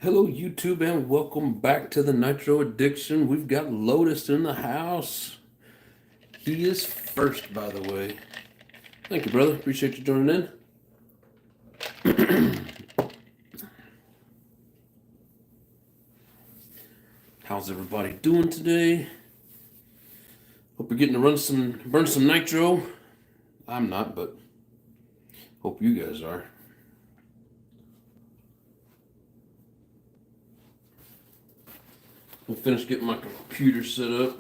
Hello, YouTube, and welcome back to the Nitro Addiction. We've got Lotus in the house. He is first, by the way. Thank you, brother. Appreciate you joining in. How's everybody doing today? Hope you're getting to burn some nitro. I'm not, but hope you guys are. I'm finished getting my computer set up.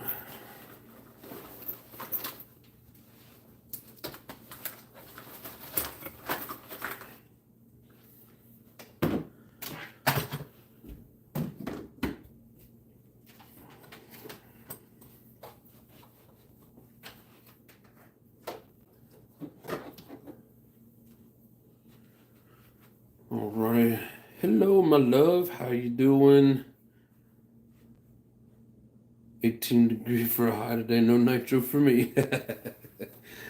All right. Hello, my love. How you doing? 18 degrees for a high today. No nitro for me.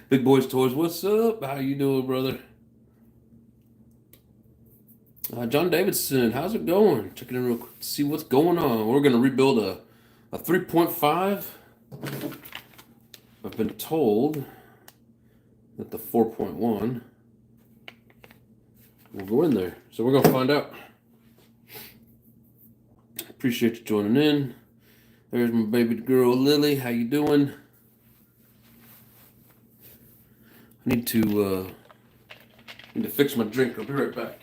Big Boys Toys, what's up? How you doing, brother? John Davidson, how's it going? Checking in real quick to see what's going on. We're going to rebuild a 3.5. I've been told that the 4.1 will go in there. So we're going to find out. Appreciate you joining in. There's my baby girl, Lily. How you doing? I need to fix my drink. I'll be right back.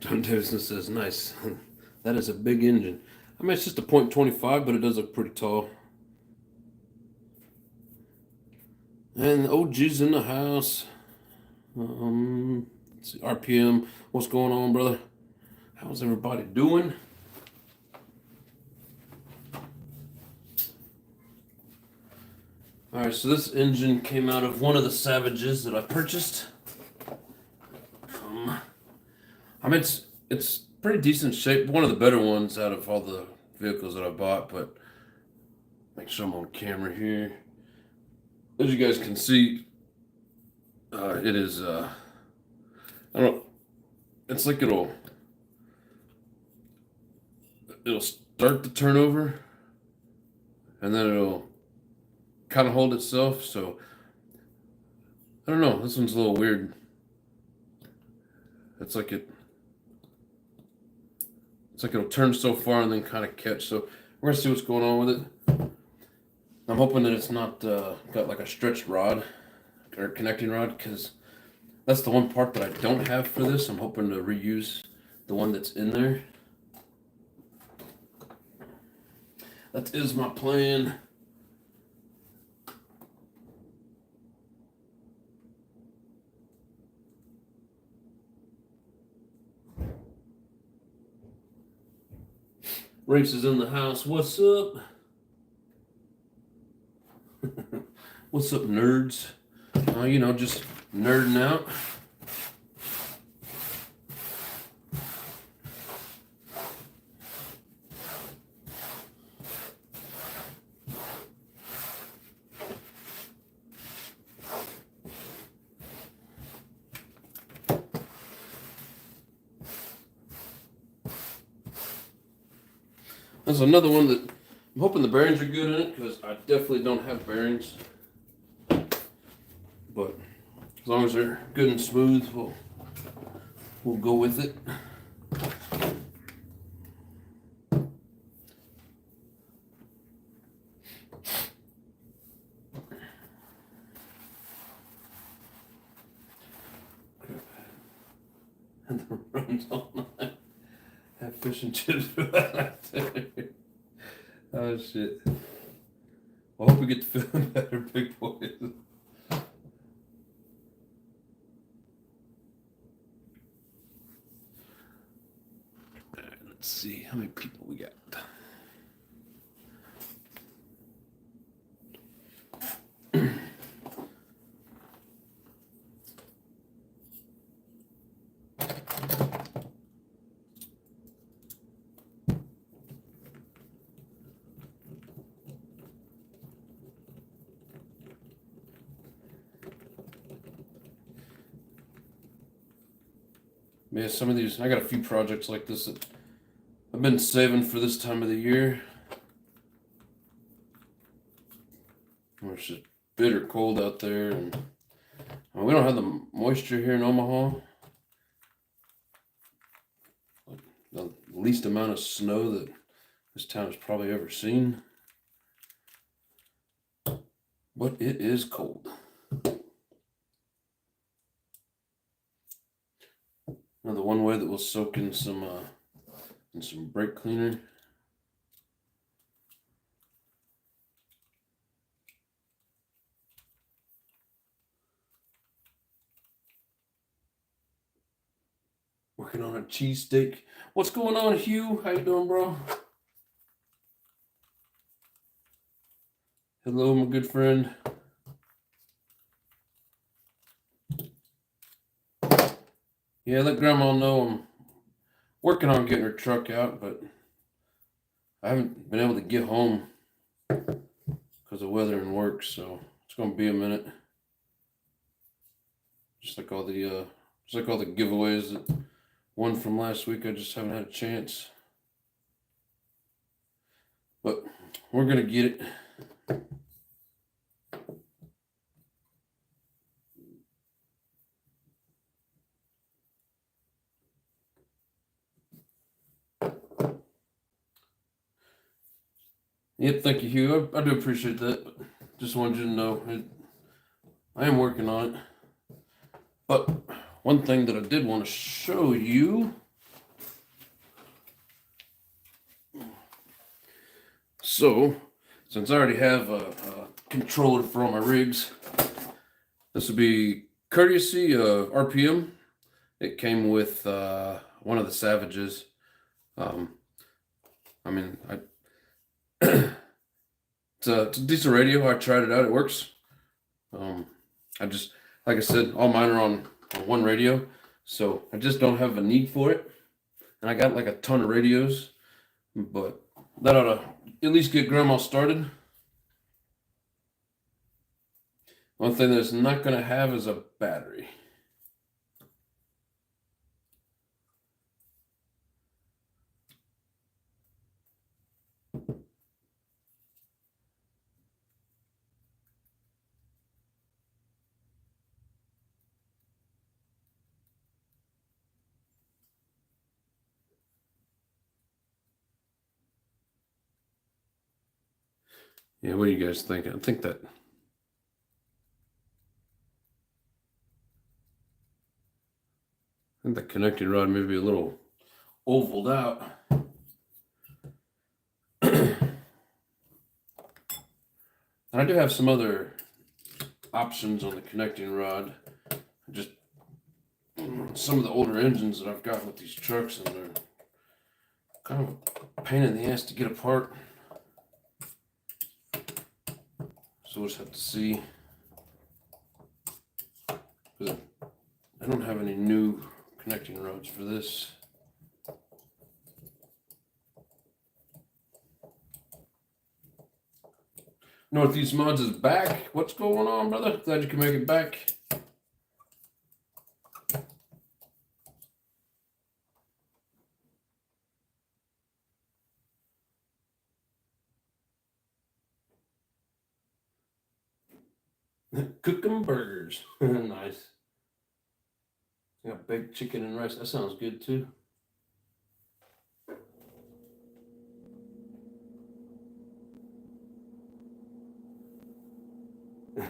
John Davidson says, nice. That is a big engine. I mean, it's just a .25, but it does look pretty tall. And the OG's in the house. Let's see, RPM. What's going on, brother? How's everybody doing? All right, so this engine came out of one of the Savages that I purchased. I mean, it's pretty decent shape. One of the better ones out of all the vehicles that I bought, but make sure I'm on camera here. As you guys can see, it is, I don't know, it's like it'll start to turn over, and then it'll kind of hold itself, so, I don't know, this one's a little weird. It's like it'll turn so far and then kind of catch. So we're gonna see what's going on with it. I'm hoping that it's not got like a stretched rod or connecting rod, because that's the one part that I don't have for this. I'm hoping to reuse the one that's in there. That is my plan. Race is in the house. What's up? What's up, nerds? Just nerding out. There's another one that I'm hoping the bearings are good in it, because I definitely don't have bearings. But as long as they're good and smooth, we'll go with it. And the runs all night. Have fish and chips for that night. Oh shit. I hope we get to feeling better, big boys. Alright, let's see how many people we got. Yeah, some of these, I got a few projects like this that I've been saving for this time of the year. Where it's just bitter cold out there, and we don't have the moisture here in Omaha. The least amount of snow that this town has probably ever seen. But it is cold. Now the one way that we'll soak in some brake cleaner. Working on a cheesesteak. What's going on, Hugh? How you doing, bro? Hello, my good friend. Yeah, let Grandma know I'm working on getting her truck out, but I haven't been able to get home because of weather and work, so it's going to be a minute. Just like all the giveaways that won from last week, I just haven't had a chance. But we're gonna get it. Yep, thank you, Hugh. I do appreciate that. But just wanted you to know I am working on it. But one thing that I did want to show you. So, since I already have a controller for all my rigs, this will be courtesy of RPM. It came with one of the Savages. It's a decent radio. I tried it out. It works. Like I said, all mine are on one radio, so I just don't have a need for it. And I got like a ton of radios, but that ought to at least get Grandma started. One thing that it's not going to have is a battery. Yeah, what do you guys think? I think the connecting rod may be a little ovaled out. And I do have some other options on the connecting rod. Just some of the older engines that I've got with these trucks, and they're kind of a pain in the ass to get apart. So we'll just have to see. I don't have any new connecting rods for this. Northeast Mods is back. What's going on, brother? Glad you can make it back. Cooking burgers. Nice. Got baked chicken and rice. That sounds good too.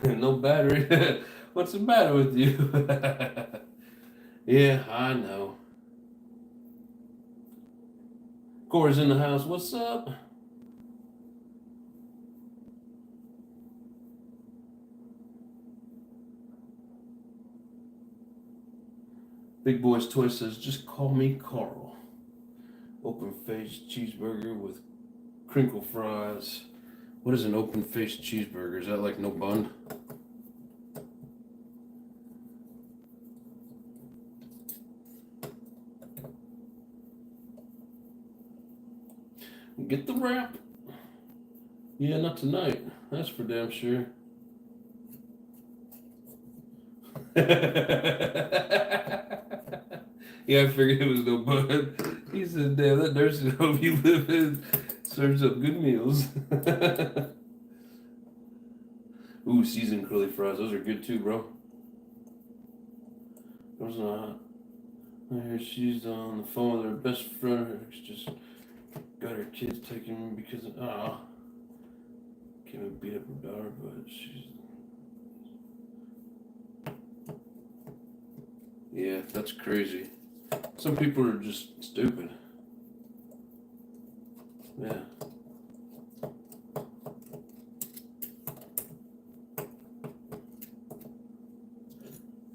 No battery. What's the matter with you? Yeah, I know. Corey's in the house. What's up? Big Boy's Toy says, just call me Carl. Open-faced cheeseburger with crinkle fries. What is an open-faced cheeseburger? Is that like no bun? Get the wrap. Yeah, not tonight. That's for damn sure. Yeah, I figured it was no bun. He said, damn, that nursing home you live in serves up good meals. Ooh, seasoned curly fries. Those are good too, bro. Those not. I hear she's on the phone with her best friend. She's just got her kids taken because of, came and beat up her daughter, but she's. Yeah, that's crazy. Some people are just stupid. Yeah.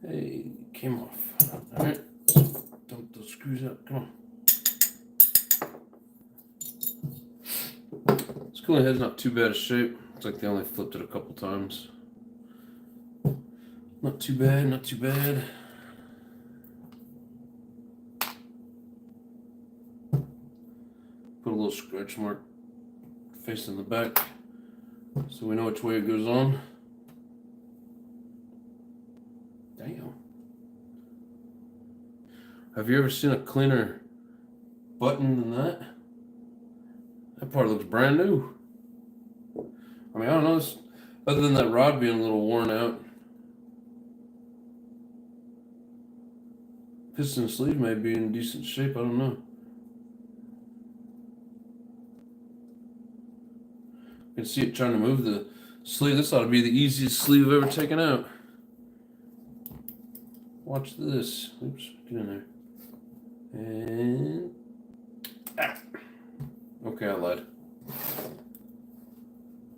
Hey, came off. Alright. Dump those screws out. Come on. This cooling head's not too bad a shape. Looks like they only flipped it a couple times. Not too bad, not too bad. Put a little scratch mark facing the back so we know which way it goes on. Damn. Have you ever seen a cleaner button than that? That part looks brand new. I mean, I don't know. Other than that rod being a little worn out. Piston sleeve may be in decent shape. I don't know. You can see it trying to move the sleeve. This ought to be the easiest sleeve I've ever taken out. Watch this. Oops, get in there. And okay, I lied.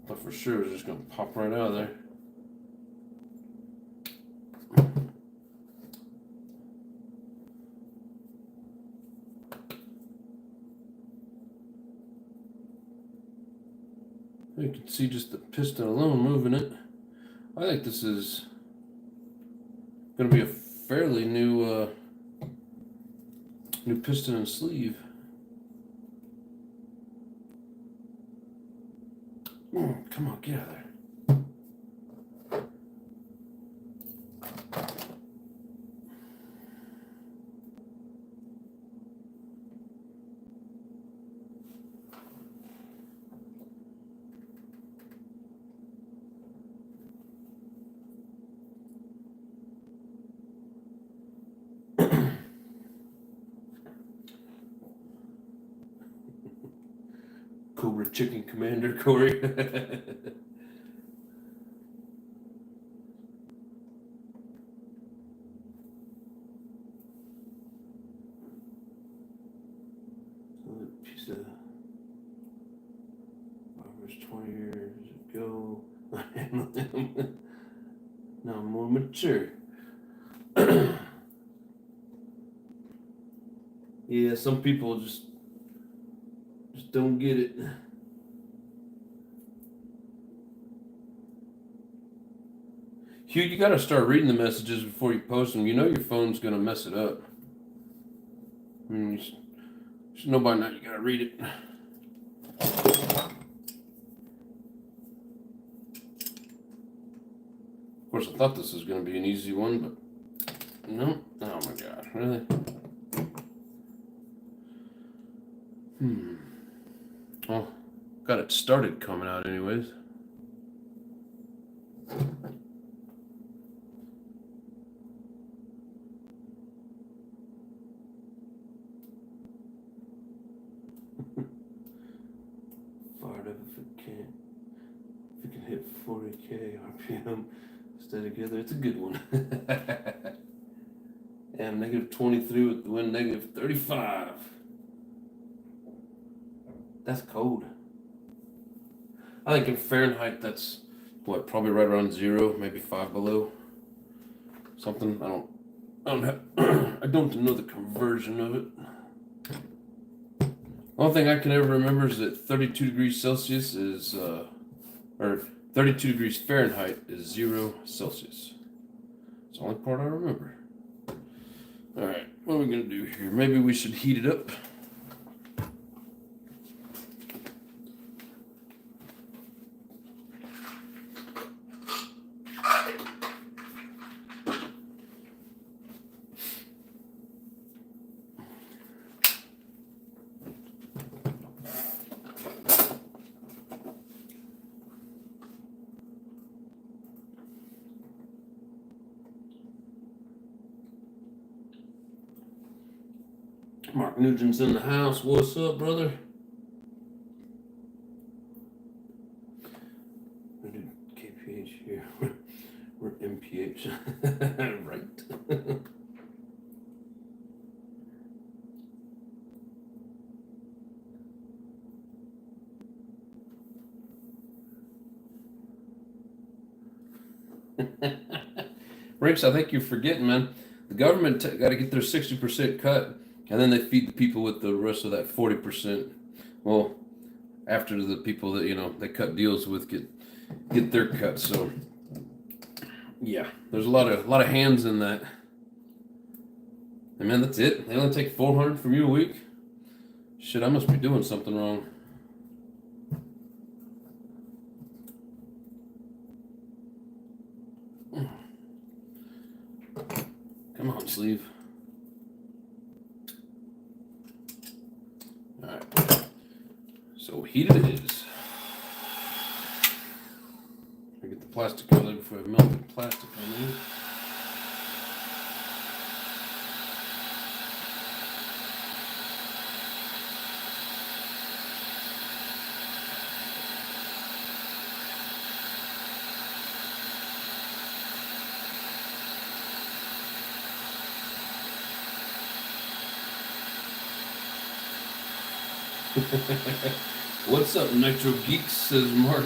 Thought for sure it was just gonna pop right out of there. You can see just the piston alone moving it. I think this is gonna be a fairly new new piston and sleeve. Come on, get out of there. Cobra Chicken Commander, Corey. Piece of Robert's 20 years ago. Now I'm more mature. Yeah, some people just don't get it. Hugh, you got to start reading the messages before you post them. You know your phone's going to mess it up. I mean, you should know by now you got to read it. Of course, I thought this was going to be an easy one, but no. Oh my God, really? Well, got it started coming out anyways. Fired up if it can hit 40k RPM, stay together. It's a good one. And -23 with the wind -35. That's cold. I think in Fahrenheit, that's what, probably right around 0, maybe 5 below. Something. I don't know the conversion of it. One thing I can ever remember is that 32 degrees Celsius is, or 32 degrees Fahrenheit is 0 Celsius. It's the only part I remember. All right, what are we gonna do here? Maybe we should heat it up. Mark Nugent's in the house. What's up, brother? I did KPH here. We're MPH. Right. Rinks, I think you're forgetting, man. The government got to get their 60% cut, and then they feed the people with the rest of that 40%. Well, after the people that they cut deals with get their cut. So yeah, there's a lot of hands in that. And man, that's it. They only take 400 from you a week. Shit, I must be doing something wrong. Come on, sleeve. All right. So heated it is. I get the plastic out of there before I melt the plastic on there. What's up, Nitro Geeks? Says Mark.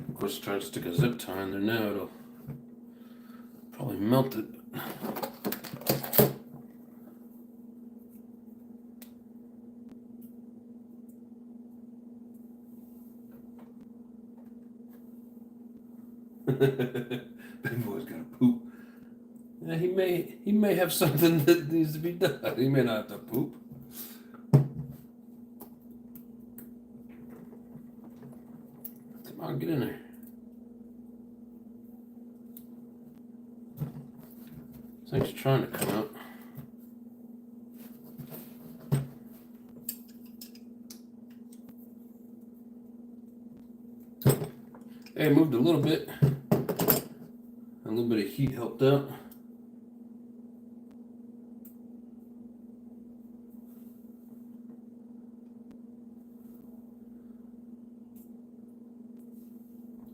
Of course, trying to stick a zip tie in there now, it'll probably melt it. Big boy's gotta poop. Yeah, he may have something that needs to be done. He may not have to poop. Come on, get in there. This thing's trying to come out. Hey, moved a little bit. A little bit of heat helped out.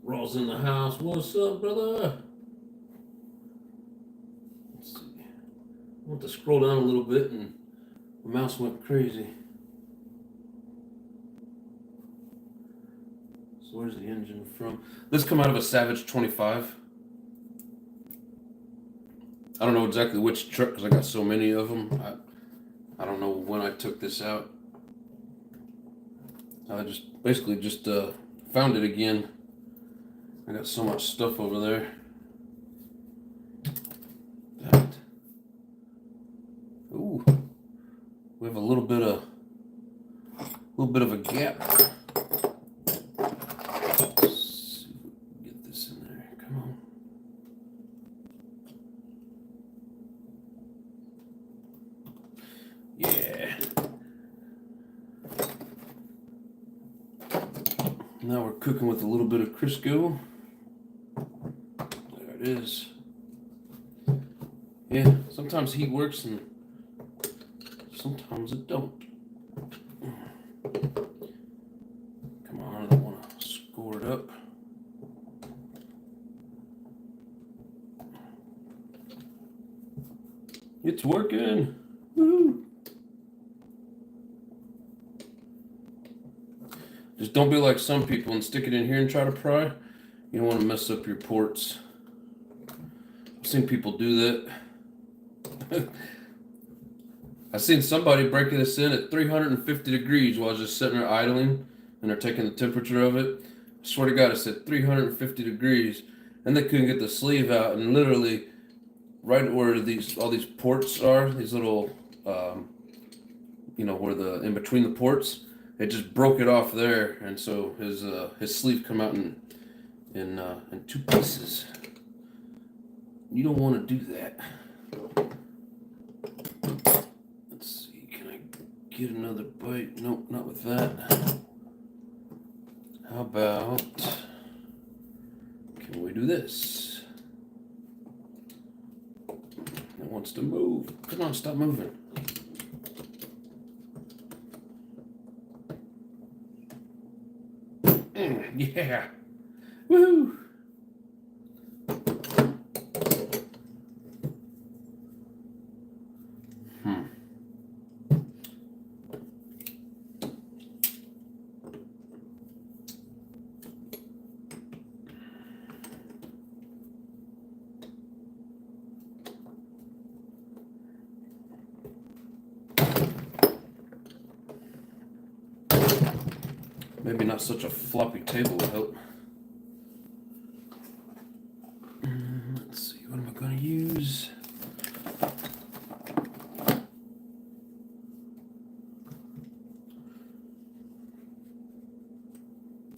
Raw's in the house. What's up, brother? Let's see. I want to scroll down a little bit, and the mouse went crazy. So where's the engine from? This come out of a Savage 25. I don't know exactly which truck because I got so many of them. I don't know when I took this out. I basically just found it again. I got so much stuff over there. Ooh, we have a little bit of a gap. Let's see if we can get this in there. Come on. Yeah. Now we're cooking with a little bit of Crisco. There it is. Yeah, sometimes heat works and sometimes it don't. Come on, I don't want to working. Woo. Just don't be like some people and stick it in here and try to pry. You don't want to mess up your ports. I've seen people do that. I've seen somebody breaking this in at 350 degrees while just sitting there idling, and they're taking the temperature of it. I swear to God, it's at 350 degrees, and they couldn't get the sleeve out, and literally, right where all these ports are, these little, where the in between the ports, it just broke it off there, and so his sleeve come out in two pieces. You don't want to do that. Let's see, can I get another bite? Nope, not with that. How about, can we do this? It wants to move. Come on, stop moving. Yeah. Woo! Maybe not such a floppy table would help. Let's see, what am I going to use?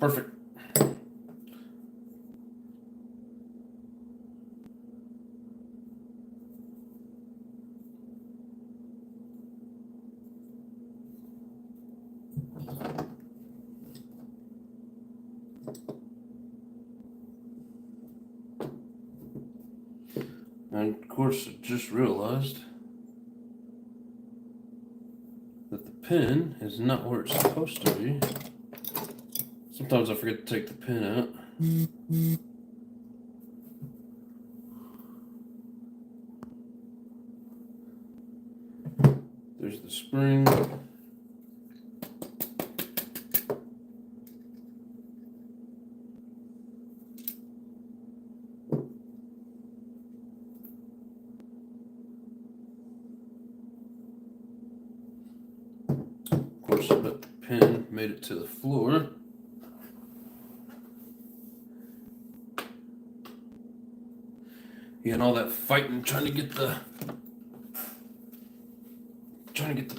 Perfect. And of course, I just realized that the pin is not where it's supposed to be. Sometimes I forget to take the pin out. There's the spring. Of course, but the pin made it to the floor. And all that fighting trying to get the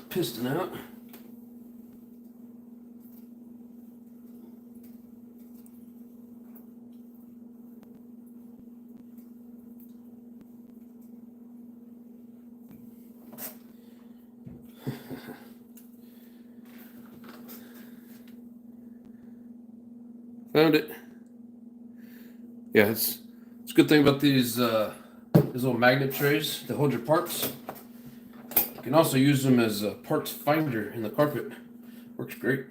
piston out. Found it. Yeah, it's a good thing about these little magnet trays that hold your parts. You can also use them as a parts finder in the carpet. Works great.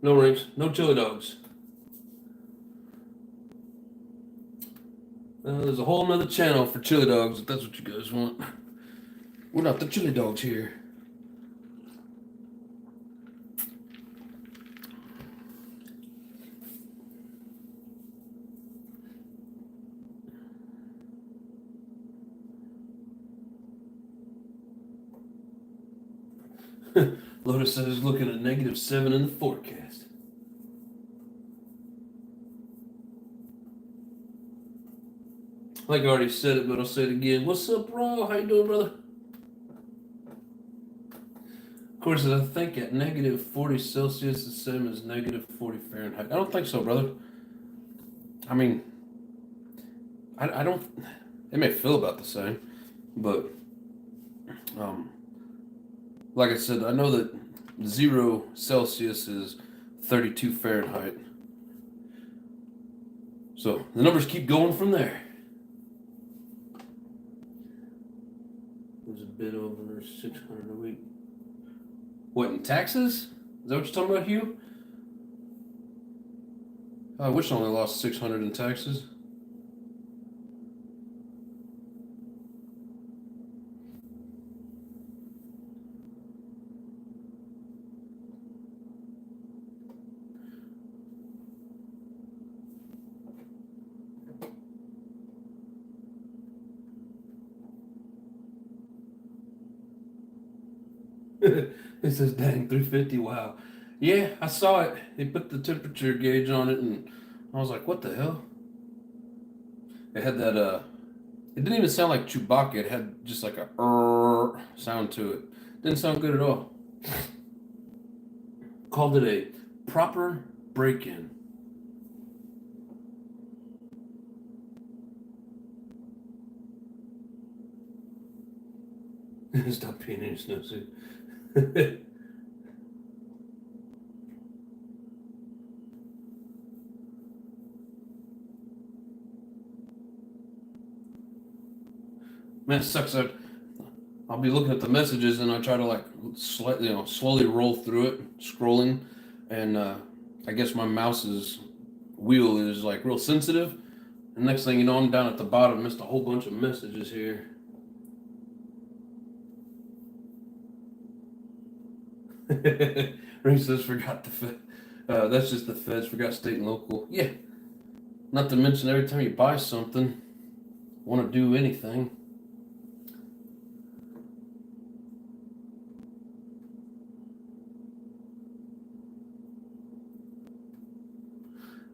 No rings, no chili dogs. There's a whole nother channel for chili dogs if that's what you guys want. We're not the chili dogs here. Lotus says looking at -7 in the forecast. Like I already said it, but I'll say it again. What's up, Raw? How you doing, brother? Of course, I think at -40 Celsius the same as -40 Fahrenheit. I don't think so, brother. I mean, I don't. It may feel about the same, but like I said, I know that 0 Celsius is 32 Fahrenheit. So the numbers keep going from there. There's a bit over 600 a week. What, in taxes? Is that what you're talking about, Hugh? I wish I only lost 600 in taxes. It says, dang, 350, wow. Yeah, I saw it. They put the temperature gauge on it, and I was like, what the hell? It had that, it didn't even sound like Chewbacca. It had just like a sound to it. Didn't sound good at all. Called it a proper break-in. Stop peeing in your snowsuit. Man, it sucks. I'll be looking at the messages and I try to like slightly, slowly roll through it, scrolling, and I guess my mouse's wheel is like real sensitive. And next thing you know, I'm down at the bottom, missed a whole bunch of messages here. Ring says forgot the Fed. That's just the feds, forgot state and local. Yeah. Not to mention every time you buy something, want to do anything.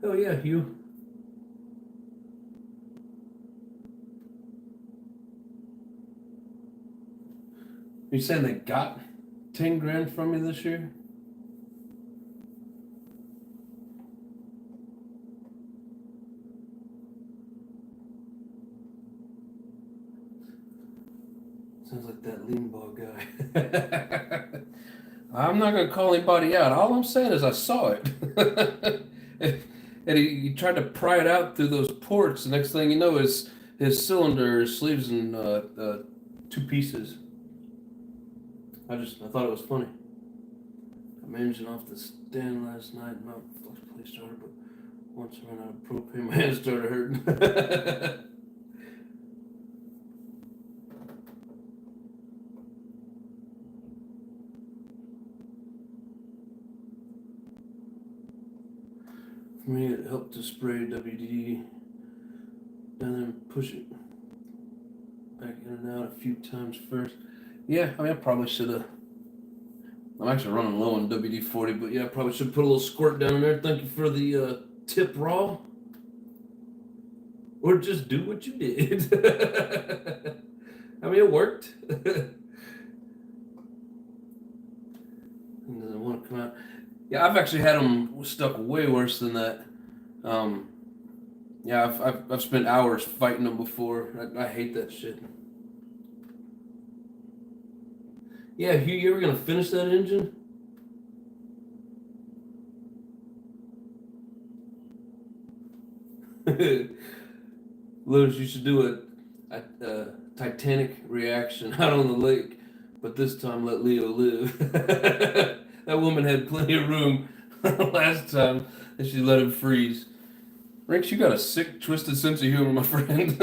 Oh yeah, Hugh. You saying they got 10 grand from me this year? Sounds like that Limbaugh guy. I'm not going to call anybody out. All I'm saying is I saw it. And he tried to pry it out through those ports. The next thing you know, his cylinder sleeves in two pieces. I thought it was funny. Got my engine off the stand last night. My flex plate started, but once I ran out of propane, my hands started hurting. For me, it helped to spray WD and then push it back in and out a few times first. Yeah, I mean, I probably should have. I'm actually running low on WD-40, but yeah, I probably should put a little squirt down in there. Thank you for the tip, Raw. Or just do what you did. I mean, it worked. It doesn't want to come out. Yeah, I've actually had them stuck way worse than that. Yeah, I've spent hours fighting them before. I hate that shit. Yeah, Hugh, you ever gonna finish that engine? Louis, you should do a Titanic reaction out on the lake, but this time let Leo live. That woman had plenty of room last time, and she let him freeze. Rinks, you got a sick, twisted sense of humor, my friend.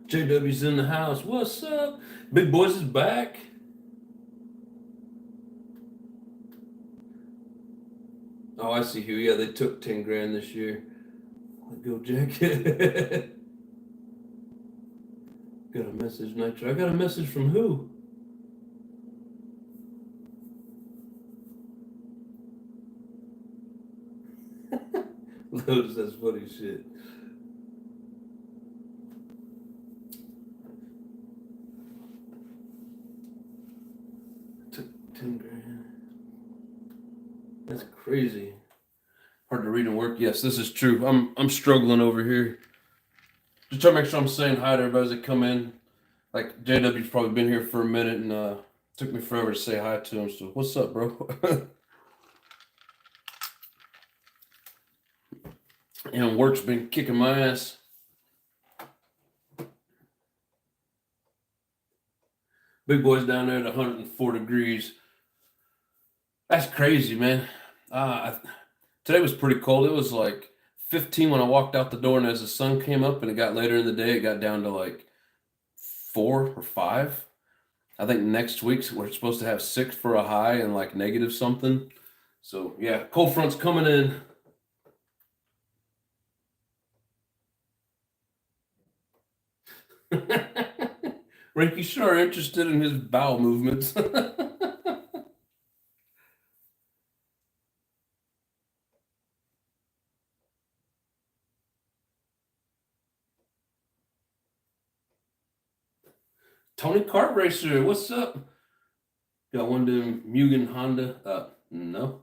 JW's in the house. What's up? Big Boys is back. Oh, I see, Hugh. Yeah, they took 10 grand this year. Let go, Jack. Got a message, Nitro. I got a message from who? Lotus, that's funny shit. Took 10 grand. That's crazy. Hard to read and work. Yes, this is true. I'm struggling over here. Just trying to make sure I'm saying hi to everybody as they come in. Like JW's probably been here for a minute and took me forever to say hi to him. So what's up, bro? And work's been kicking my ass. Big boy's down there at 104 degrees. That's crazy, man. Today was pretty cold. It was like 15 when I walked out the door, and as the sun came up and it got later in the day, it got down to like 4 or 5. I think next week we're supposed to have 6 for a high and like negative something. So yeah, cold front's coming in. Ricky sure interested in his bowel movements. Tony Kart Racer, what's up? Got one of them Mugen Honda? No.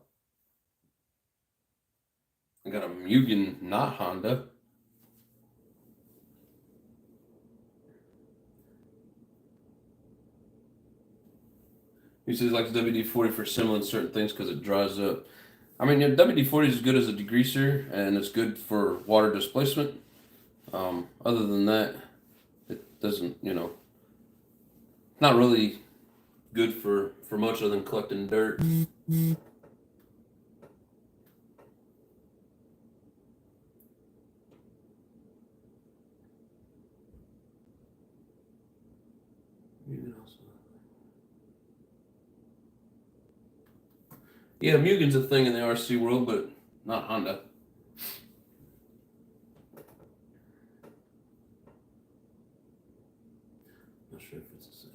I got a Mugen, not Honda. He says he likes WD-40 for assembling certain things because it dries up. I mean, WD-40 is as good as a degreaser, and it's good for water displacement. Other than that, it doesn't, not really good for much other than collecting dirt. Yeah, Mugen's a thing in the RC world, but not Honda. Not sure if it's a set.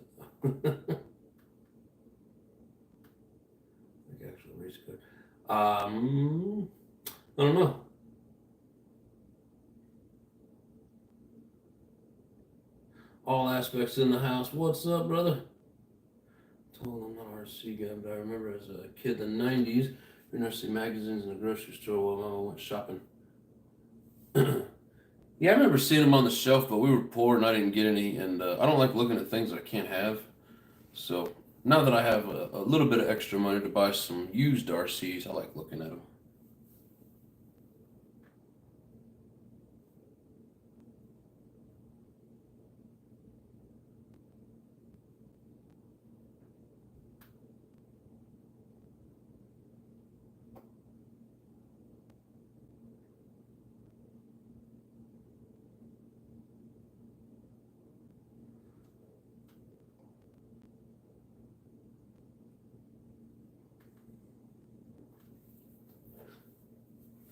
Like actual race car. I don't know. All aspects in the house. What's up, brother? Told I'm not an RC guy, but I remember as a kid in the 90s, reading RC magazines in the grocery store while Mama went shopping. Yeah, I remember seeing them on the shelf, but we were poor and I didn't get any. And I don't like looking at things that I can't have. So now that I have a little bit of extra money to buy some used RCs, I like looking at them.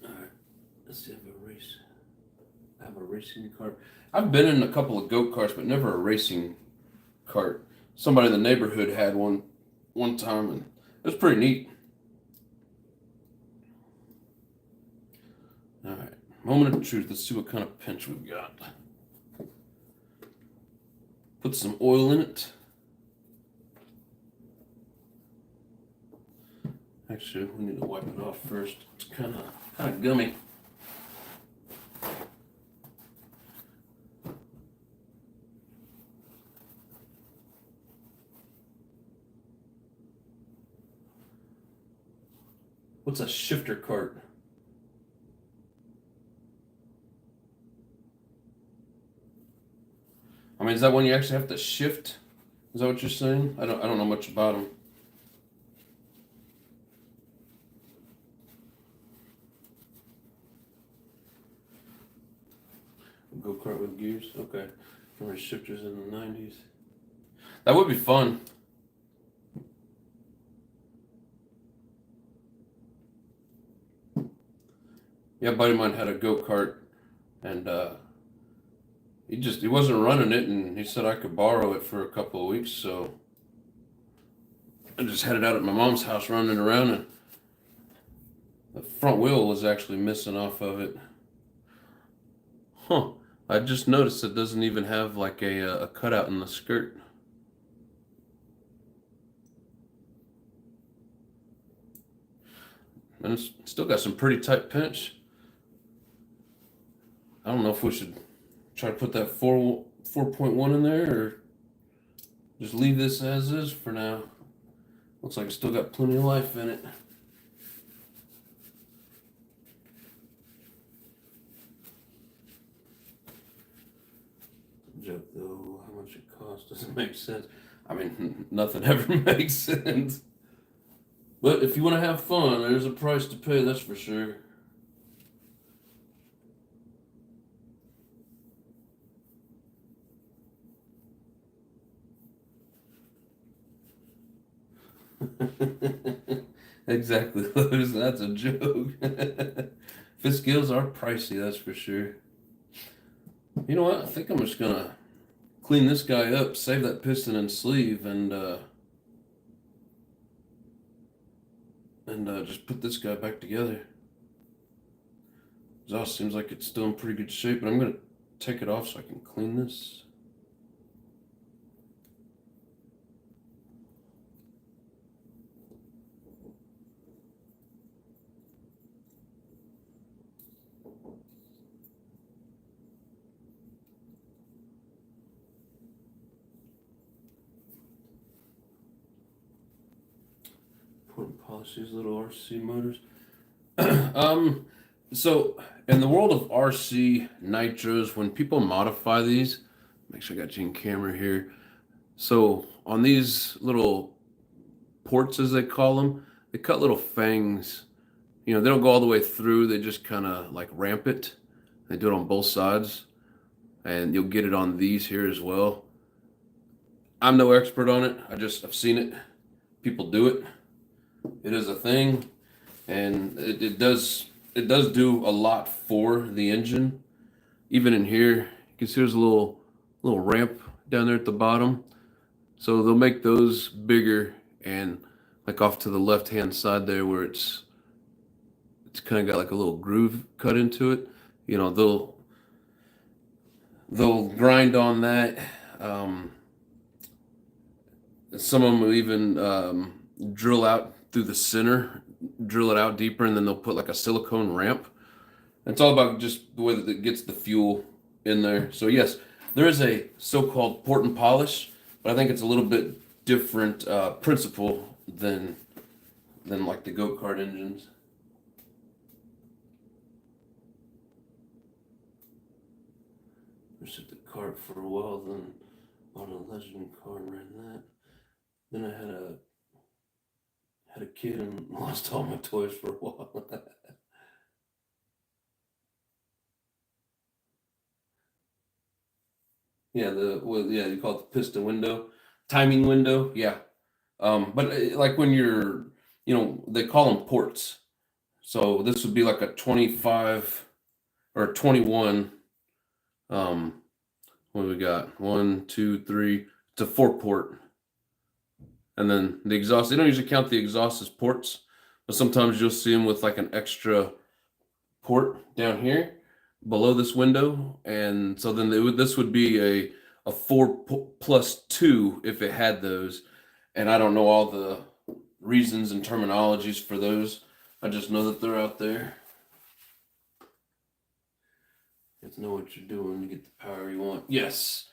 All right, let's see if I have a racing cart. I've been in a couple of go-karts, but never a racing cart. Somebody in the neighborhood had one time, and it was pretty neat. All right, moment of truth. Let's see what kind of pinch we've got. Put some oil in it. Actually, we need to wipe it off first. It's kind of gummy. What's a shifter cart? I mean, is that one you actually have to shift? Is that what you're saying? I don't know much about them. Go kart with gears. Okay, from shifters in the 90s. That would be fun. Yeah, a buddy of mine had a go kart, and he wasn't running it, and he said I could borrow it for a couple of weeks. So I just had it out at my mom's house running around, and the front wheel was actually missing off of it. Huh. I just noticed it doesn't even have like a cutout in the skirt. And it's still got some pretty tight pinch. I don't know if we should try to put that 4.1 in there or just leave this as is for now. Looks like it's still got plenty of life in it. Joke though, how much it costs doesn't make sense. I mean, nothing ever makes sense. But if you want to have fun, there's a price to pay, that's for sure. Exactly. That's a joke. Fit skills are pricey, that's for sure. You know what? I think I'm just gonna clean this guy up, save that piston and sleeve, and just put this guy back together. Exhaust seems like it's still in pretty good shape, but I'm gonna take it off so I can clean this. Important polish these little RC motors. So in the world of RC nitros, when people modify these, make sure I got you in camera here. So on these little ports, as they call them, they cut little fangs. You know, they don't go all the way through. They just kind of like ramp it. They do it on both sides, and you'll get it on these here as well. I'm no expert on it. I've seen it. People do it. It is a thing, and it does do a lot for the engine. Even in here, you can see there's a little ramp down there at the bottom. So they'll make those bigger, and like off to the left hand side there where it's kind of got like a little groove cut into it. You know, they'll grind on that. Some of them will even drill out through the center, drill it out deeper, and then they'll put like a silicone ramp. It's all about just the way that it gets the fuel in there. So yes, there is a so-called port and polish, but I think it's a little bit different principle than like the go-kart engines. I sit the kart for a while, then bought a Legend car and ran that. Then I had a kid and lost all my toys for a while. Yeah, you call it the piston window, timing window. Yeah, but like when you're, they call them ports. So this would be like a 25 or a 21. What do we got? 1, 2, 3. It's a 4-port. And then the exhaust, they don't usually count the exhaust as ports, but sometimes you'll see them with like an extra port down here below this window. And so then this would be a 4 plus 2 if it had those. And I don't know all the reasons and terminologies for those. I just know that they're out there. You have to know what you're doing to get the power you want. Yes.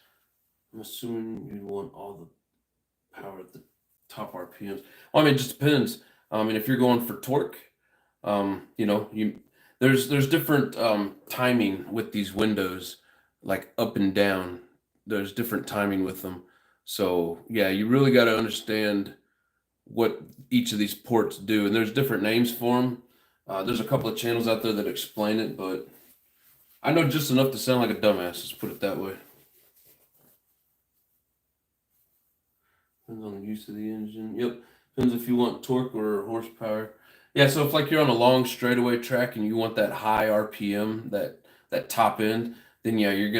I'm assuming you want all the power at the top RPMs. Well, I mean, it just depends. I mean, if you're going for torque, there's different timing with these windows, like up and down. There's different timing with them. So yeah, you really got to understand what each of these ports do, and there's different names for them. There's a couple of channels out there that explain it, but I know just enough to sound like a dumbass. Let's put it that way. Depends on the use of the engine. Yep. Depends if you want torque or horsepower. Yeah, so if like you're on a long straightaway track and you want that high RPM, that top end, then yeah, you're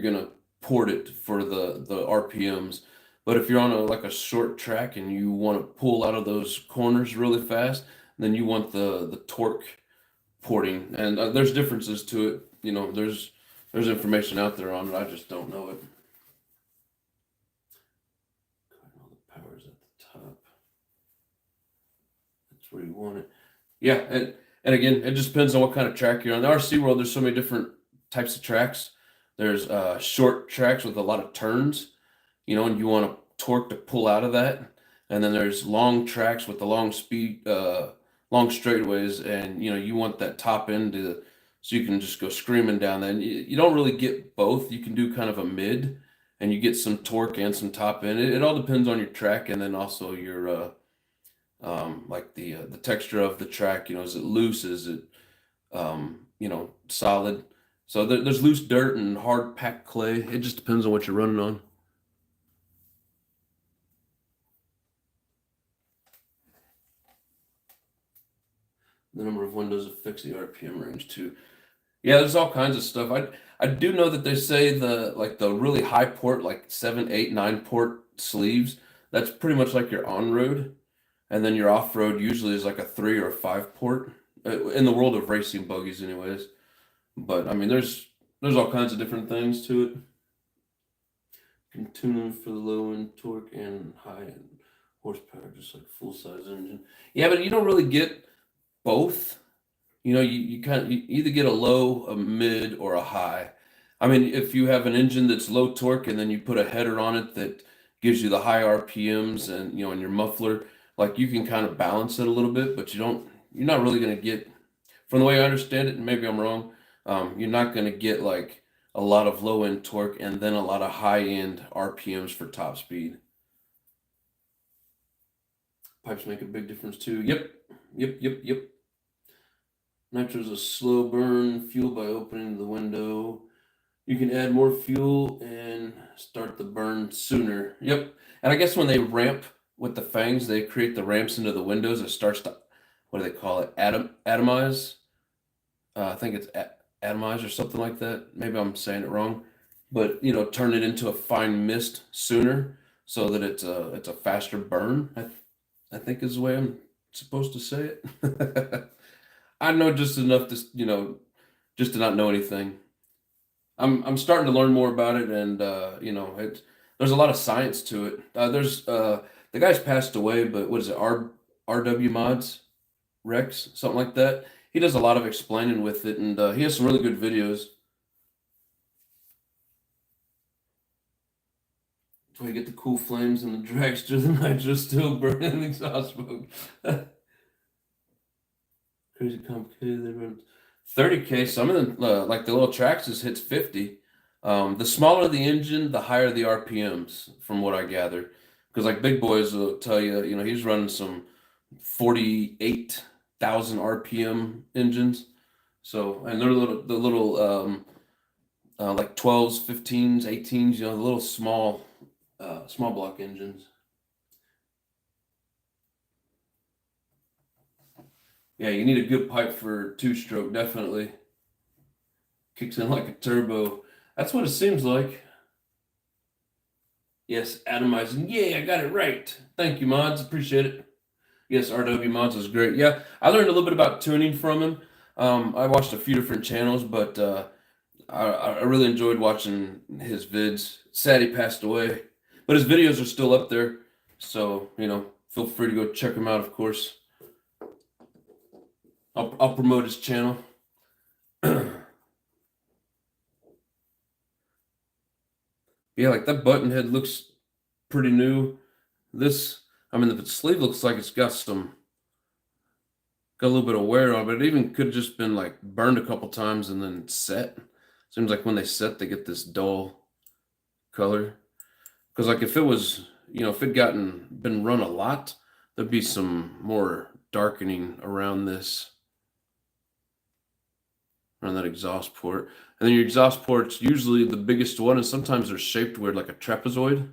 gonna port it for the RPMs. But if you're on a short track and you want to pull out of those corners really fast, then you want the torque porting. And there's differences to it. There's information out there on it. I just don't know it. All the power's at the top. That's where you want it. Yeah, and again, it just depends on what kind of track you're on. The RC world, there's so many different types of tracks. There's short tracks with a lot of turns, and you want to torque to pull out of that, and then there's long tracks with the long speed, long straightaways, and you want that top end to, so you can just go screaming down there. And you don't really get both. You can do kind of a mid, and you get some torque and some top end. It all depends on your track, and then also your like the texture of the track. Is it loose? Is it solid? So there's loose dirt and hard packed clay. It just depends on what you're running on. The number of windows affects the RPM range too. Yeah, there's all kinds of stuff. I do know that they say the really high port, like 7, 8, 9 port sleeves, that's pretty much like your on road, and then your off road usually is like a 3 or a 5 port in the world of racing buggies, anyways. But I mean, there's all kinds of different things to it. Can tune them for the low end torque and high end horsepower, just like full size engine. Yeah, but you don't really get both. You either get a low, a mid, or a high. I mean, if you have an engine that's low torque and then you put a header on it that gives you the high RPMs, and and your muffler, like, you can kind of balance it a little bit, but you're not really going to get, from the way I understand it, and maybe I'm wrong, you're not going to get like a lot of low end torque and then a lot of high end RPMs for top speed. Pipes make a big difference too. Yep. Nitro is a slow burn fuel by opening the window. You can add more fuel and start the burn sooner. Yep. And I guess when they ramp with the fangs, they create the ramps into the windows. It starts to, what do they call it? Atomize. I think it's atomize or something like that. Maybe I'm saying it wrong. But turn it into a fine mist sooner, so that it's a faster burn. I think is the way I'm supposed to say it. I know just enough to just to not know anything. I'm starting to learn more about it, and there's a lot of science to it. There's the guy's passed away, but what is it? RW Mods, Rex, something like that. He does a lot of explaining with it, and he has some really good videos. That's why you get the cool flames and the dragster, the nitro still burning the exhaust smoke. Crazy complicated. They run 30K. Some of them, like the little Traxxas, hits 50. The smaller the engine, the higher the RPMs, from what I gather. Because like big boys will tell you, he's running some 48,000 RPM engines. So, and they're the little like 12s, 15s, 18s, the little small block engines. Yeah, you need a good pipe for two-stroke, definitely. Kicks in like a turbo. That's what it seems like. Yes, atomizing. Yeah, I got it right. Thank you, Mods. Appreciate it. Yes, RW Mods is great. Yeah, I learned a little bit about tuning from him. I watched a few different channels, but I really enjoyed watching his vids. Sad he passed away, but his videos are still up there. So, feel free to go check him out, of course. I'll promote his channel. Yeah, like that button head looks pretty new. The sleeve looks like it's got a little bit of wear on it, but it even could have just been like burned a couple times and then set. Seems like when they set, they get this dull color. Because like if it was, if it been run a lot, there'd be some more darkening around that exhaust port. And then your exhaust port's usually the biggest one, and sometimes they're shaped weird like a trapezoid.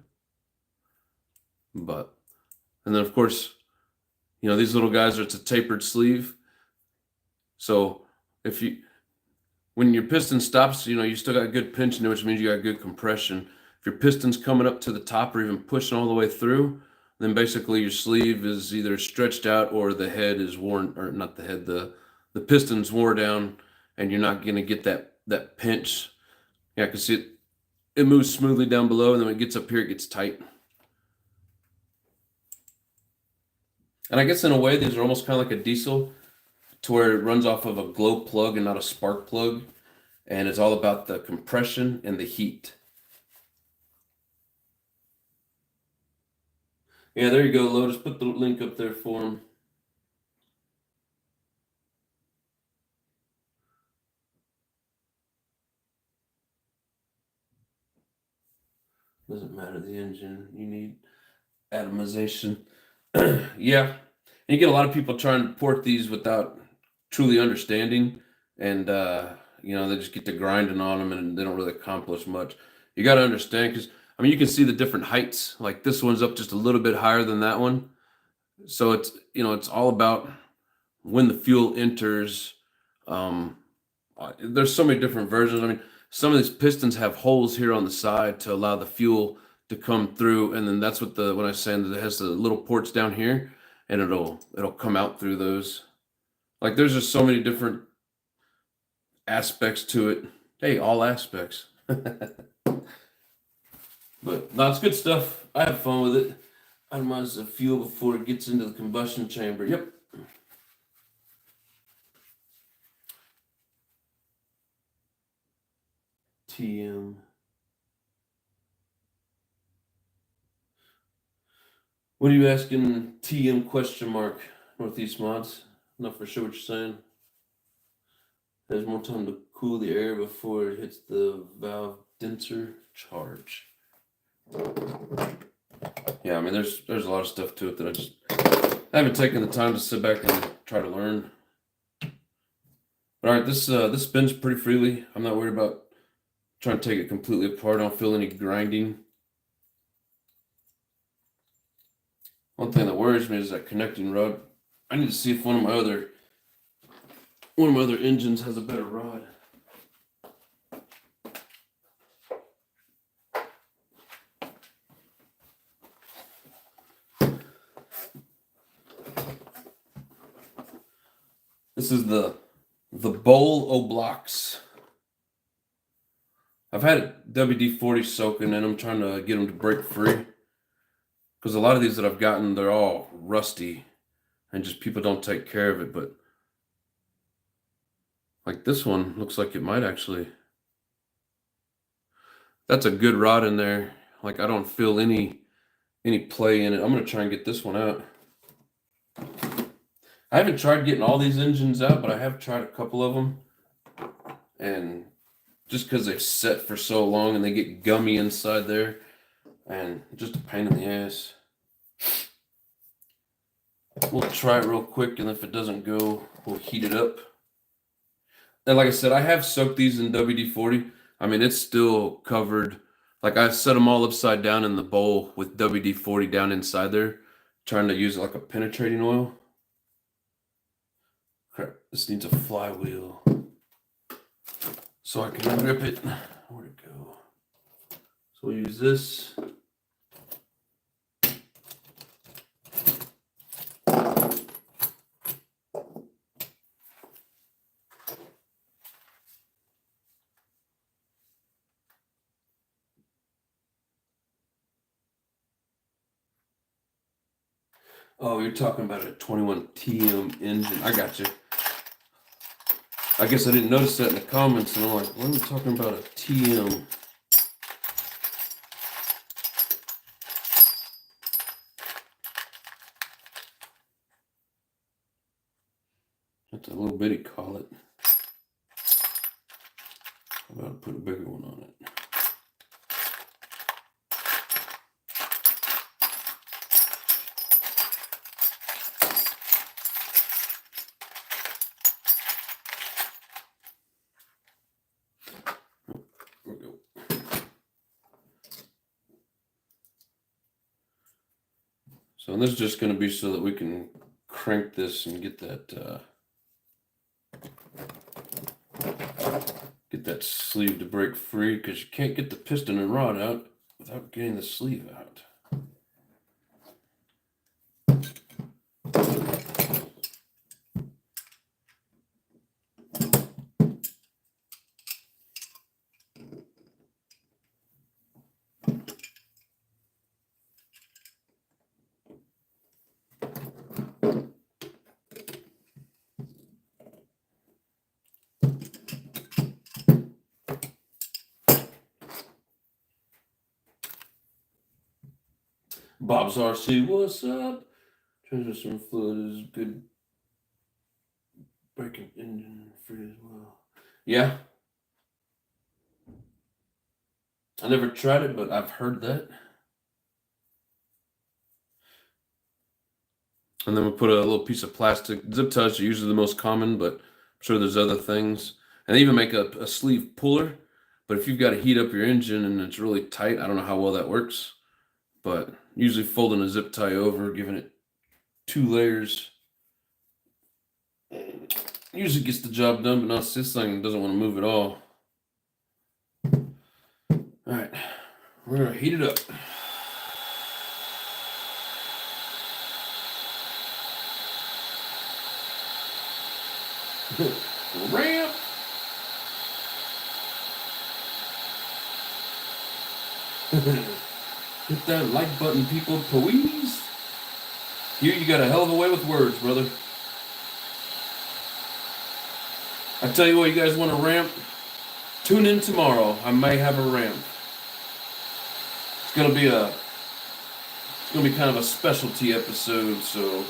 And then of course, these little guys it's a tapered sleeve. So when your piston stops, you still got good pinching, which means you got good compression. If your piston's coming up to the top or even pushing all the way through, then basically your sleeve is either stretched out or the head is worn, or not the head, the piston's wore down, and you're not going to get that pinch. Yeah, because it moves smoothly down below, and then when it gets up here, it gets tight. And I guess in a way, these are almost kind of like a diesel, to where it runs off of a glow plug and not a spark plug. And it's all about the compression and the heat. Yeah, there you go, Lotus. Put the link up there for him. Doesn't matter the engine. You need atomization. Yeah. And you get a lot of people trying to port these without truly understanding. And, they just get to grinding on them and they don't really accomplish much. You got to understand because, you can see the different heights. Like this one's up just a little bit higher than that one. So it's all about when the fuel enters. There's so many different versions. Some of these pistons have holes here on the side to allow the fuel to come through, and then that's what when I say that it has the little ports down here, and it'll come out through those. Like there's just so many different aspects to it. Hey, all aspects. But no, it's good stuff. I have fun with it. Atomize the fuel before it gets into the combustion chamber. Yep. TM. What are you asking? TM question mark Northeast Mods? I'm not for sure what you're saying. There's more time to cool the air before it hits the valve denser charge. Yeah, there's a lot of stuff to it that I haven't taken the time to sit back and try to learn. But all right, this spins pretty freely. I'm not worried about trying to take it completely apart. I don't feel any grinding. One thing that worries me is that connecting rod. I need to see if one of my other engines has a better rod. This is the Bowl O-Blocks. I've had WD-40 soaking in them, trying to get them to break free. Because a lot of these that I've gotten, they're all rusty. And just people don't take care of it. But like this one, looks like it might actually. That's a good rod in there. Like I don't feel any play in it. I'm going to try and get this one out. I haven't tried getting all these engines out, but I have tried a couple of them. And just because they've set for so long and they get gummy inside there, and just a pain in the ass. We'll try it real quick, and if it doesn't go, we'll heat it up. And like I said, I have soaked these in WD-40. It's still covered. Like I set them all upside down in the bowl with WD-40 down inside there, trying to use it like a penetrating oil. Crap, this needs a flywheel so I can grip it. Where'd it go? So we'll use this. Oh, you're talking about a 21 TM engine. I got you. I guess I didn't notice that in the comments, and I'm like, what are we talking about a TM? That's a little bitty collet. I'm about to put a bigger one on it. There we go. So this is just going to be so that we can crank this and get that sleeve to break free, because you can't get the piston and rod out without getting the sleeve out. Bob's RC, what's up? Transmission fluid is good. Breaking engine free as well. Yeah. I never tried it, but I've heard that. And then we put a little piece of plastic. Zip ties are usually the most common, but I'm sure there's other things. And they even make a sleeve puller. But if you've got to heat up your engine and it's really tight, I don't know how well that works. But usually folding a zip tie over, giving it 2 layers, usually gets the job done, but not this thing doesn't want to move at all. All right, we're going to heat it up. Ramp. Hit that like button, people, please. You got a hell of a way with words, brother. I tell you what, you guys want a ramp? Tune in tomorrow. I may have a ramp. It's gonna be kind of a specialty episode, so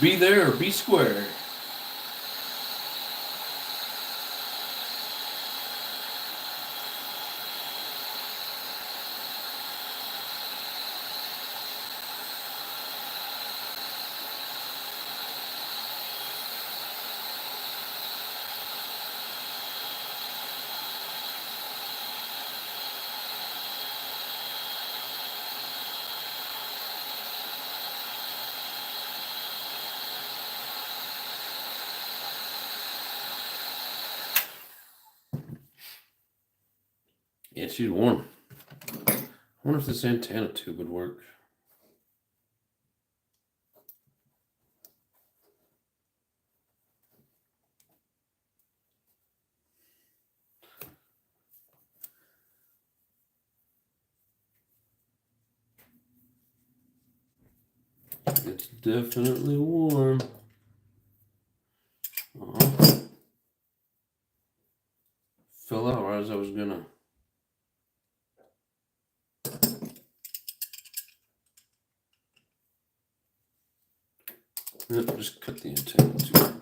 be there or be square. Yeah, she's warm. I wonder if this antenna tube would work. It's definitely warm. Fell out right as I was gonna. Yep, just cut the antenna tube.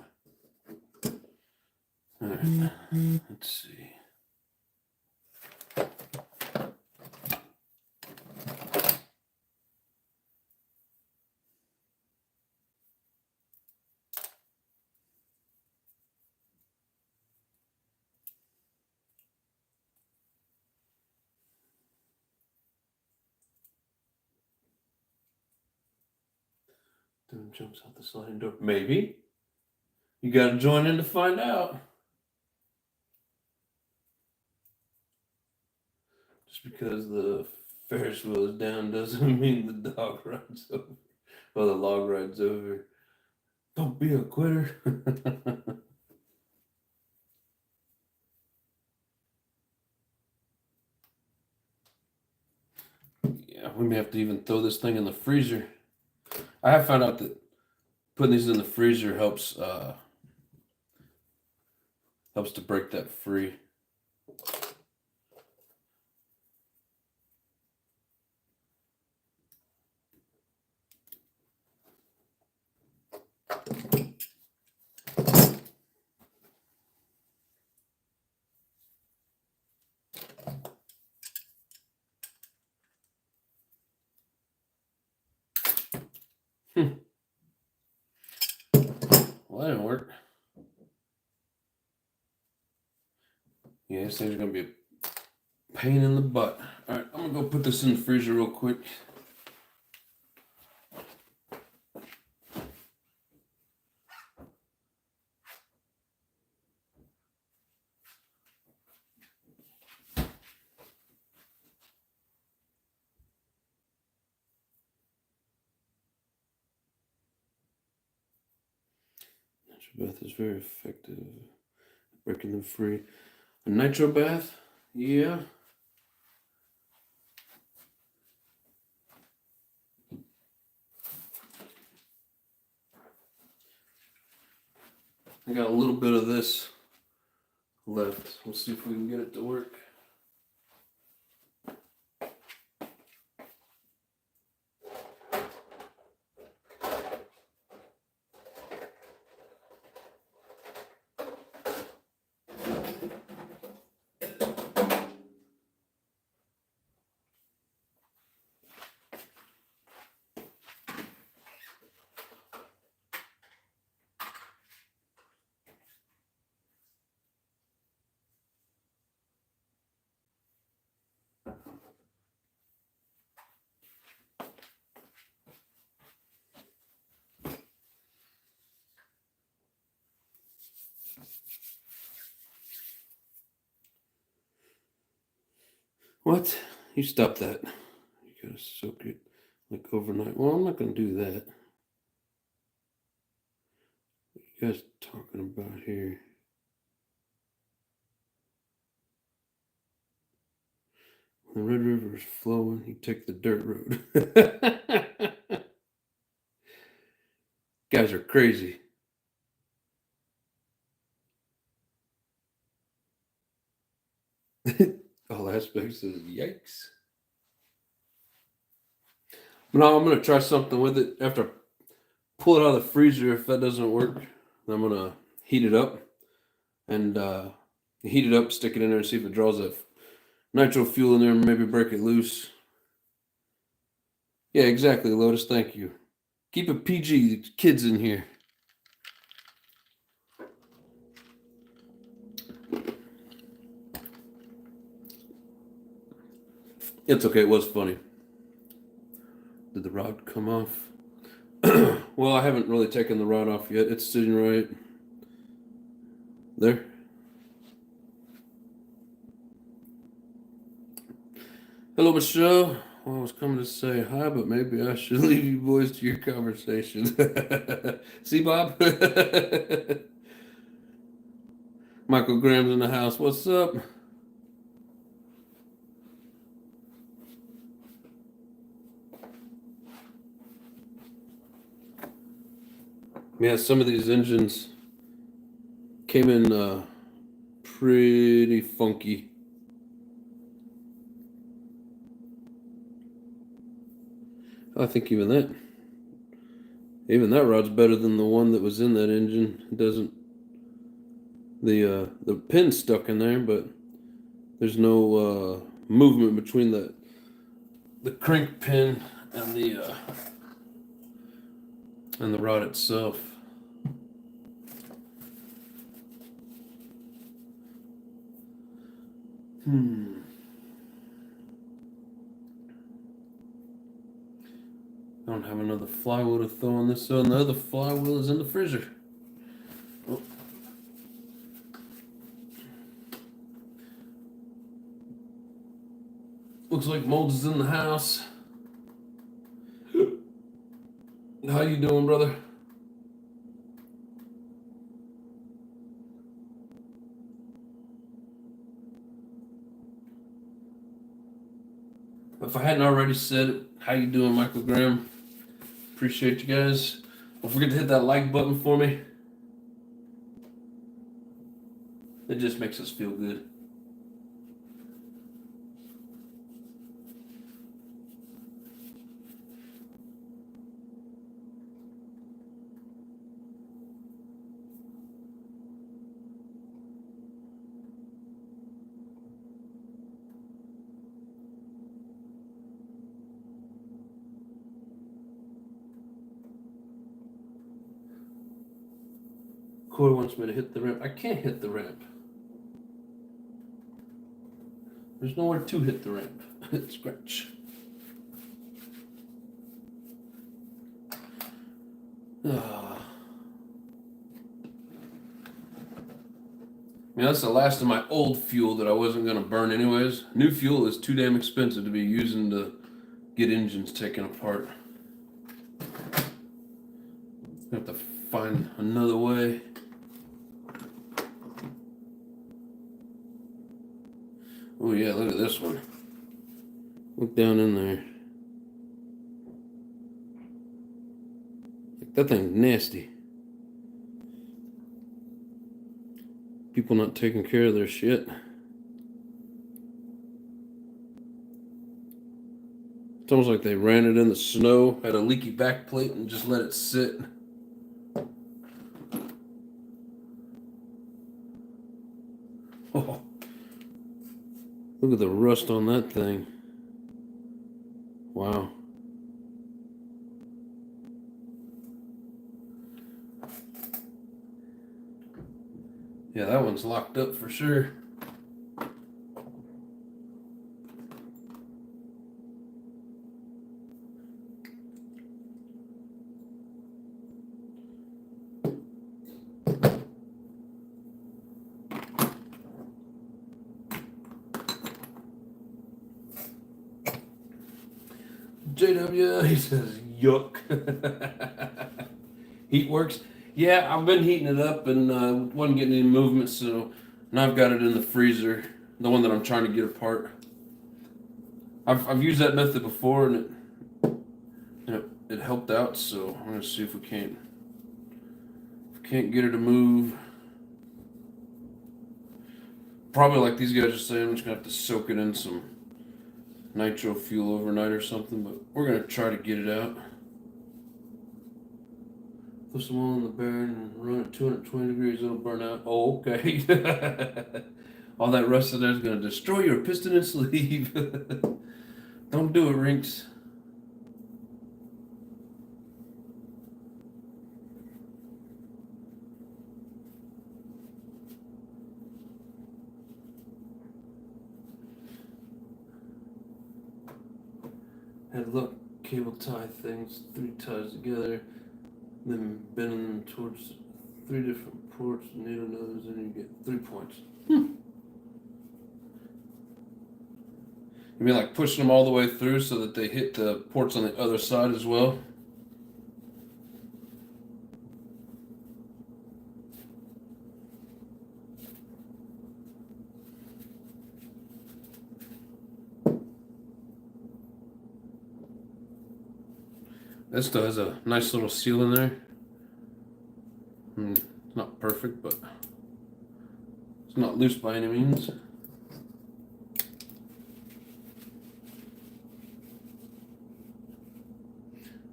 All right, let's see. Then jumps out the sliding door. Maybe. You got to join in to find out. Just because the Ferris wheel is down doesn't mean the dog ride's over. Or the log ride's over. Don't be a quitter. Yeah, we may have to even throw this thing in the freezer. I have found out that putting these in the freezer helps to break that free. Well, that didn't work. Yeah, these things are gonna be a pain in the butt. All right, I'm gonna go put this in the freezer real quick. Nitro bath is very effective at breaking them free. A nitro bath, yeah. I got a little bit of this left. We'll see if we can get it to work. What? You stop that. You gotta soak it like overnight. Well, I'm not gonna do that. What you guys talking about here? When the Red River is flowing, you take the dirt road. Guys are crazy. All aspects of yikes. No, I'm gonna try something with it after I pull it out of the freezer. If that doesn't work, I'm gonna heat it up and stick it in there and see if it draws that nitro fuel in there and maybe break it loose. Yeah, exactly, Lotus. Thank you. Keep it PG, kids in here. It's okay. It was funny. Did the rod come off? Well, I haven't really taken the rod off yet. It's sitting right there. Hello, Michelle. Well, I was coming to say hi, but maybe I should leave you boys to your conversations. See, Bob? Michael Graham's in the house. What's up? Yeah, some of these engines came in pretty funky. I think even that rod's better than the one that was in that engine. It doesn't the pin's stuck in there, but there's no movement between the crank pin and the rod itself. I don't have another flywheel to throw on this, so the other flywheel is in the freezer. Oh. Looks like Molds is in the house. How you doing, brother? If I hadn't already said it, how you doing, Michael Graham? Appreciate you guys. Don't forget to hit that like button for me. It just makes us feel good. Corey wants me to hit the ramp. I can't hit the ramp. There's nowhere to hit the ramp. Scratch. Man, that's the last of my old fuel that I wasn't going to burn anyways. New fuel is too damn expensive to be using to get engines taken apart. I have to find another way. Oh yeah, look at this one. Look down in there. That thing's nasty. People not taking care of their shit. It's almost like they ran it in the snow, had a leaky back plate, and just let it sit. Oh, look at the rust on that thing. Wow. Yeah, that one's locked up for sure. JW, he says, yuck. Heat works. Yeah, I've been heating it up and wasn't getting any movement, so now I've got it in the freezer, the one that I'm trying to get apart. I've used that method before and it helped out, so I'm gonna see if we can't get her to move. Probably like these guys are saying, I'm just gonna have to soak it in some nitro fuel overnight or something, but we're gonna try to get it out. Put some oil in the bearing and run at 220 degrees, it'll burn out. Oh, okay. All that rust in there is gonna destroy your piston and sleeve. Don't do it, Rinks. Had luck cable tie things, 3 ties together, then bending them towards 3 different ports, needle nose, and you get 3 points. You mean like pushing them all the way through so that they hit the ports on the other side as well? This still has a nice little seal in there. It's not perfect, but it's not loose by any means.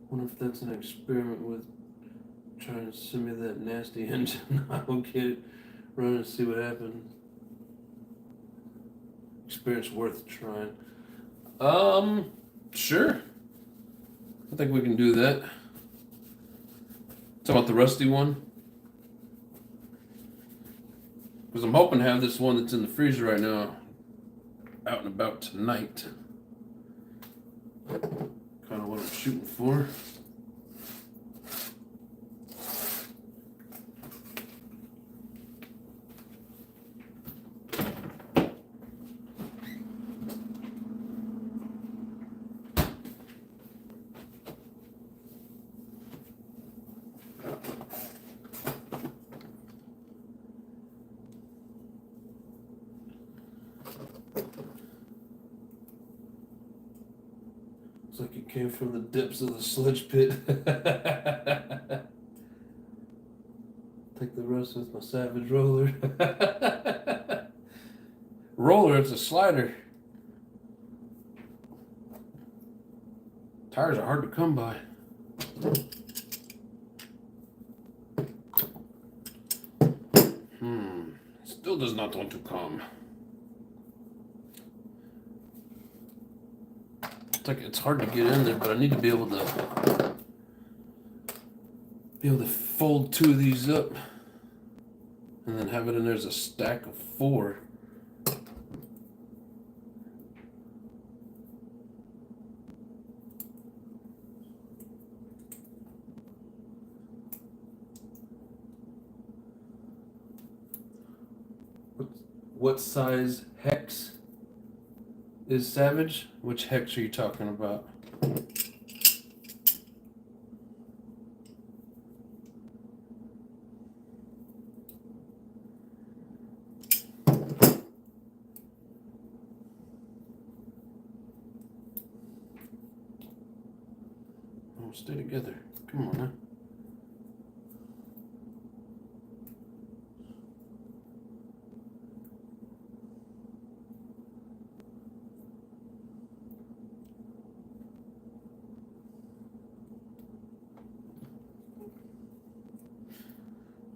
Wonder if that's an experiment with trying to send me that nasty engine. I will get it running and see what happens. Experience worth trying. Sure. I think we can do that. Talk about the rusty one. Because I'm hoping to have this one that's in the freezer right now out and about tonight. Kind of what I'm shooting for. Looks like it came from the depths of the sludge pit. Take the rest with my Savage roller. Roller, it's a slider. Tires are hard to come by. Still does not want to come. It's hard to get in there, but I need to be able to fold 2 of these up and then have it in there as a stack of 4. What size hex is Savage? Which hex are you talking about? Oh, stay together. Come on now.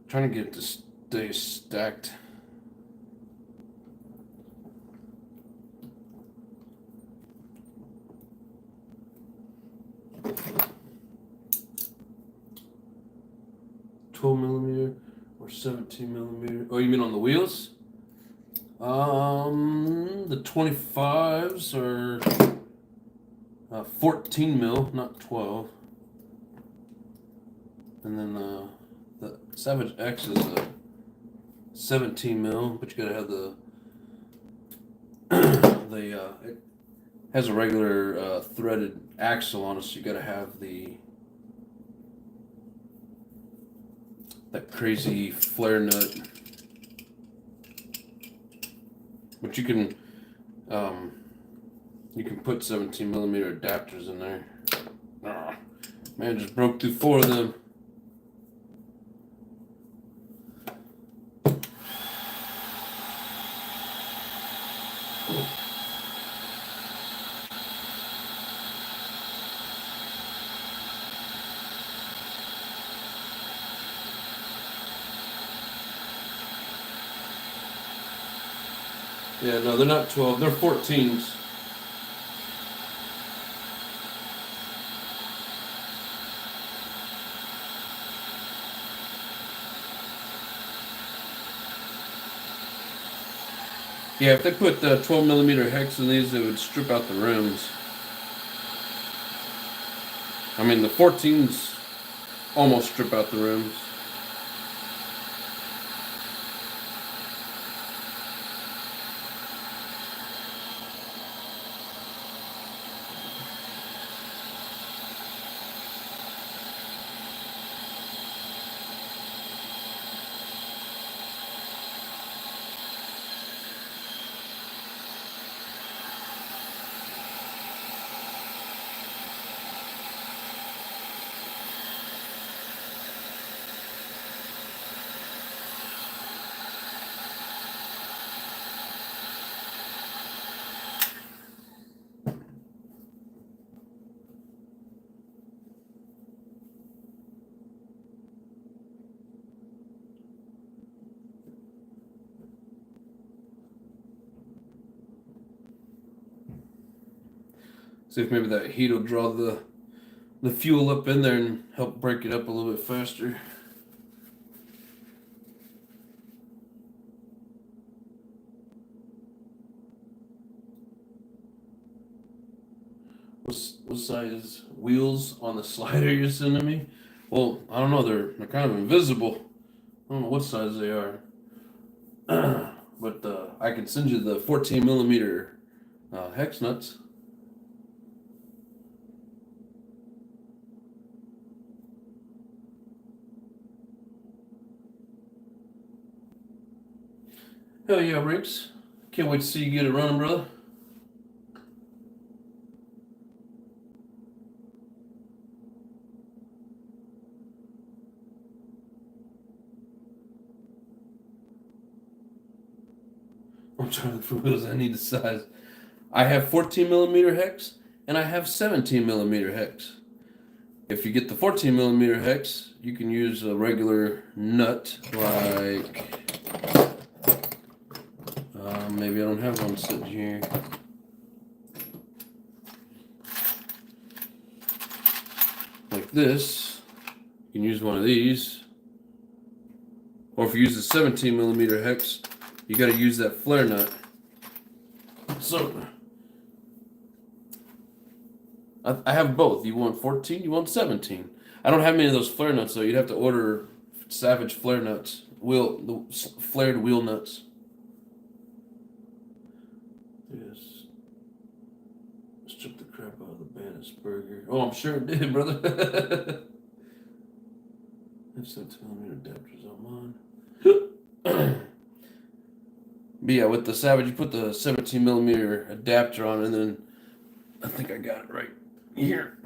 Trying to get it to stay stacked. $12mm or 17mm. Oh, you mean on the wheels? The 25s are 14mm, not 12. And then the Savage X is a 17mm, but you gotta have it has a regular threaded axle on it, so you got to have that crazy flare nut, but you can put 17mm adapters in there. Man, just broke through 4 of them. Yeah, no, they're not 12, they're 14s. Yeah, if they put 12mm hex in these, they would strip out the rims. I mean, the 14s almost strip out the rims. See if maybe that heat will draw the fuel up in there and help break it up a little bit faster. What size wheels on the slider you're sending me? Well, I don't know. They're kind of invisible. I don't know what size they are. But I can send you the 14mm hex nuts. Hell yeah, Riggs. Can't wait to see you get it running, brother. I'm trying to look for wheels. I need the size. I have 14mm hex and I have 17mm hex. If you get the 14mm hex, you can use a regular nut like maybe I don't have one sitting here. Like this. You can use one of these. Or if you use the 17mm hex, you got to use that flare nut. So I have both. You want 14, you want 17. I don't have many of those flare nuts though. You'd have to order Savage flare nuts, the flared wheel nuts. Yes. Strip the crap out of the Bannis burger. Oh, I'm sure it did, brother. That's 17mm adapters on mine. But yeah, with the Savage, you put the 17mm adapter on, and then I think I got it right here.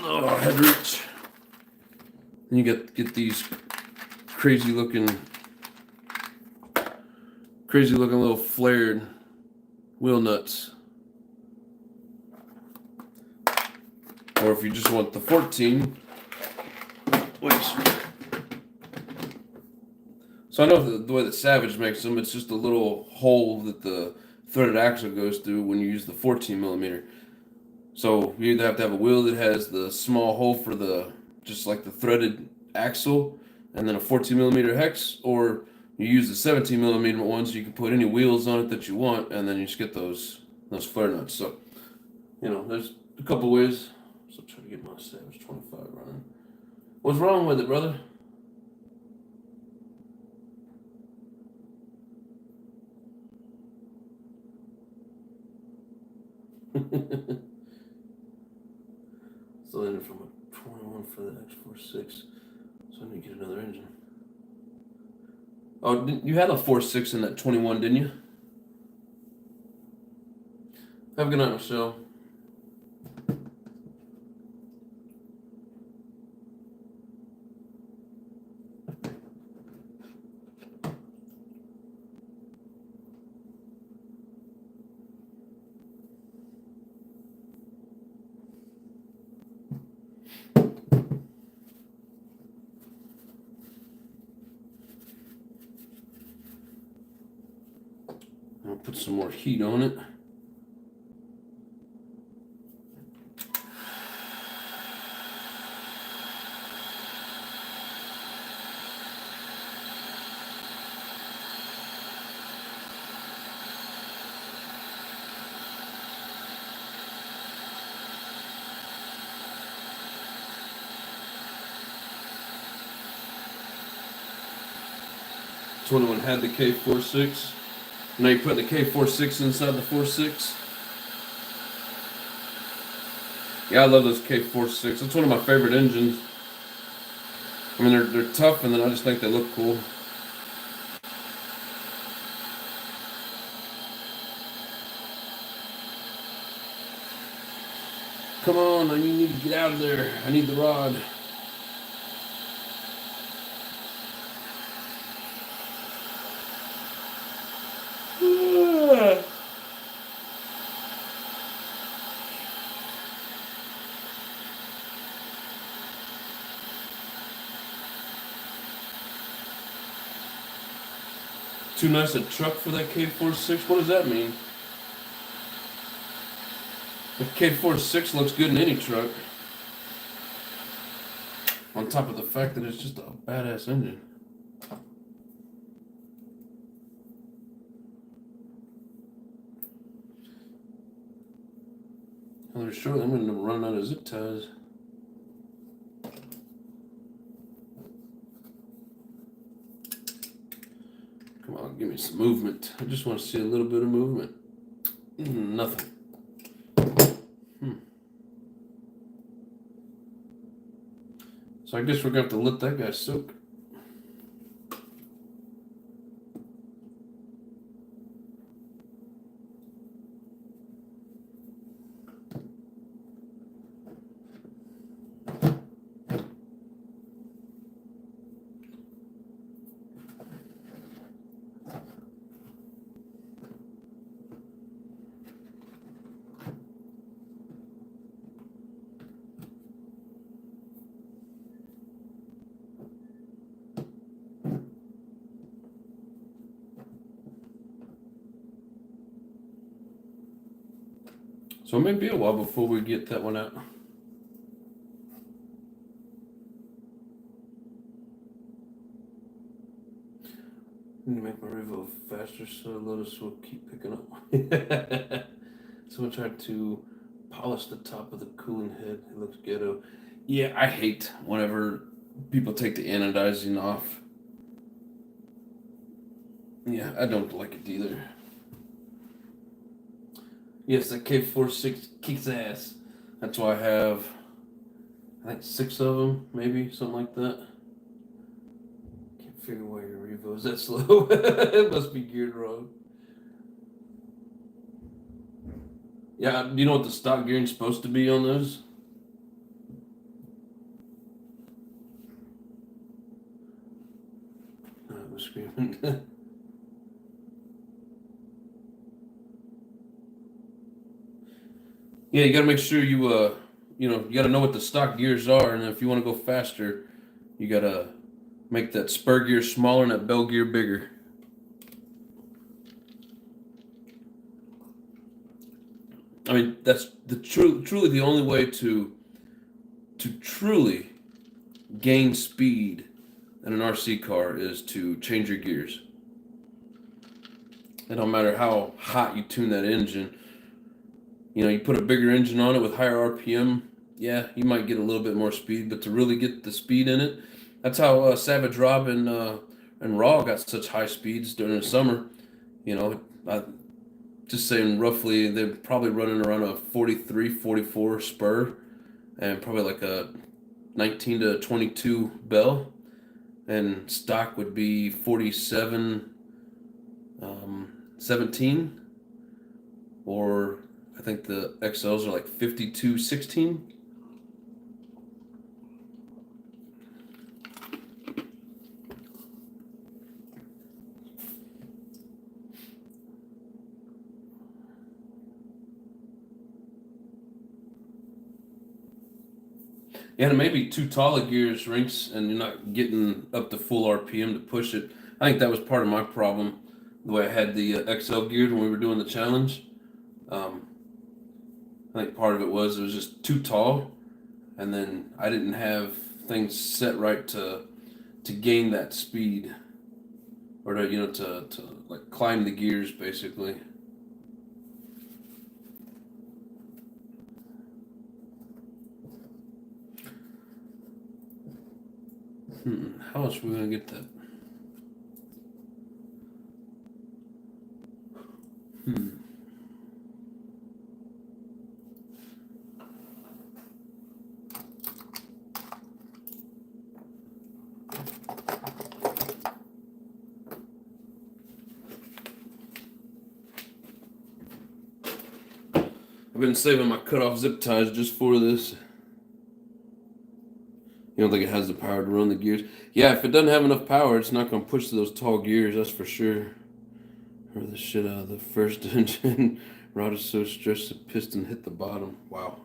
Oh, I had to reach. And you get these crazy looking little flared wheel nuts. Or if you just want the 14, which, so I know the way that Savage makes them, it's just a little hole that the threaded axle goes through when you use the 14mm. So you either have to have a wheel that has the small hole for just like the threaded axle, and then a 14mm hex, or you use the 17mm ones. You can put any wheels on it that you want, and then you just get those flare nuts. So, there's a couple ways. So I'm trying to get my Savage 25 running. What's wrong with it, brother? So then from a 21 for the X46, so I need to get another engine. Oh, you had a 4.6 in that 21, didn't you? Have a good night, Michelle. I'll put some more heat on it. This one had the K46. Now you put the K46 inside the 4.6. Yeah, I love those K46. It's one of my favorite engines. I mean, they're tough, and then I just think they look cool. Come on, you need to get out of there. I need the rod. Too nice a truck for that K46? What does that mean? The K46 looks good in any truck. On top of the fact that it's just a badass engine. Well, they're short. I'm going to run out of zip ties. Come on, give me some movement. I just want to see a little bit of movement. Nothing. So I guess we're going to have to let that guy soak. So it may be a while before we get that one out. I need to make my revo faster so Lotus will keep picking up. So I tried to polish the top of the cooling head. It looks ghetto. Yeah, I hate whenever people take the anodizing off. Yeah, I don't like it either. Yes, the K46 kicks ass. That's why I have, I think 6 of them, maybe, something like that. Can't figure why your Revo is that slow. It must be geared wrong. Yeah, do you know what the stock gearing's supposed to be on those? I was screaming. Yeah, you got to make sure you you got to know what the stock gears are, and if you want to go faster, you got to make that spur gear smaller and that bell gear bigger. I mean, that's truly the only way to truly gain speed in an RC car is to change your gears. It don't matter how hot you tune that engine. You know, you put a bigger engine on it with higher RPM, yeah, you might get a little bit more speed, but to really get the speed in it, that's how Savage Rob and Raw got such high speeds during the summer. You know, just saying roughly, they're probably running around a 43, 44 spur, and probably like a 19 to 22 bell, and stock would be 47, 17, or I think the XLs are like 52, 16. Yeah, and maybe too tall a gears rinks, and you're not getting up to full RPM to push it. I think that was part of my problem, the way I had the XL geared when we were doing the challenge. Um, I think part of it was just too tall, and then I didn't have things set right to gain that speed, or to to like climb the gears basically. How else are we gonna get that? Hmm. I've been saving my cut-off zip ties just for this. You don't think it has the power to run the gears? Yeah, if it doesn't have enough power, it's not gonna push those tall gears. That's for sure. Or the shit out of the first engine. Rod is so stretched the piston hit the bottom. Wow.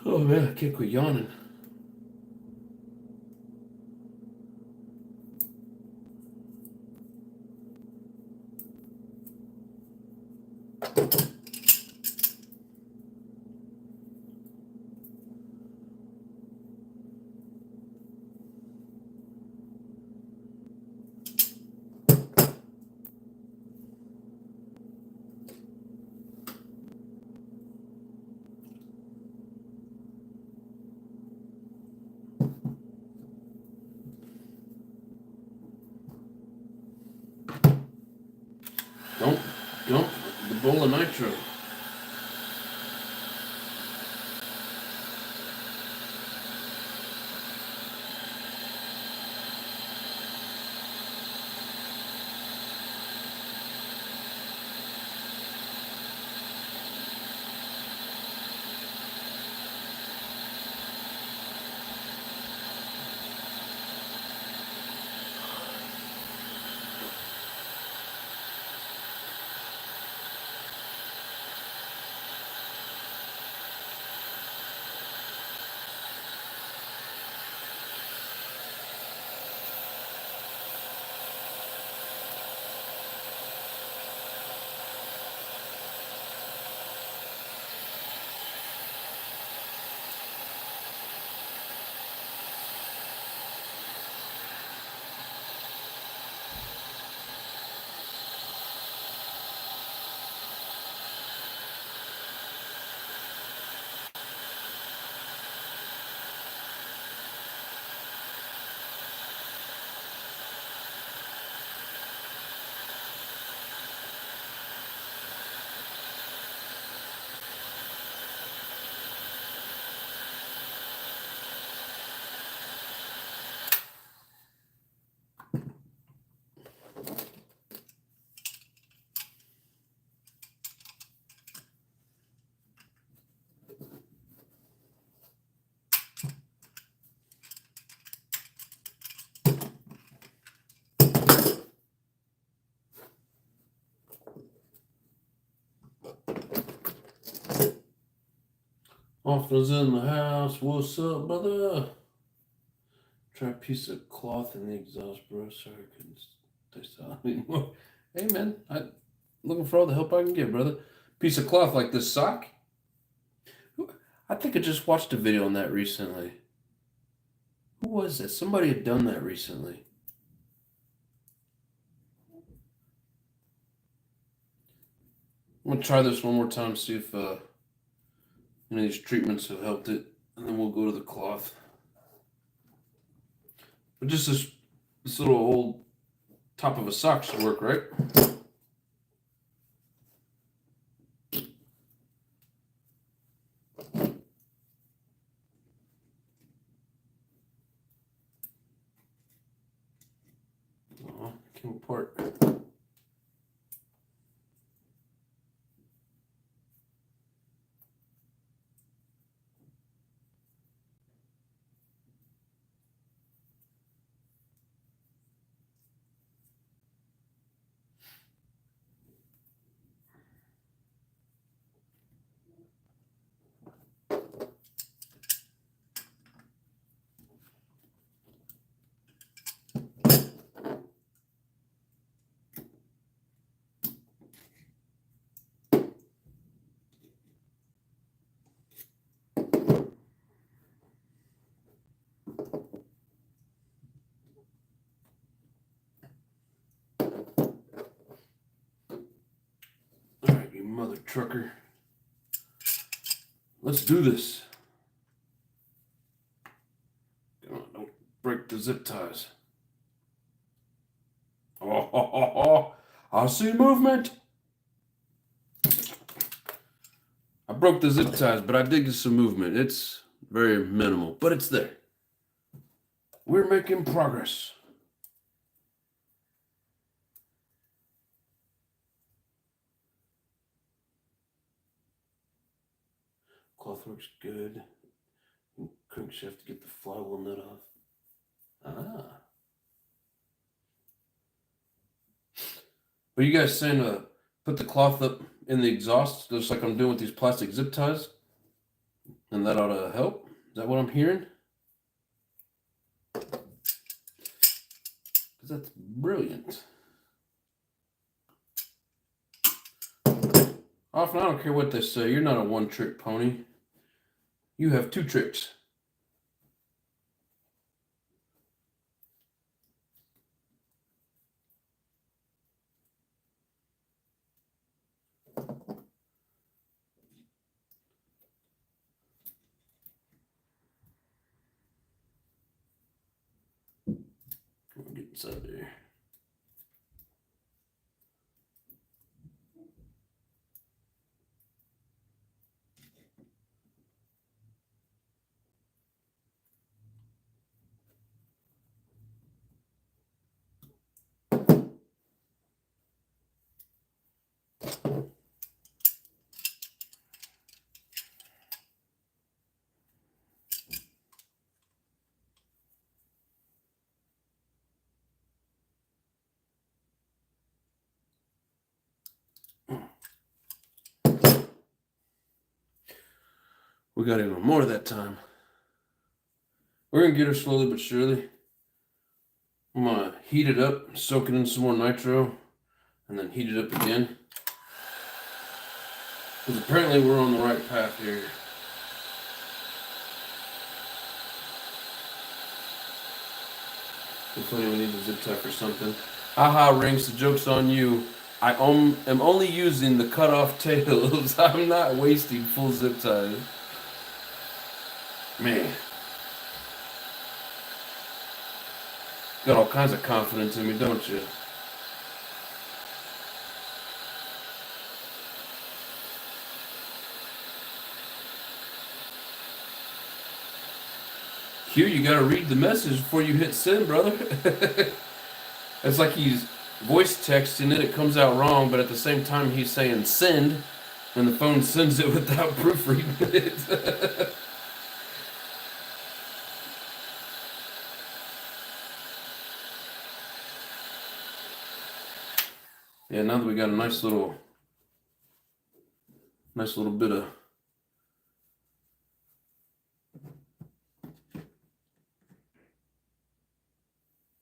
Oh man, I can't quit yawning. Don't, don't, the bowl of nitro. Offer's in the house. What's up, brother? Try a piece of cloth in the exhaust, bro. Sorry, I couldn't stay silent anymore. Hey, man, I'm looking for all the help I can get, brother. Piece of cloth like this sock? I think I just watched a video on that recently. Who was that? Somebody had done that recently. I'm gonna try this one more time, see if any of these treatments have helped it, and then we'll go to the cloth. But just this little old top of a sock should work, right? Oh, came apart. All right, you mother trucker. Let's do this. Come on, don't break the zip ties. Oh, I see movement. I broke the zip ties, but I did get some movement. It's very minimal, but it's there. We're making progress. Cloth works good. Crankshaft to get the flywheel nut off. Ah. Are you guys saying to put the cloth up in the exhaust, just like I'm doing with these plastic zip ties? And that ought to help? Is that what I'm hearing? Because that's brilliant. Often, I don't care what they say. You're not a one-trick pony. You have two tricks. Get inside there. We got even more that time. We're going to get her slowly but surely. I'm going to heat it up, soak it in some more nitro, and then heat it up again. Because apparently we're on the right path here. It's funny, we need a zip tie for something. Haha, Rings, the joke's on you. I am only using the cut-off tails. I'm not wasting full zip ties. Man. Got all kinds of confidence in me, don't you? Q, you gotta read the message before you hit send, brother. It's like he's voice texting it, it comes out wrong, but at the same time he's saying send, and the phone sends it without proofreading it. Yeah, now that we got a nice little bit of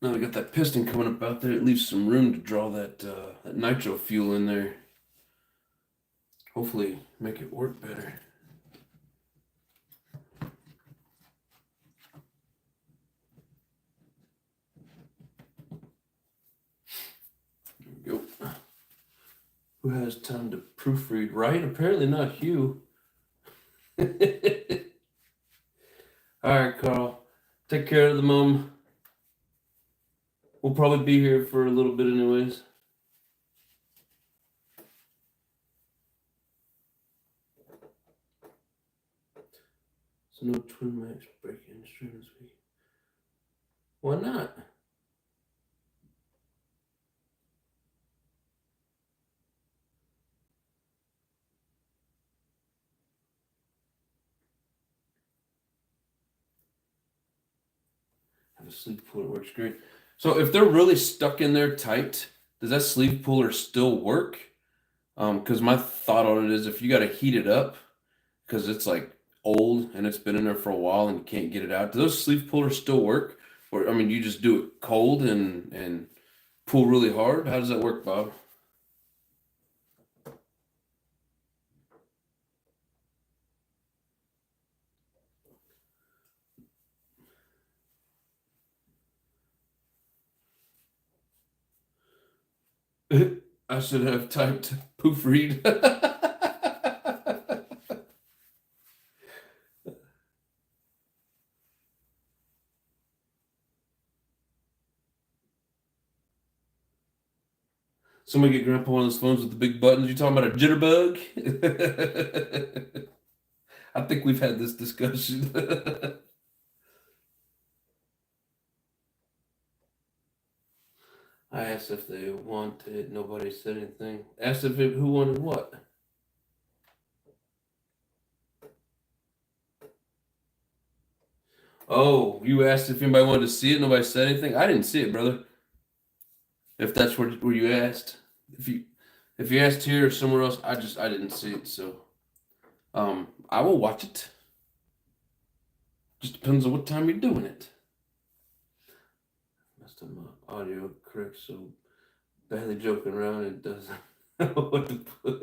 now we got that piston coming up out there, it leaves some room to draw that nitro fuel in there. Hopefully make it work better. has time to proofread, right? Apparently not Hugh. All right, Carl. Take care of the mom. We'll probably be here for a little bit anyways. So no twin match break-in stream this week. Why not? Have a sleeve puller, works great. So if they're really stuck in there tight, does that sleeve puller still work? Because my thought on it is if you got to heat it up, because it's like old and it's been in there for a while and you can't get it out, do those sleeve pullers still work? Or I mean, you just do it cold and pull really hard? How does that work, Bob? I should have typed poof read. Somebody get Grandpa one of those phones with the big buttons. You talking about a jitterbug? I think we've had this discussion. I asked if they wanted. Nobody said anything. Asked if who wanted what. Oh, you asked if anybody wanted to see it. Nobody said anything. I didn't see it, brother. If that's where you asked, if you asked here or somewhere else, I didn't see it. So, I will watch it. Just depends on what time you're doing it. Messed up my audio correct, so badly joking around. It doesn't know what to put.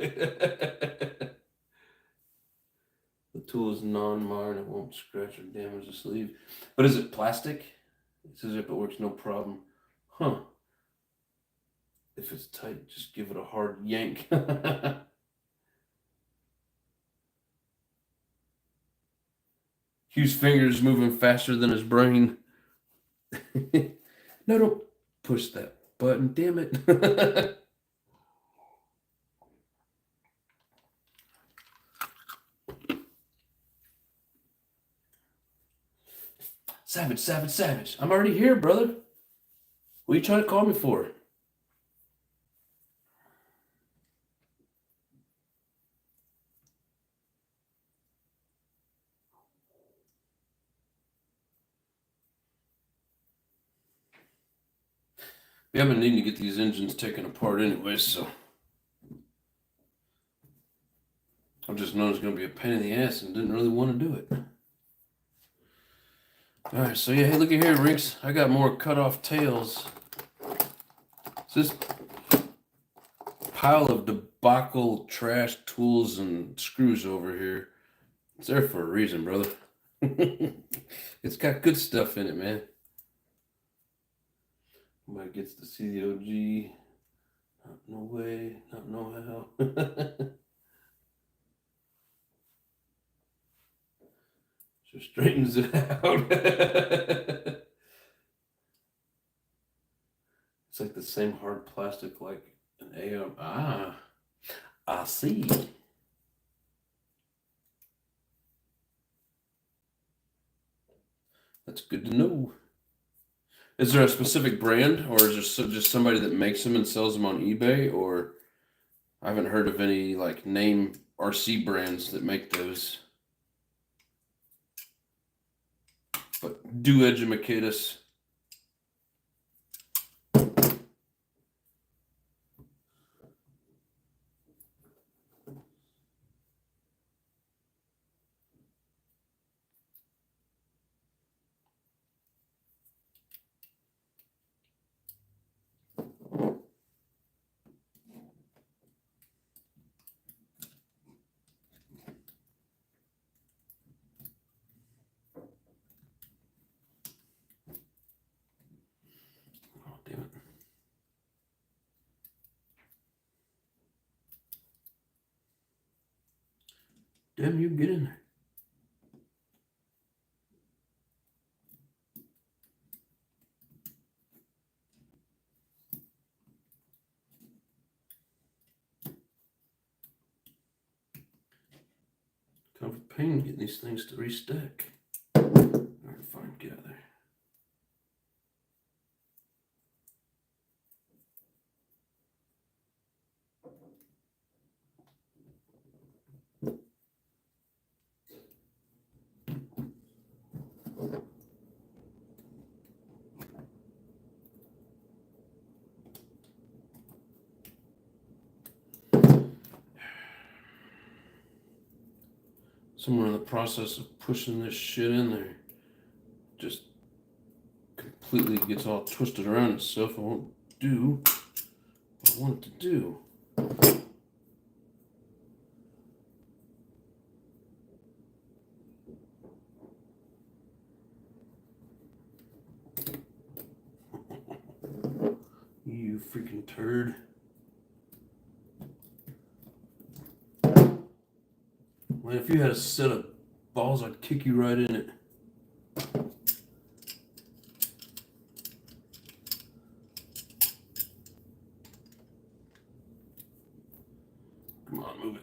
The tool is non-mar and it won't scratch or damage the sleeve. But is it plastic? It says if it works, no problem. Huh. If it's tight, just give it a hard yank. Hugh's fingers moving faster than his brain. No, don't push that button, damn it. Savage, savage, savage. I'm already here, brother. What are you trying to call me for? Yeah, I've been needing to get these engines taken apart anyway, so I've just known it's going to be a pain in the ass and didn't really want to do it. All right, so yeah, hey, look at here, Rinks. I got more cut off tails. So this pile of debacle, trash, tools, and screws over here, it's there for a reason, brother. It's got good stuff in it, man. Nobody gets to see the OG. No way, not no how. So straightens it out. It's like the same hard plastic like an AM. Ah, I see. That's good to know. Is there a specific brand, or is there just somebody that makes them and sells them on eBay? Or I haven't heard of any like name RC brands that make those. But do educate us. Damn you, get in there. Kind of a pain getting these things to restack. Alright, fine, get out of there. Somewhere in the process of pushing this shit in there, just completely gets all twisted around itself. I won't do what I want it to do. You freaking turd. Well, if you had a set of balls, I'd kick you right in it. Come on, move it.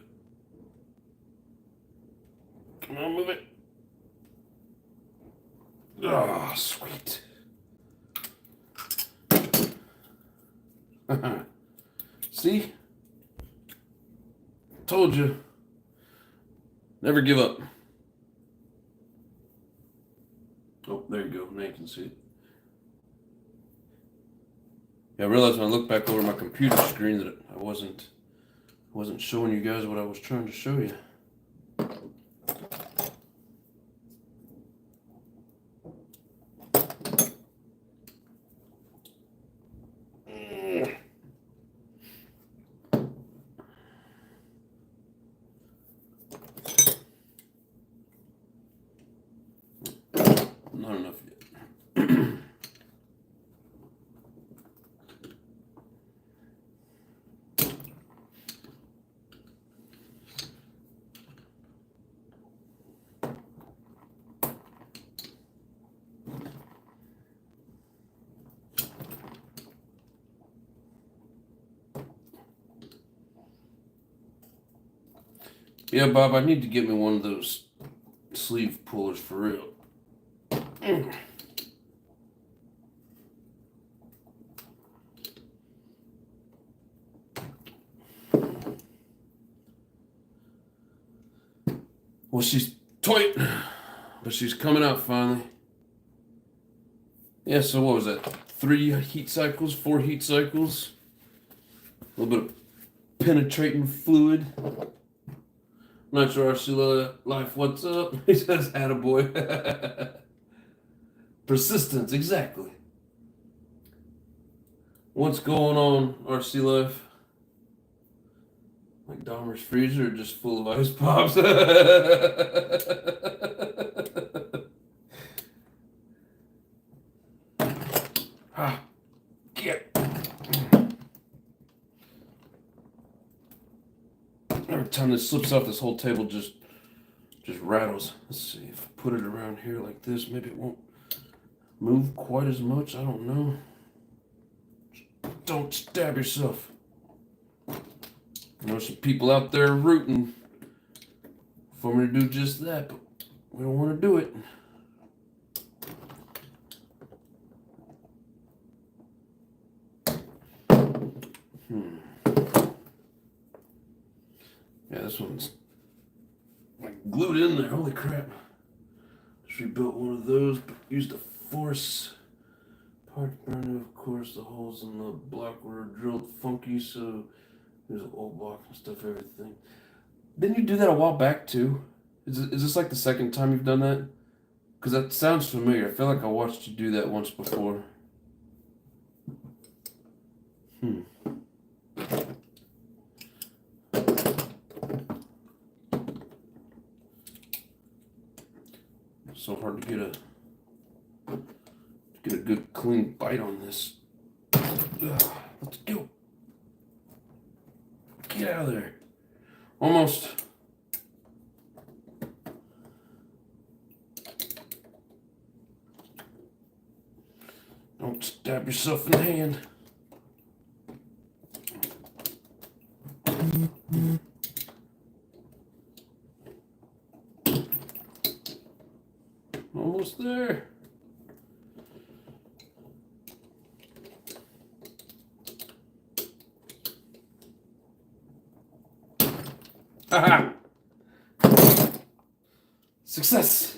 Come on, move it. Ah, oh, sweet. See? Told you. Never give up. Oh, there you go. Now you can see it. Yeah, I realized when I looked back over my computer screen that I wasn't showing you guys what I was trying to show you. Not enough yet. Yeah, Bob, I need to get me one of those sleeve pullers for real. Well, she's tight, but she's coming out finally. Yeah, so what was that? 3 heat cycles, 4 heat cycles. A little bit of penetrating fluid. Nitro RC Life, what's up? He says, attaboy. Persistence, exactly. What's going on, RC Life? Like Dahmer's freezer, just full of ice pops. Ah, get. Every time this slips off, this whole table just rattles. Let's see if I put it around here like this, maybe it won't move quite as much. I don't know. Don't stab yourself. There's some people out there rooting for me to do just that, but we don't want to do it. Yeah, this one's like glued in there. Holy crap. Just rebuilt one of those, but used a force part burner. Of course, the holes in the block were drilled funky, so there's an old block and stuff, everything. Didn't you do that a while back too? Is this like the second time you've done that? Because that sounds familiar. I feel like I watched you do that once before. So hard to get a good clean bite on this. Let's go. Get out of there. Almost. Don't stab yourself in the hand. Almost there. Haha! Success!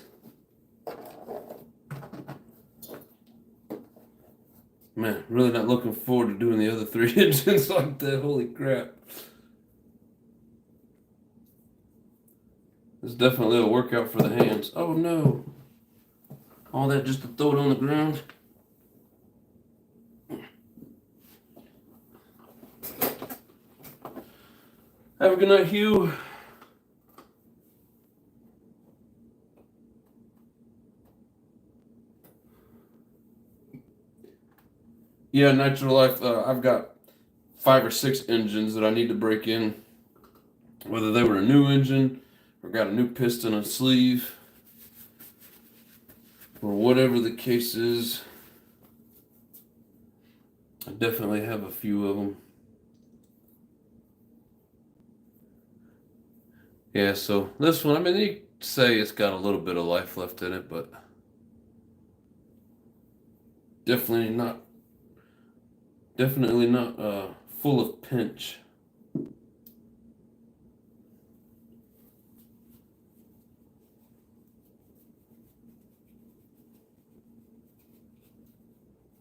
Man, really not looking forward to doing the other 3 engines like that. Holy crap. It's definitely a workout for the hands. Oh no. All that just to throw it on the ground. Have a good night, Hugh. Yeah, Nitro Life, I've got 5 or 6 engines that I need to break in. Whether they were a new engine or got a new piston and sleeve, or whatever the case is. I definitely have a few of them. Yeah, so this one, I mean, you say it's got a little bit of life left in it, but definitely not full of pinch.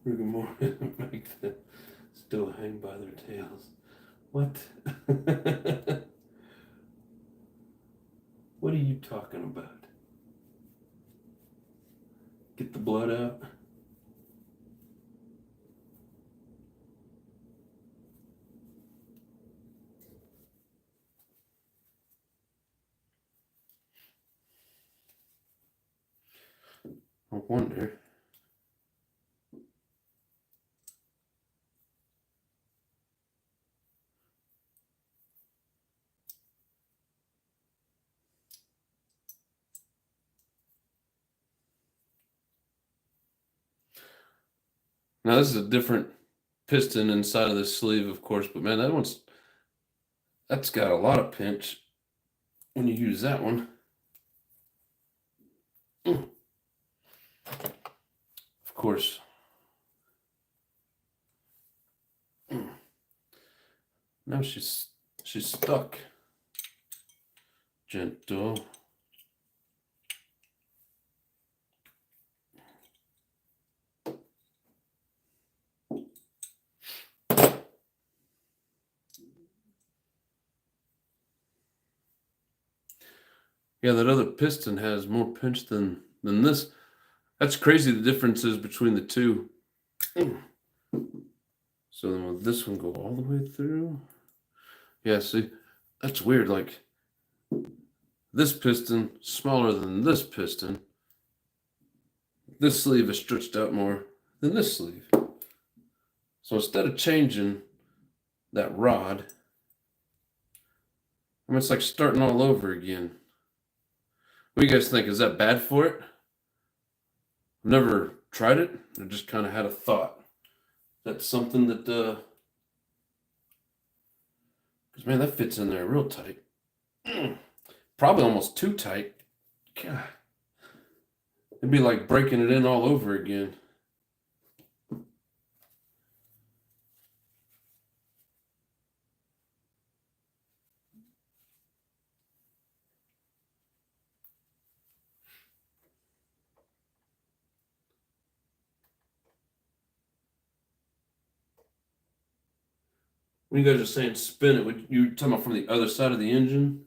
Rigor mortis make them still hang by their tails. What? What are you talking about? Get the blood out. I wonder. Now this is a different piston inside of the sleeve, of course, but man, that's got a lot of pinch when you use that one. Of course. Now she's stuck. Gentle. Yeah, that other piston has more pinch than this. That's crazy, the differences between the two. So then will this one go all the way through? Yeah, see, that's weird. Like, this piston smaller than this piston. This sleeve is stretched out more than this sleeve. So instead of changing that rod, I mean, it's like starting all over again. What do you guys think? Is that bad for it? I've never tried it. I just kind of had a thought. That's something that, because man, that fits in there real tight. Probably almost too tight. God. It'd be like breaking it in all over again. When you guys are saying spin it, would you talking about from the other side of the engine?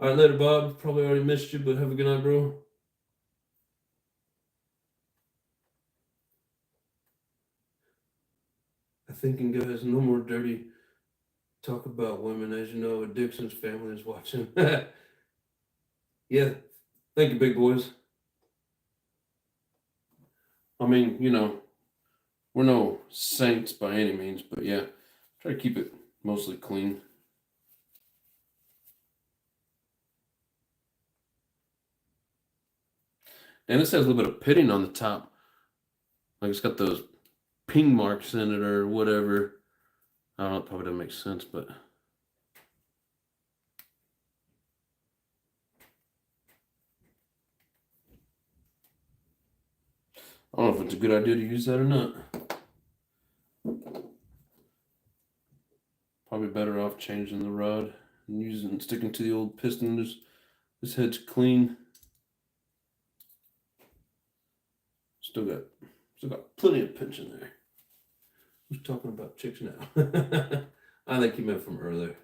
All right, later, Bob. Probably already missed you, but have a good night, bro. I thinking, guys, no more dirty talk about women. As you know, Dixon's family is watching. Yeah, thank you, big boys. I mean, we're no saints by any means, but yeah, try to keep it Mostly clean. And this has a little bit of pitting on the top. Like it's got those ping marks in it or whatever. I don't know, it probably doesn't make sense, but I don't know if it's a good idea to use that or not. Probably better off changing the rod and sticking to the old piston. This head's clean. Still got plenty of pinch in there. Who's talking about chicks now? I think he meant from earlier.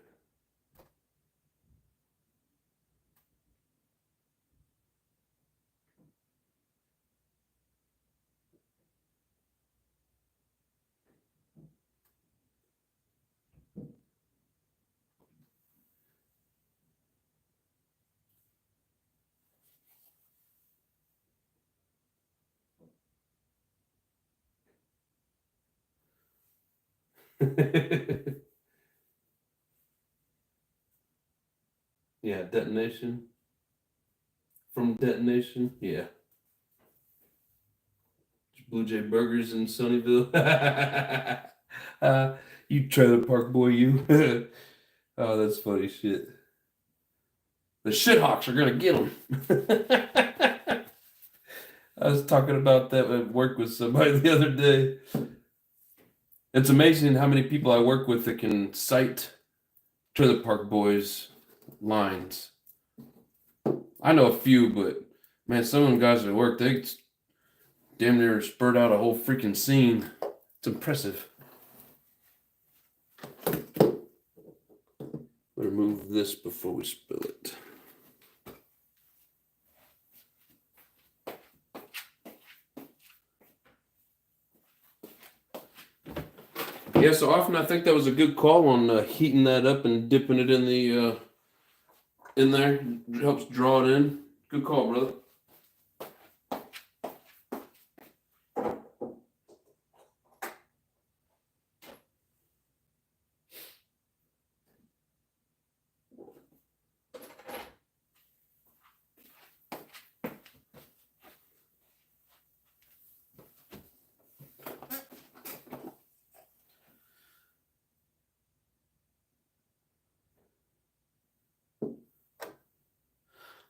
Yeah, detonation. From detonation, yeah. Blue Jay Burgers in Sunnyvale. You trailer park boy, you. Oh, that's funny shit. The shithawks are gonna get them. I was talking about that at work with somebody the other day. It's amazing how many people I work with that can cite trailer park boys lines. I know a few, but man, some of them guys at work, they damn near spurt out a whole freaking scene. It's impressive. Better move this before we spill it. Yeah, so often I think that was a good call on heating that up and dipping it in the in there. It helps draw it in. Good call, brother.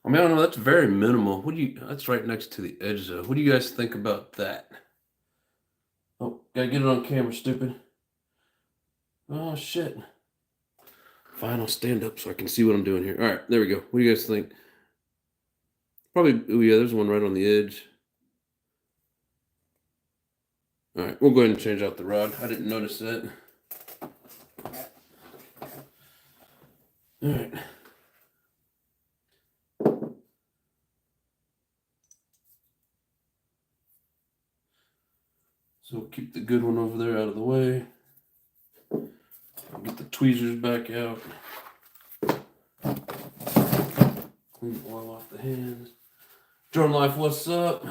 I mean, I don't know. That's very minimal. That's right next to the edge, though. What do you guys think about that? Oh, gotta get it on camera, stupid. Oh, shit. Fine, I'll stand up so I can see what I'm doing here. All right, there we go. What do you guys think? Probably, oh yeah, there's one right on the edge. All right, we'll go ahead and change out the rod. I didn't notice that. All right. So keep the good one over there out of the way. I'll get the tweezers back out. Clean the oil off the hands. Drone Life, what's up?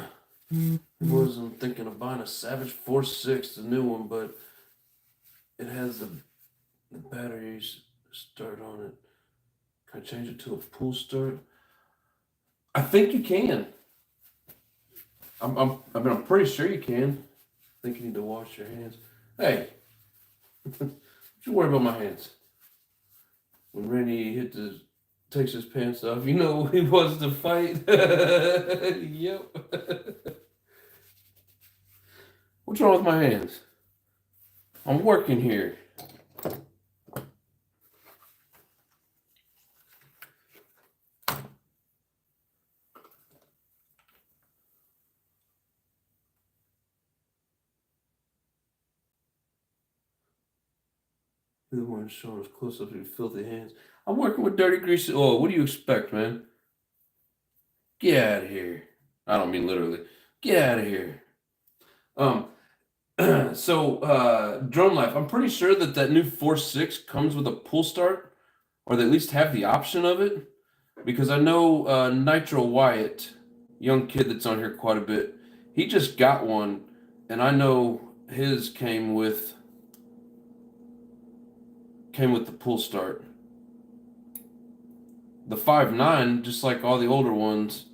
I wasn't thinking of buying a Savage 4.6, the new one, but it has the batteries start on it. Can I change it to a pull start? I think you can. I'm pretty sure you can. I think you need to wash your hands. Hey, don't you worry about my hands. When Randy takes his pants off, you know he wants to fight. Yep. What's wrong with my hands? I'm working here. The one showing us close up to your filthy hands. I'm working with dirty, greasy. Oh, what do you expect, man? Get out of here. I don't mean literally. Get out of here. So Drone Life, I'm pretty sure that new 4.6 comes with a pull start, or they at least have the option of it, because I know Nitro Wyatt, young kid that's on here quite a bit, he just got one, and I know his came with came with the pull start. The 5.9, just like all the older ones,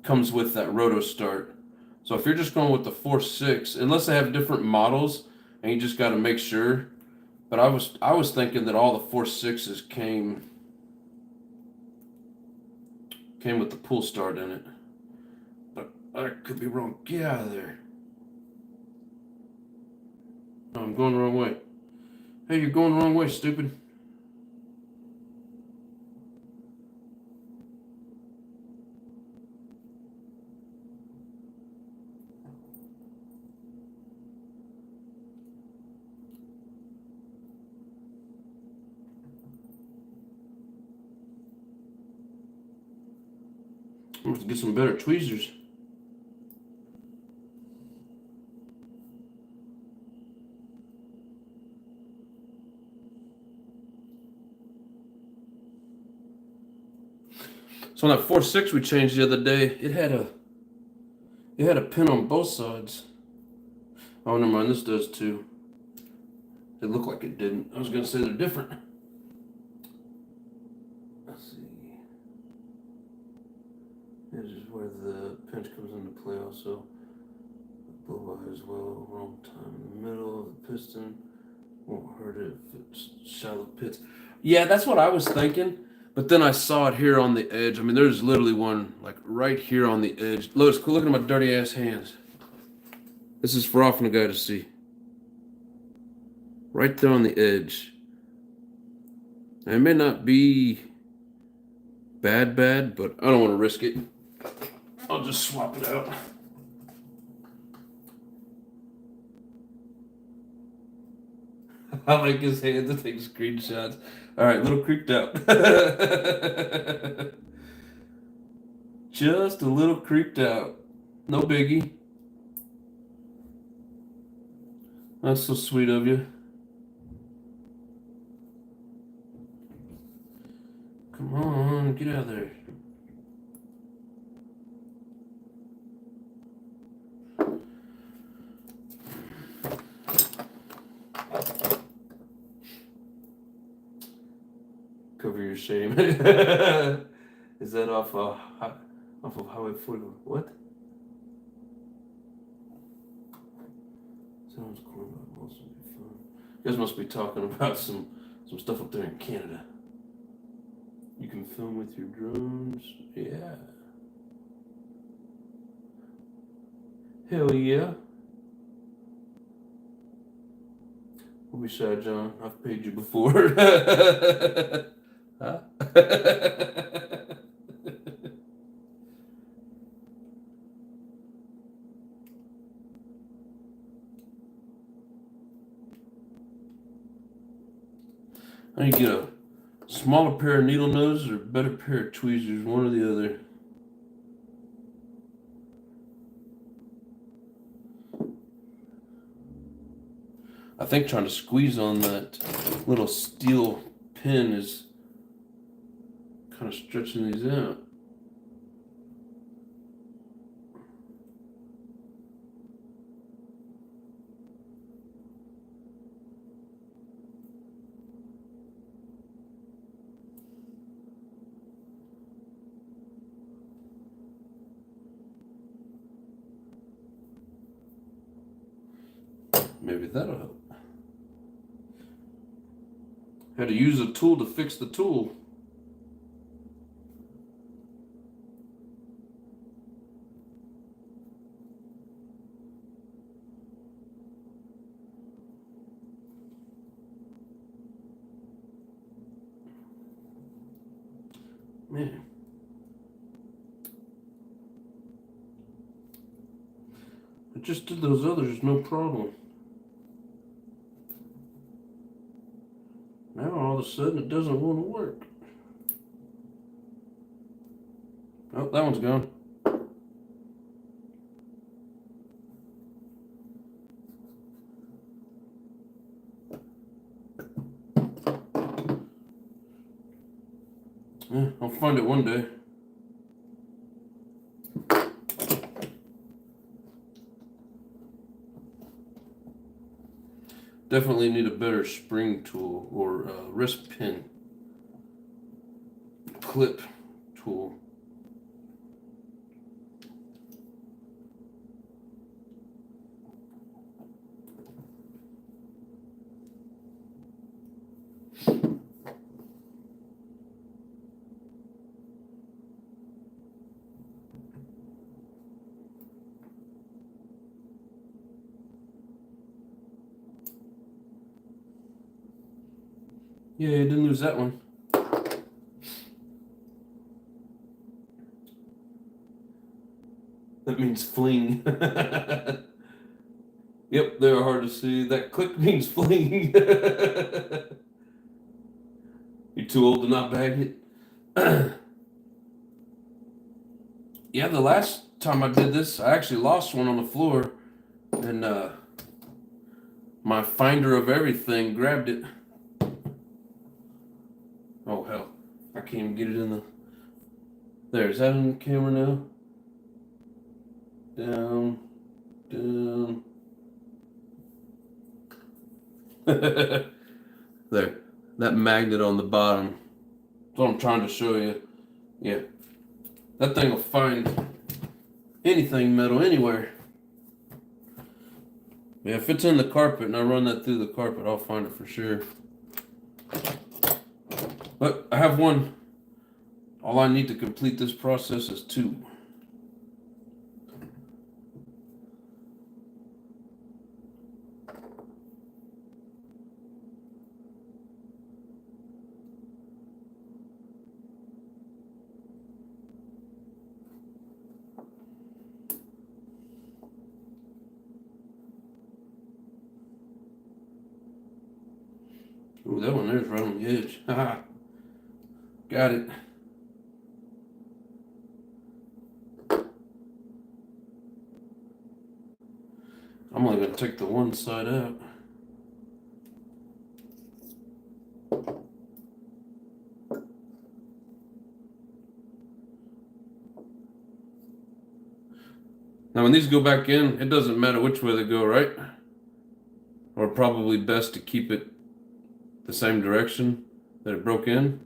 comes with that roto start. So if you're just going with the 4.6, unless they have different models, and you just got to make sure. But I was thinking that all the 4.6s came with the pull start in it. But I could be wrong. Get out of there. No, I'm going the wrong way. Hey, you're going the wrong way, stupid. I'm going to get some better tweezers. So on that 4.6 we changed the other day, it had a pin on both sides. Oh, never mind, this does too. It looked like it didn't. I was going to say they're different. Let's see. This is where the pinch comes into play also. Blow by as well, wrong time in the middle of the piston. Won't hurt it if it's shallow pits. Yeah, that's what I was thinking. But then I saw it here on the edge. I mean, there's literally one like right here on the edge. Look at my dirty ass hands. This is for often a guy to see. Right there on the edge. Now, it may not be bad, but I don't want to risk it. I'll just swap it out. I like his hands to take screenshots. All right, little creeped out. Just a little creeped out. No biggie. That's so sweet of you. Come on, get out of there. Cover your shame. Is that off of Highway 40? What? Sounds cool, but most would be fun. You guys must be talking about some stuff up there in Canada. You can film with your drones. Yeah. Hell yeah. Don't be shy, John. I've paid you before. Huh? I need to get a smaller pair of needle noses or a better pair of tweezers, one or the other. I think trying to squeeze on that little steel pin is kind of stretching these out. Maybe that'll help. Had to use a tool to fix the tool. Man. I just did those others, no problem. Now all of a sudden it doesn't want to work. Oh, that one's gone. Yeah, I'll find it one day. Definitely need a better spring tool or wrist pin clip tool. Yeah, I didn't lose that one. That means fling. Yep, they're hard to see. That click means fling. You're too old to not bag it. Yeah, the last time I did this, I actually lost one on the floor, and my finder of everything grabbed it. Oh hell, I can't even get it in the. There, is that in the camera now? Down, down. There, that magnet on the bottom. That's what I'm trying to show you. Yeah, that thing will find anything metal anywhere. Yeah, if it's in the carpet and I run that through the carpet, I'll find it for sure. But I have one. All I need to complete this process is 2. Ooh, that one there's right on the edge. Haha. Got it. I'm only going to take the one side out. Now when these go back in, it doesn't matter which way they go, right? Or probably best to keep it the same direction that it broke in.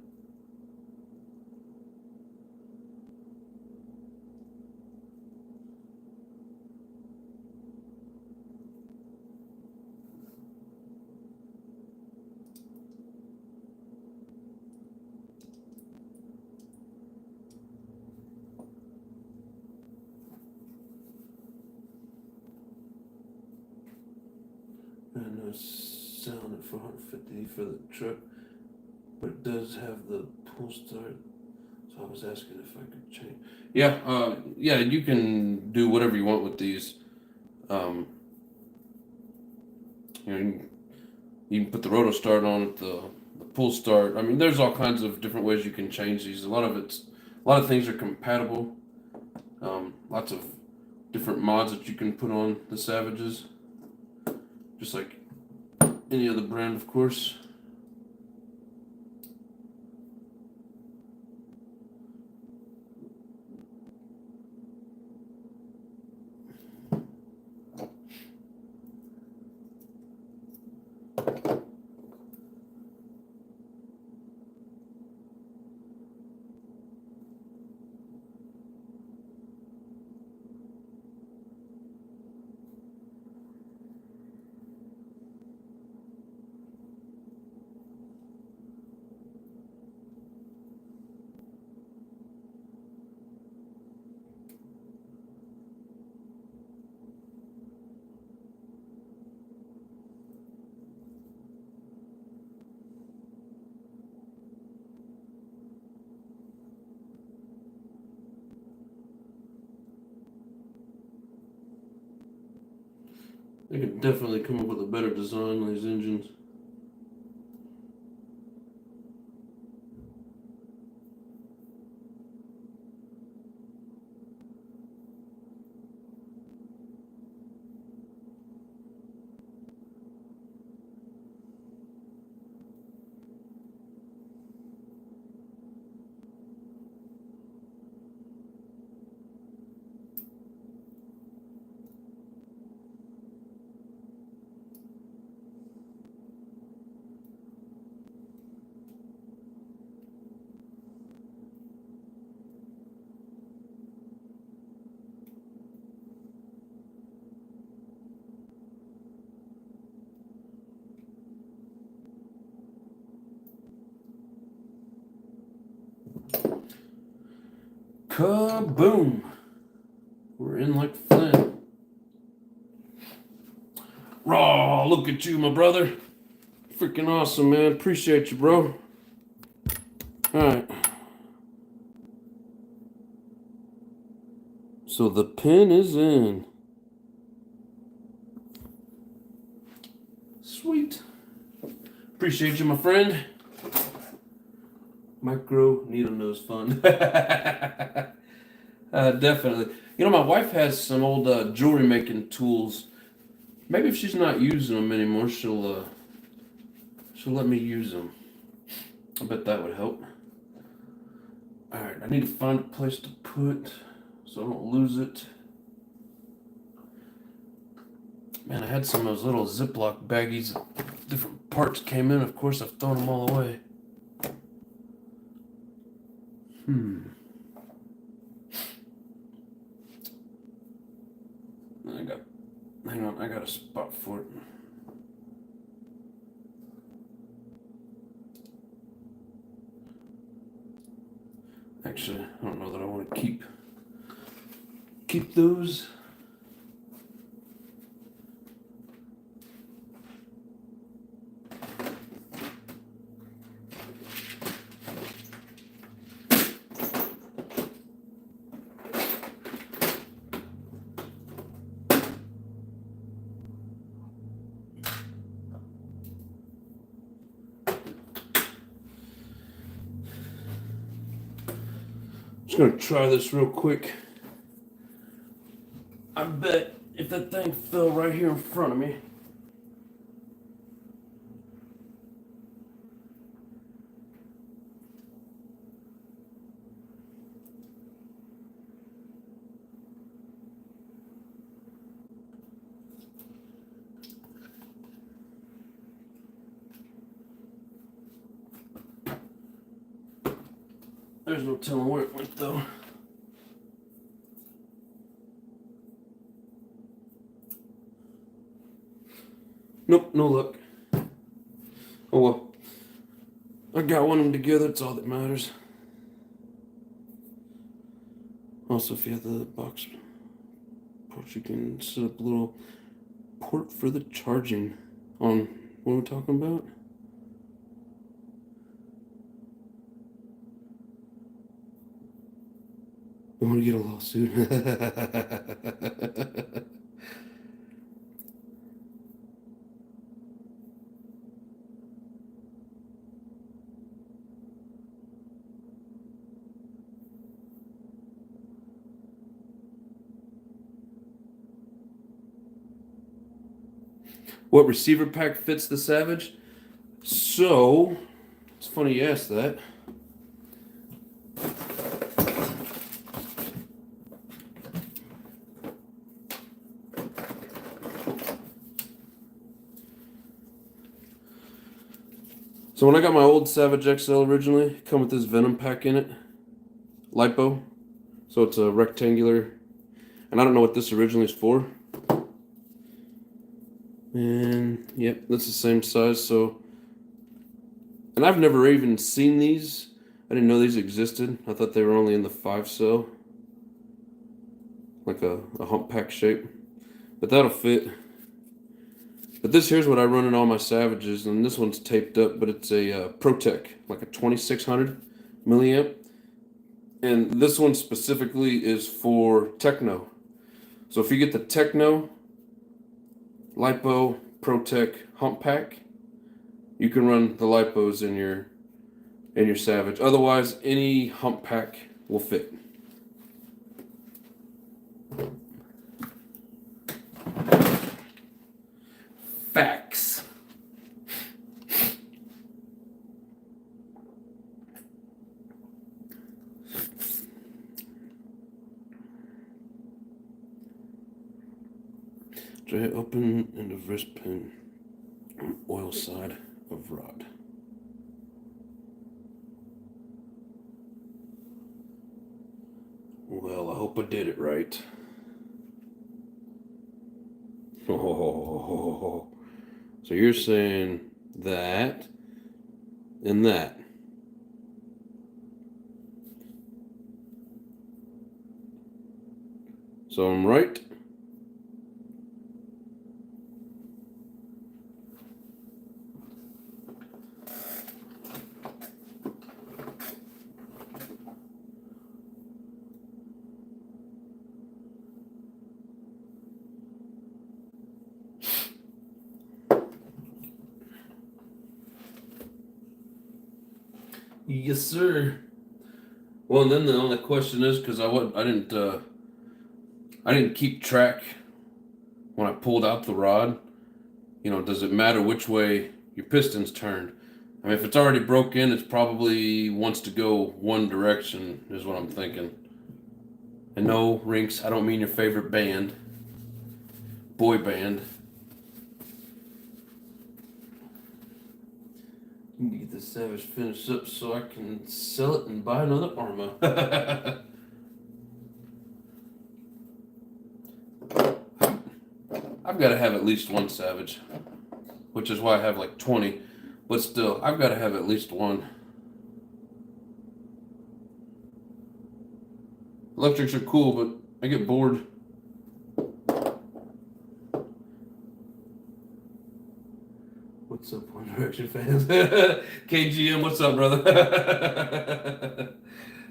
And selling it for $150 for the truck, but it does have the pull start. So I was asking if I could change. Yeah, yeah, you can do whatever you want with these. Um, you know, you can put the roto start on it, the pull start. I mean, there's all kinds of different ways you can change these. A lot of things are compatible. Lots of different mods that you can put on the Savages, just like any other brand, of course. They can definitely come up with a better design on these engines. Kaboom! We're in like Flint. Raw, look at you, my brother. Freaking awesome, man. Appreciate you, bro. Alright. So the pin is in. Sweet. Appreciate you, my friend. Micro needle nose fun. Definitely. You know, my wife has some old jewelry making tools. Maybe if she's not using them anymore, she'll let me use them. I bet that would help. All right, I need to find a place to put so I don't lose it. Man, I had some of those little Ziploc baggies. Different parts came in. Of course, I've thrown them all away. Hang on, I got a spot for it. Actually, I don't know that I want to keep those. Just gonna try this real quick. I bet if that thing fell right here in front of me. There's no telling where it went though. Nope, no luck. Oh well. I got one of them together, that's all that matters. Also, if you have the box port, you can set up a little port for the charging on what we're talking about. I want to get a lawsuit. What receiver pack fits the Savage? So, it's funny you asked that. So when I got my old Savage XL originally, it come with this Venom pack in it. Lipo. So it's a rectangular. And I don't know what this originally is for. And yep, that's the same size. So, and I've never even seen these. I didn't know these existed. I thought they were only in the 5-cell. Like a hump pack shape. But that'll fit. But this here's what I run in all my Savages, and this one's taped up, but it's a ProTech, like a 2600 milliamp. And this one specifically is for Techno. So if you get the Techno, Lipo, ProTech hump pack, you can run the Lipos in your Savage. Otherwise, any hump pack will fit. Facts. Tray open and a wrist pin on oil side of rod. Well, I hope I did it right. Oh. So you're saying that and that. So I'm right. Yes, sir. Well, and then the only question is, because I didn't keep track when I pulled out the rod. You know, does it matter which way your piston's turned? I mean, if it's already broke in, it's probably wants to go one direction, is what I'm thinking. And no, Rinks, I don't mean your favorite band, boy band. You need to get this Savage finished up so I can sell it and buy another Arma. I've got to have at least one Savage, which is why I have like 20. But still, I've got to have at least one. Electrics are cool, but I get bored. What's up, One Direction fans? KGM, what's up, brother?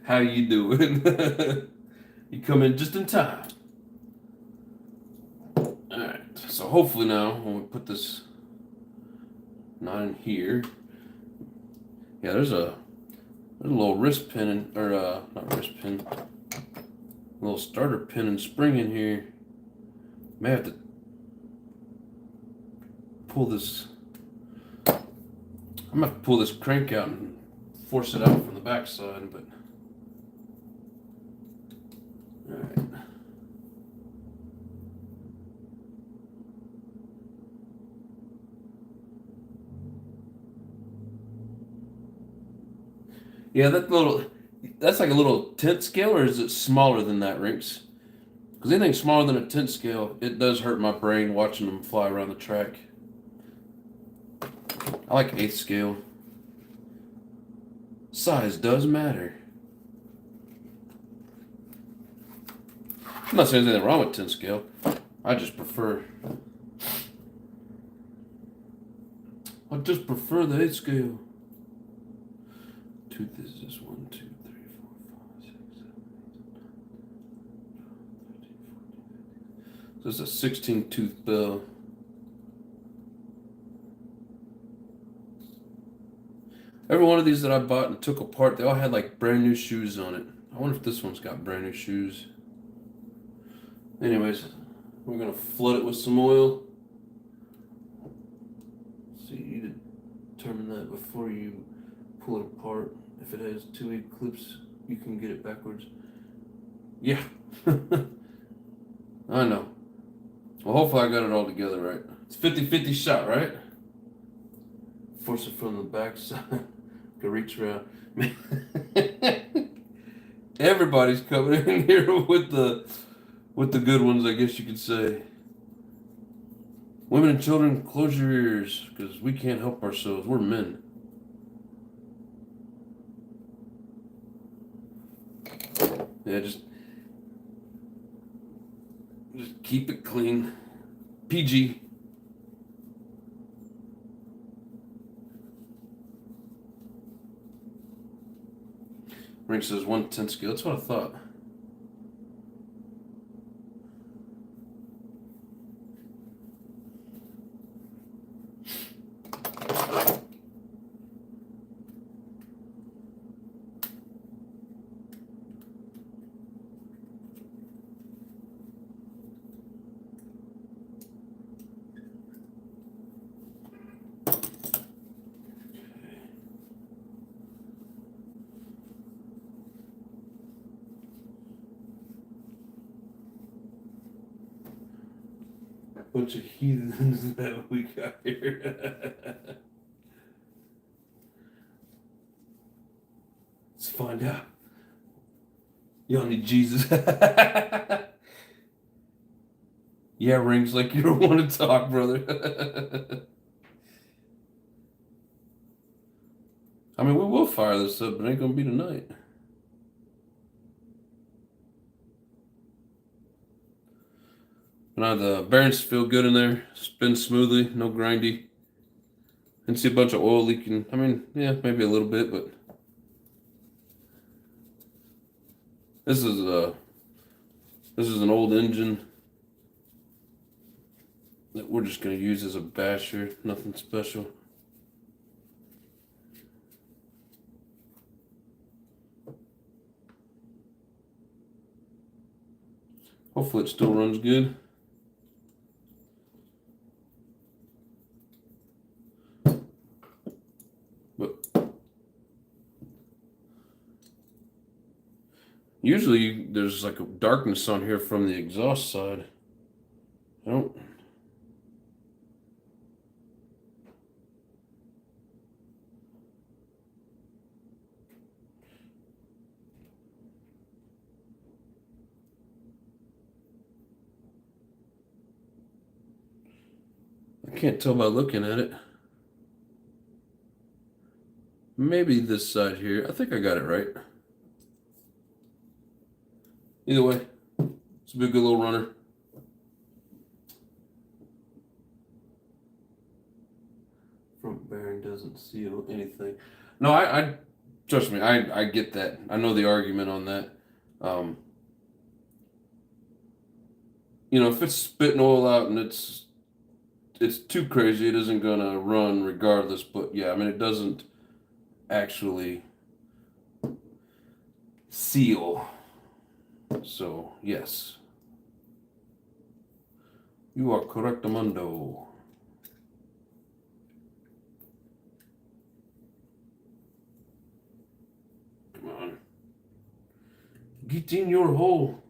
How you doing? You come in just in time. Alright, so hopefully now, when we put this knot in here, yeah, there's a little wrist pin, not wrist pin, a little starter pin and spring in here. May have to pull this. I'm gonna have to pull this crank out and force it out from the backside, but all right. Yeah, that's like a little tent scale, or is it smaller than that, Rinks? Because anything smaller than a tent scale, it does hurt my brain watching them fly around the track. I like 1/8 scale. Size does matter. I'm not saying there's anything wrong with 10 scale. I just prefer the 8 scale. Tooth is this 1, 2, 3, 4, 5, 6, 7, 8, 9, 10, 11, 12, 13, 14, 15. So it's a 16 tooth bell. Every one of these that I bought and took apart, they all had like brand new shoes on it. I wonder if this one's got brand new shoes. Anyways, we're gonna flood it with some oil. So you need to determine that before you pull it apart. If it has 2/8 clips, you can get it backwards. Yeah. I know. Well, hopefully I got it all together right. It's 50-50 shot, right? Force it from the back side. Can reach around. Everybody's coming in here with the good ones, I guess you could say. Women and children, close your ears, because we can't help ourselves. We're men. Yeah, just keep it clean. PG. Ring says 1/10 scale. That's what I thought. Bunch of heathens that we got here. Let's find out. Y'all need Jesus. Yeah, Rings, like you don't want to talk, brother. I mean, we will fire this up, but it ain't gonna be tonight. Now the bearings feel good in there. Spin smoothly, no grindy. And see a bunch of oil leaking. I mean, yeah, maybe a little bit, but this is an old engine that we're just gonna use as a basher. Nothing special. Hopefully it still runs good. But usually there's like a darkness on here from the exhaust side. I don't. I can't tell by looking at it. Maybe this side here. I think I got it right. Either way, it's a good little runner. Front bearing doesn't seal anything. No, I trust me. I get that. I know the argument on that. If it's spitting oil out and it's too crazy, it isn't gonna run regardless. But yeah, I mean it doesn't actually seal. So yes, you are correct, Amundo. Come on, get in your hole.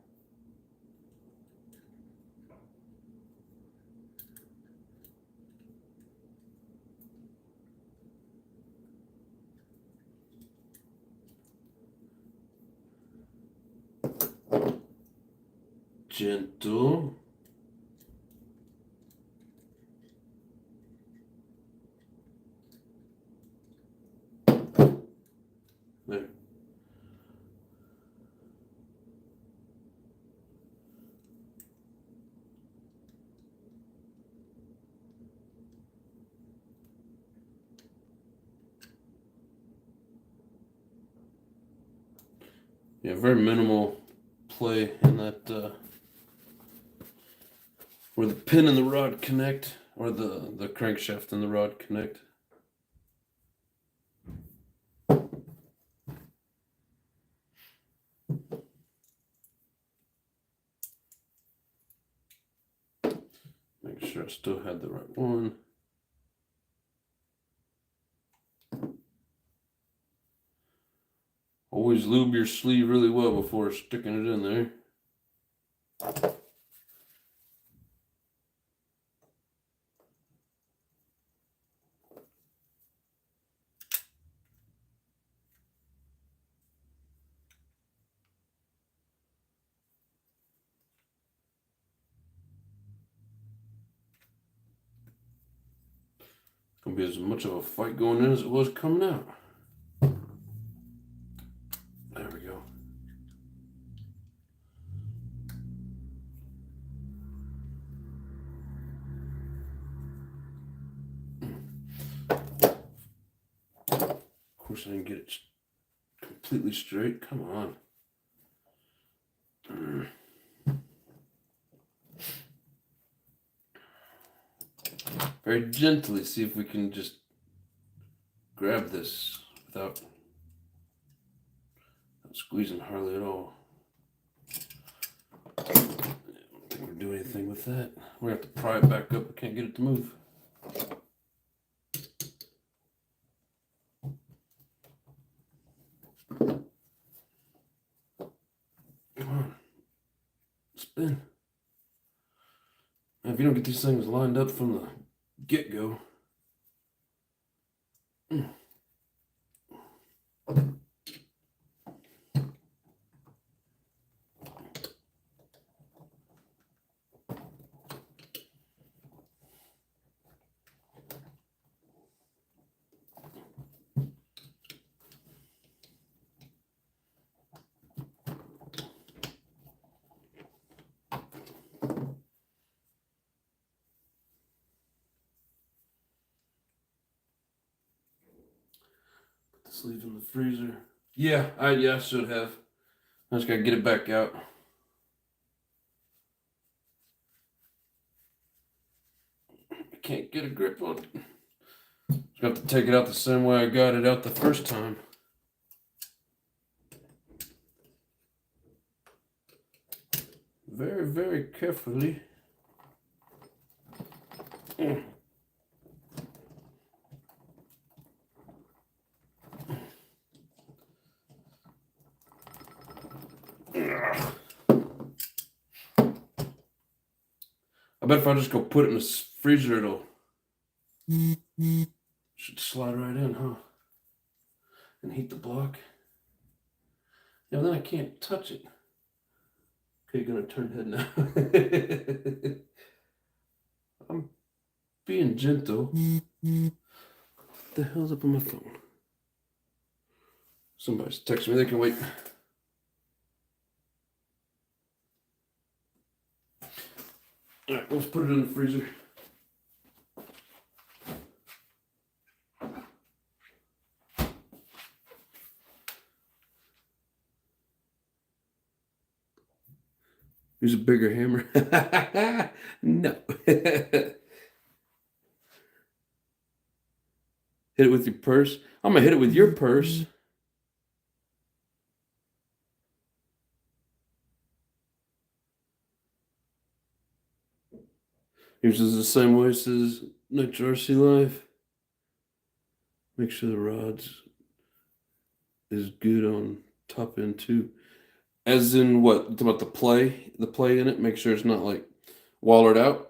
Gentle. There. Yeah, very minimal play in that where the pin and the rod connect, or the crankshaft and the rod connect. Make sure I still had the right one. Always lube your sleeve really well before sticking it in there. Gonna be as much of a fight going in as it was coming out. There we go. Of course I didn't get it completely straight. Come on. Very gently see if we can just grab this without squeezing hardly at all. I don't think we'll do anything with that. We have to pry it back up. We can't get it to move. Come on. Spin. Now, if you don't get these things lined up from the get-go. Let's leave in the freezer. Yeah, I should have. I just gotta get it back out. I can't get a grip on it. Just have to take it out the same way I got it out the first time. Very, very carefully. I bet if I just go put it in the freezer, it'll should slide right in, huh? And heat the block. Yeah, then I can't touch it. Okay, gonna turn head now. I'm being gentle. What the hell's up on my phone? Somebody's texting me. They can wait. All right, let's put it in the freezer. Use a bigger hammer. No. Hit it with your purse. I'm gonna hit it with your purse. Uses the same way it says NITRO Life. Make sure the rods is good on top end too. As in what? About the play in it. Make sure it's not like wallered out.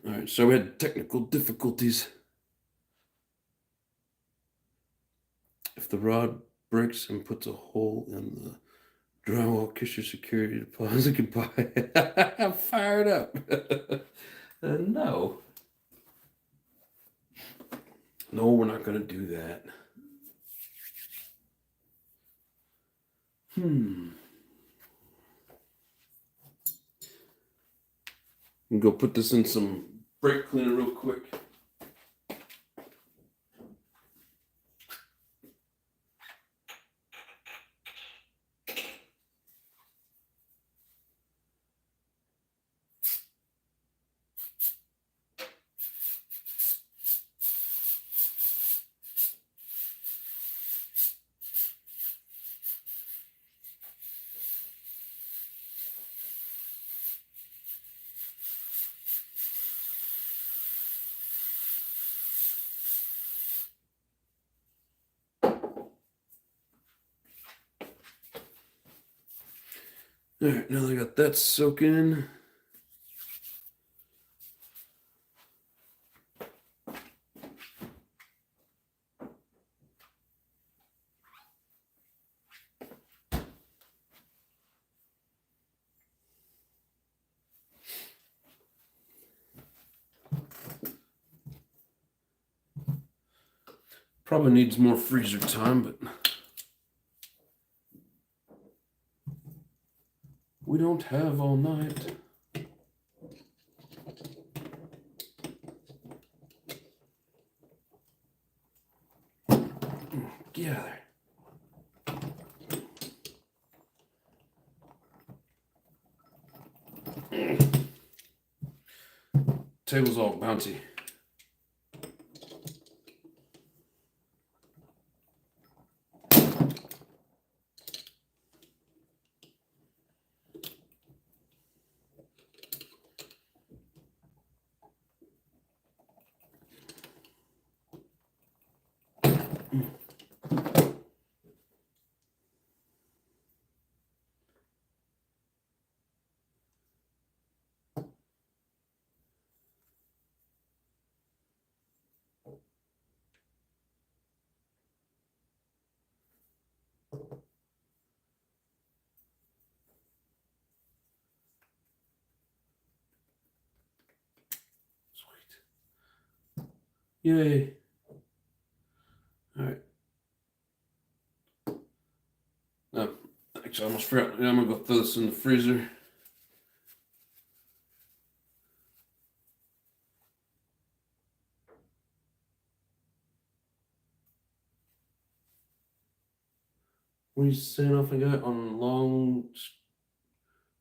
All right, so we had technical difficulties. If the rod breaks and puts a hole in the drywall, kiss your security deposit goodbye. I'm fired up. No. No, we're not going to do that. I'm gonna go put this in some brake cleaner real quick. All right, now that I got that soaking. Probably needs more freezer time, but we don't have all night. Get out of there. Table's all bouncy. Yay. All right. Actually, I almost forgot. I'm going to go throw this in the freezer. What are you saying off I got on long,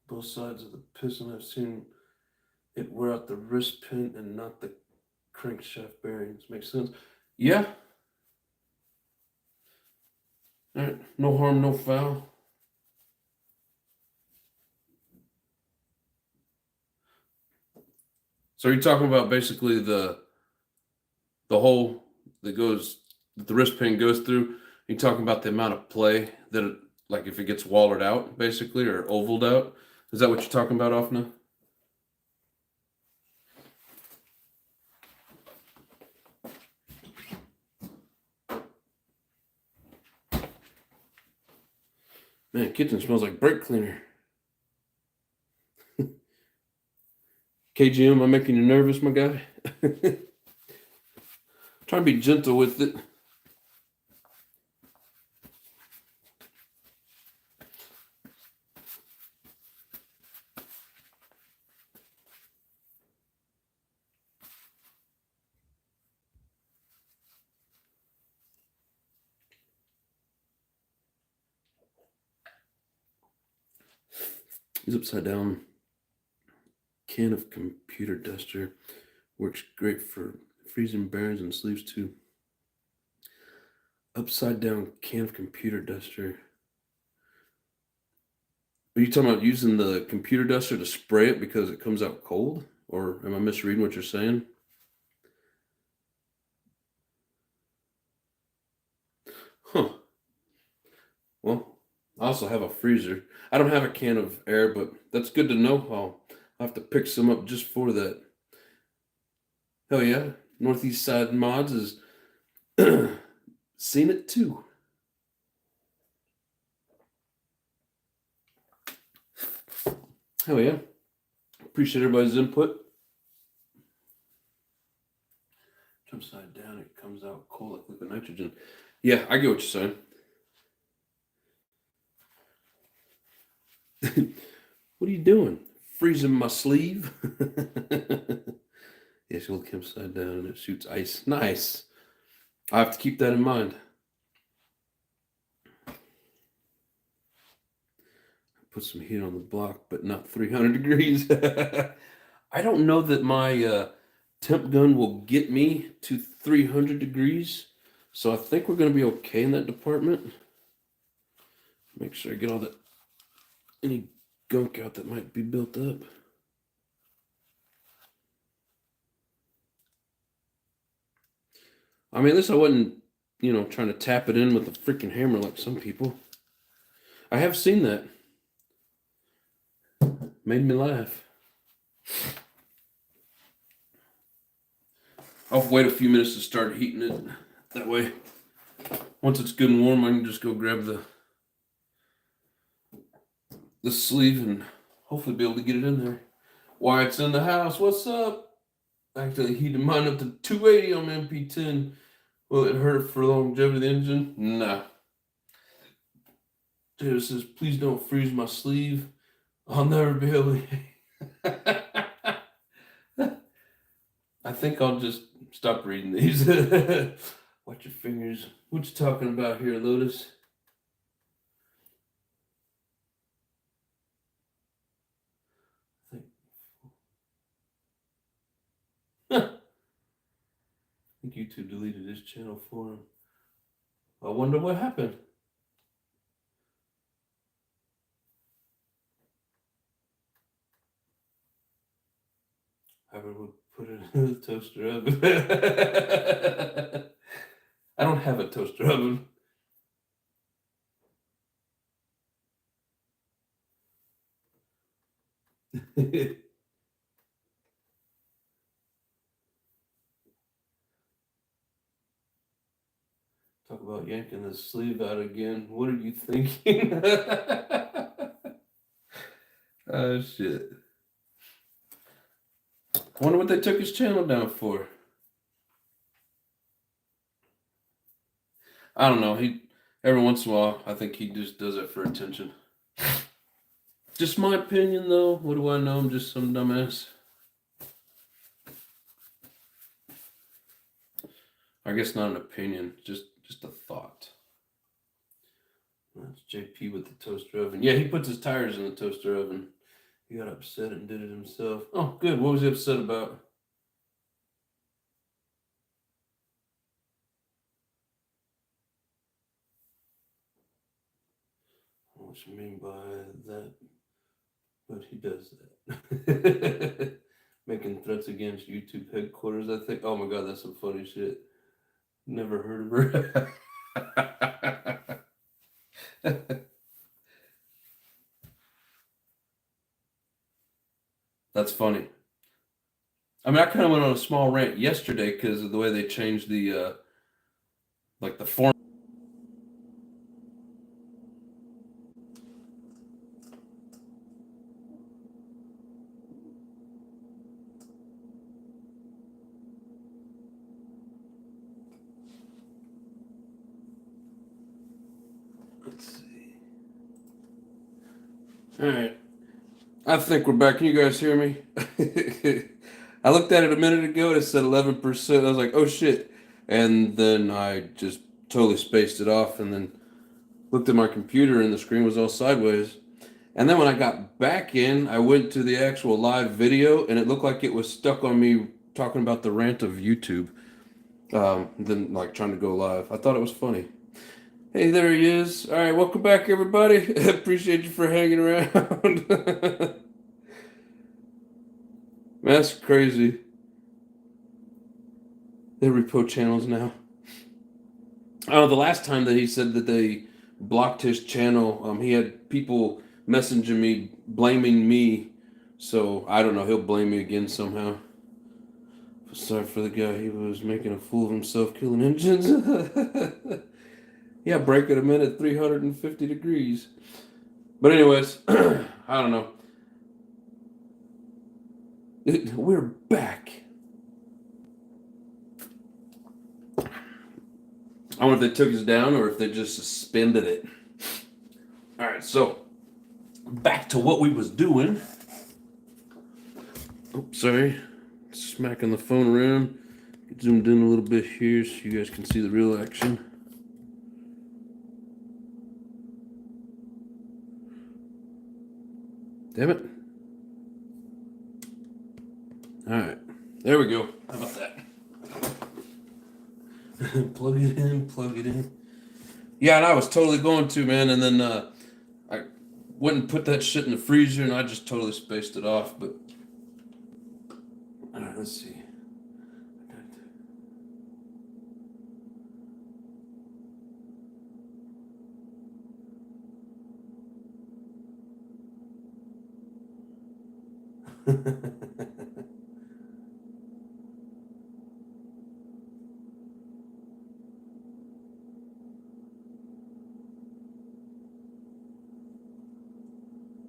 both sides of the piston? I've seen it wear out the wrist pin and not the crankshaft bearings. Makes sense. Yeah. All right. No harm, no foul. So you're talking about basically the hole that the wrist pin goes through. You're talking about the amount of play that it, like if it gets wallered out basically or ovaled out. Is that what you're talking about, Offna? Man, kitchen smells like brake cleaner. KGM, I'm making you nervous, my guy. Try to be gentle with it. He's upside down. Can of computer duster works great for freezing bearings and sleeves too. Upside down can of computer duster. Are you talking about using the computer duster to spray it because it comes out cold? Or am I misreading what you're saying? Huh. Well, I also have a freezer. I don't have a can of air, but that's good to know. I'll have to pick some up just for that. Hell yeah. Northeast Side Mods is seen it too. Hell yeah. Appreciate everybody's input. Upside down, it comes out cold like liquid nitrogen. Yeah, I get what you're saying. What are you doing? Freezing my sleeve? Yes, you look upside down and it shoots ice. Nice. I have to keep that in mind. Put some heat on the block, but not 300 degrees. I don't know that my temp gun will get me to 300 degrees. So I think we're going to be okay in that department. Make sure I get all that, any gunk out that might be built up. I mean, at least I wasn't, trying to tap it in with a freaking hammer like some people. I have seen that. Made me laugh. I'll wait a few minutes to start heating it. That way, once it's good and warm, I can just go grab the sleeve and hopefully be able to get it in there. Wyatt's in the house. What's up? Actually heated mine up to 280 on my MP10. Will it hurt for longevity of the engine? Nah. Taylor says, please don't freeze my sleeve. I'll never be able to. I think I'll just stop reading these. Watch your fingers. What you talking about here, Lotus? I think YouTube deleted this channel for him. I wonder what happened. I would put it in the toaster oven. I don't have a toaster oven. Talk about yanking the sleeve out again. What are you thinking? Oh, shit. I wonder what they took his channel down for. I don't know. He every once in a while, I think he just does it for attention. Just my opinion, though. What do I know? I'm just some dumbass. I guess not an opinion, just a thought. That's JP with the toaster oven. Yeah, he puts his tires in the toaster oven. He got upset and did it himself. Oh, good. What was he upset about? What you mean by that? But he does that. Making threats against YouTube headquarters, I think. Oh my god, that's some funny shit. Never heard of her. That's funny. I mean, I kind of went on a small rant yesterday because of the way they changed the like the form. Let's see. All right. I think we're back. Can you guys hear me? I looked at it a minute ago and it said 11%. I was like, oh shit. And then I just totally spaced it off and then looked at my computer and the screen was all sideways. And then when I got back in, I went to the actual live video and it looked like it was stuck on me talking about the rant of YouTube. Then like trying to go live. I thought it was funny. Hey, there he is. All right, welcome back, everybody. Appreciate you for hanging around. That's crazy. They repo channels now. Oh, the last time that he said that they blocked his channel, he had people messaging me, blaming me. So I don't know. He'll blame me again somehow. Sorry for the guy. He was making a fool of himself, killing engines. Yeah, breaking them in at 350 degrees. But anyways, I don't know. We're back. I wonder if they took us down or if they just suspended it. All right, so back to what we was doing. Oops, sorry. Smacking the phone around. Get zoomed in a little bit here so you guys can see the real action. Damn it. All right. There we go. How about that? Plug it in, plug it in. Yeah, and I was totally going to, man. And then I went and put that shit in the freezer and I just totally spaced it off. But, all right, let's see.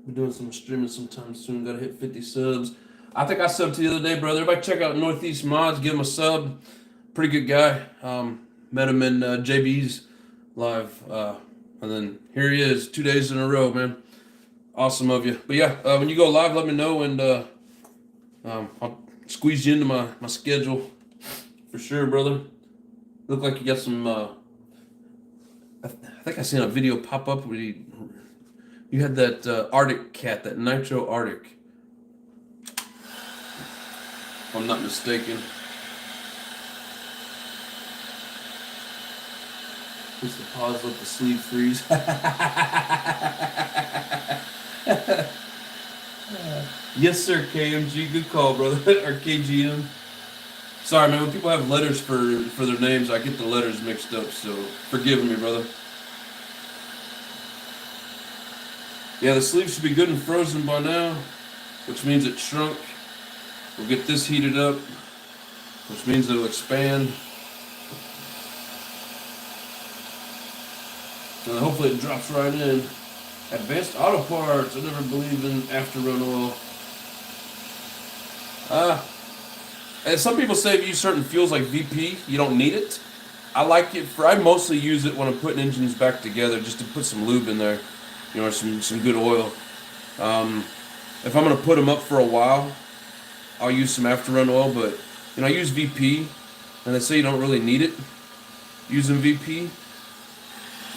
We're doing some streaming sometime soon. Gotta hit 50 subs. I think I subbed to the other day, brother. Everybody check out Northeast Mods. Give him a sub. Pretty good guy. Met him in JB's live. And then here he is 2 days in a row, man. Awesome of you. But yeah, when you go live, let me know and I'll squeeze you into my schedule for sure, brother. Look like you got some. I think I seen a video pop up where you had that Arctic cat, that Nitro Arctic. If I'm not mistaken. Just to pause, let the sleeve freeze. Yes, sir, KMG. Good call, brother. Or KGM. Sorry, man. When people have letters for their names, I get the letters mixed up. So forgive me, brother. Yeah, the sleeve should be good and frozen by now, which means it shrunk. We'll get this heated up, which means it'll expand. And hopefully it drops right in. Advanced Auto Parts. I never believed in after-run oil. And some people say if you use certain fuels like VP, you don't need it. I like it for. I mostly use it when I'm putting engines back together, just to put some lube in there, or some good oil. If I'm gonna put them up for a while, I'll use some after run oil. But I use VP, and they say you don't really need it using VP.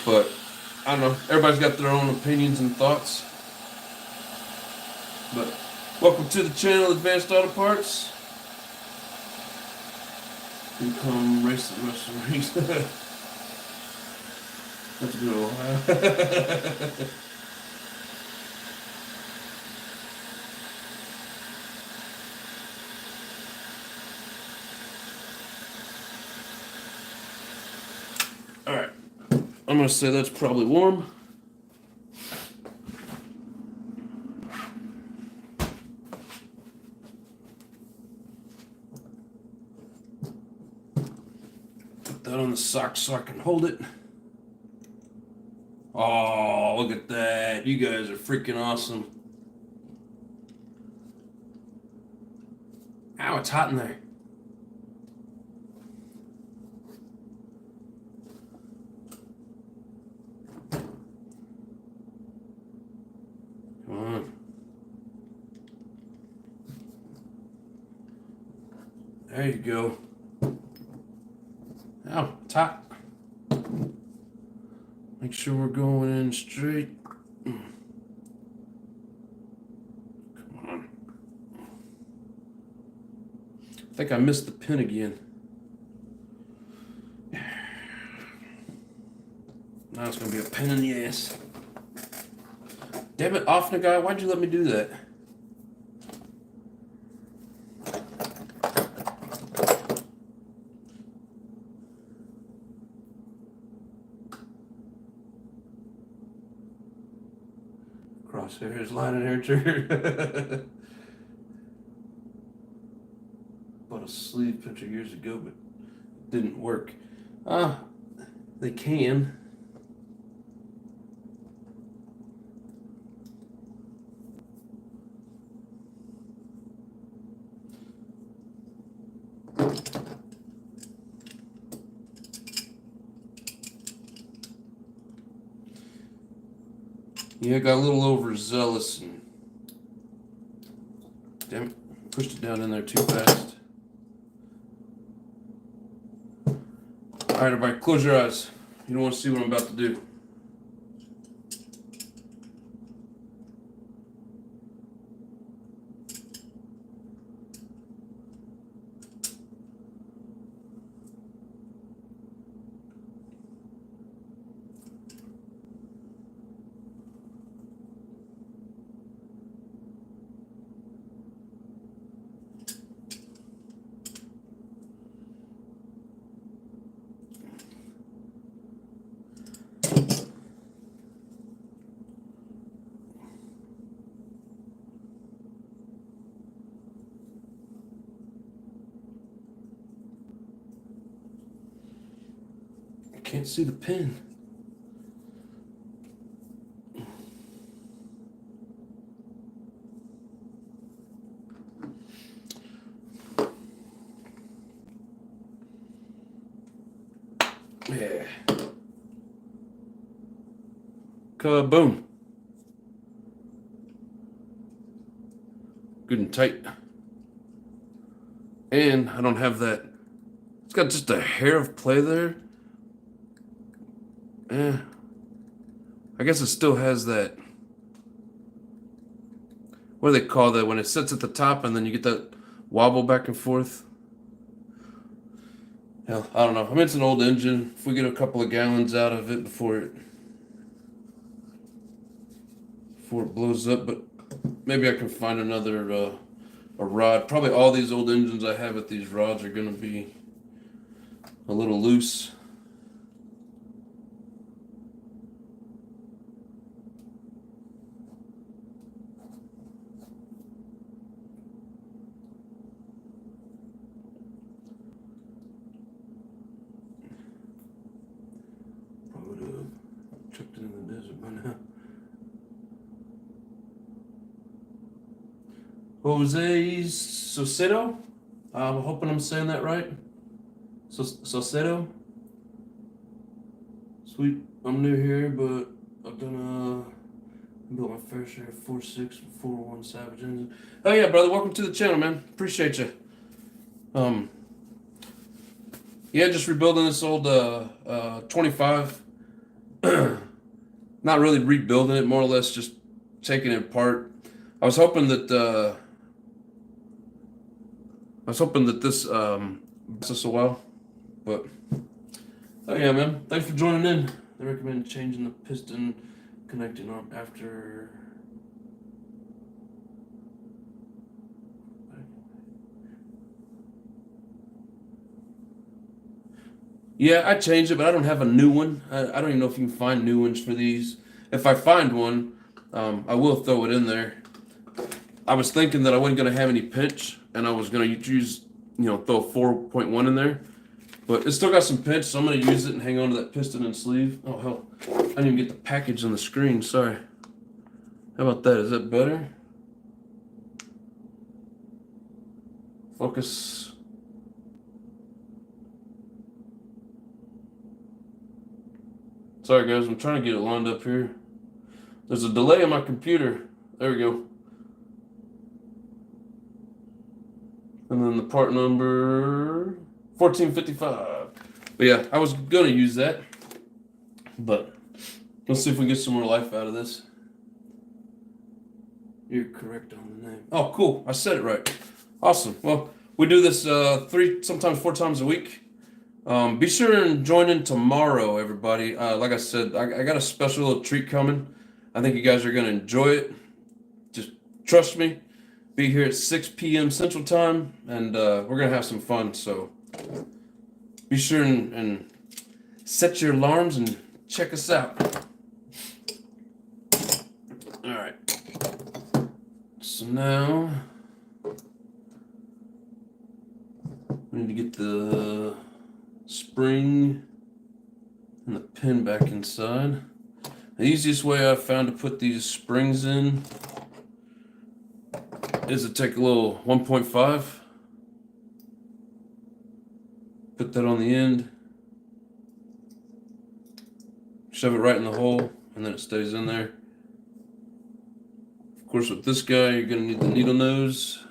But I don't know. Everybody's got their own opinions and thoughts. But welcome to the channel, Advanced Auto Parts. You come race. That's a good one. All right. I'm gonna say that's probably warm. That on the sock so I can hold it. Oh, look at that. You guys are freaking awesome. Ow, it's hot in there. Come on. There you go. Oh, it's hot. Make sure we're going in straight. Come on. I think I missed the pin again. Now it's going to be a pain in the ass. Damn it, off the guy. Why'd you let me do that? Crosshairs lining here, too. Bought a sleeve picture years ago, but it didn't work. They can. Yeah, I got a little overzealous and damn it, pushed it down in there too fast. All right, everybody, close your eyes. You don't want to see what I'm about to do. Can't see the pin. Yeah. Kaboom. Good and tight. And I don't have that. It's got just a hair of play there. I guess it still has that. What do they call that? When it sits at the top and then you get that wobble back and forth. Hell, I don't know. I mean, it's an old engine. If we get a couple of gallons out of it before it blows up, but maybe I can find another a rod. Probably all these old engines I have at these rods are going to be a little loose. Chucked it in the desert by now. Jose Socedo? I'm hoping I'm saying that right. Socedo? Sweet. I'm new here, but I've built my fair share of 4.6 and 4.1 Savage engine. Oh yeah, brother. Welcome to the channel, man. Appreciate you. Yeah, just rebuilding this old 25. Not really rebuilding it, more or less just taking it apart. I was hoping that this a while, but oh yeah, man. Thanks for joining in. They recommend changing the piston connecting arm after. Yeah, I changed it, but I don't have a new one. I don't even know if you can find new ones for these. If I find one, I will throw it in there. I was thinking that I wasn't going to have any pinch, and I was going to use, throw a 4.1 in there. But it's still got some pinch, so I'm going to use it and hang on to that piston and sleeve. Oh, hell. I didn't even get the package on the screen. Sorry. How about that? Is that better? Focus. Sorry, guys. I'm trying to get it lined up here. There's a delay on my computer. There we go. And then the part number 1455. But yeah, I was gonna use that, but let's see if we can get some more life out of this. You're correct on the name. Oh, cool. I said it right. Awesome. Well, we do this 3, sometimes 4 times a week. Be sure and join in tomorrow, everybody. Like I said, I got a special little treat coming. I think you guys are gonna enjoy it. Just trust me. Be here at 6 p.m. Central Time, and we're gonna have some fun. So be sure and set your alarms and check us out. All right. So now we need to get the spring and the pin back inside. The easiest way I've found to put these springs in is to take a little 1.5, put that on the end, shove it right in the hole, and then it stays in there. Of course, with this guy, you're going to need the needle nose.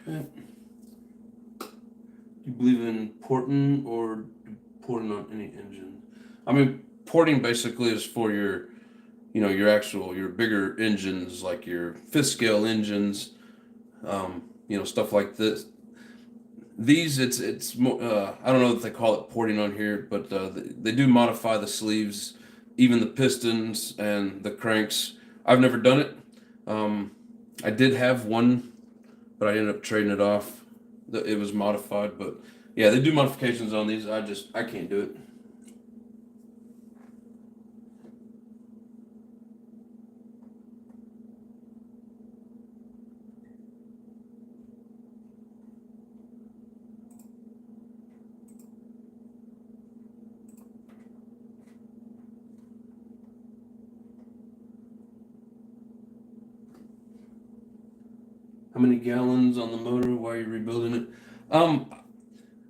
Okay. Do you believe in porting or porting on any engine? I mean, porting basically is for your bigger engines, like your 5th scale engines, stuff like this. These, it's more, I don't know if they call it porting on here, but they do modify the sleeves, even the pistons and the cranks. I've never done it. I did have one, but I ended up trading it off. It was modified, but yeah, they do modifications on these. I can't do it. How many gallons on the motor? Why are you rebuilding it?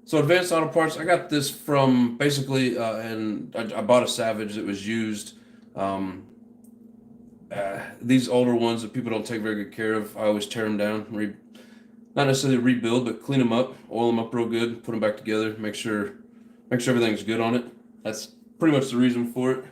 So Advanced Auto Parts, I got this from basically, and I bought a Savage that was used. These older ones that people don't take very good care of, I always tear them down. Not necessarily rebuild, but clean them up, oil them up real good, put them back together, make sure everything's good on it. That's pretty much the reason for it.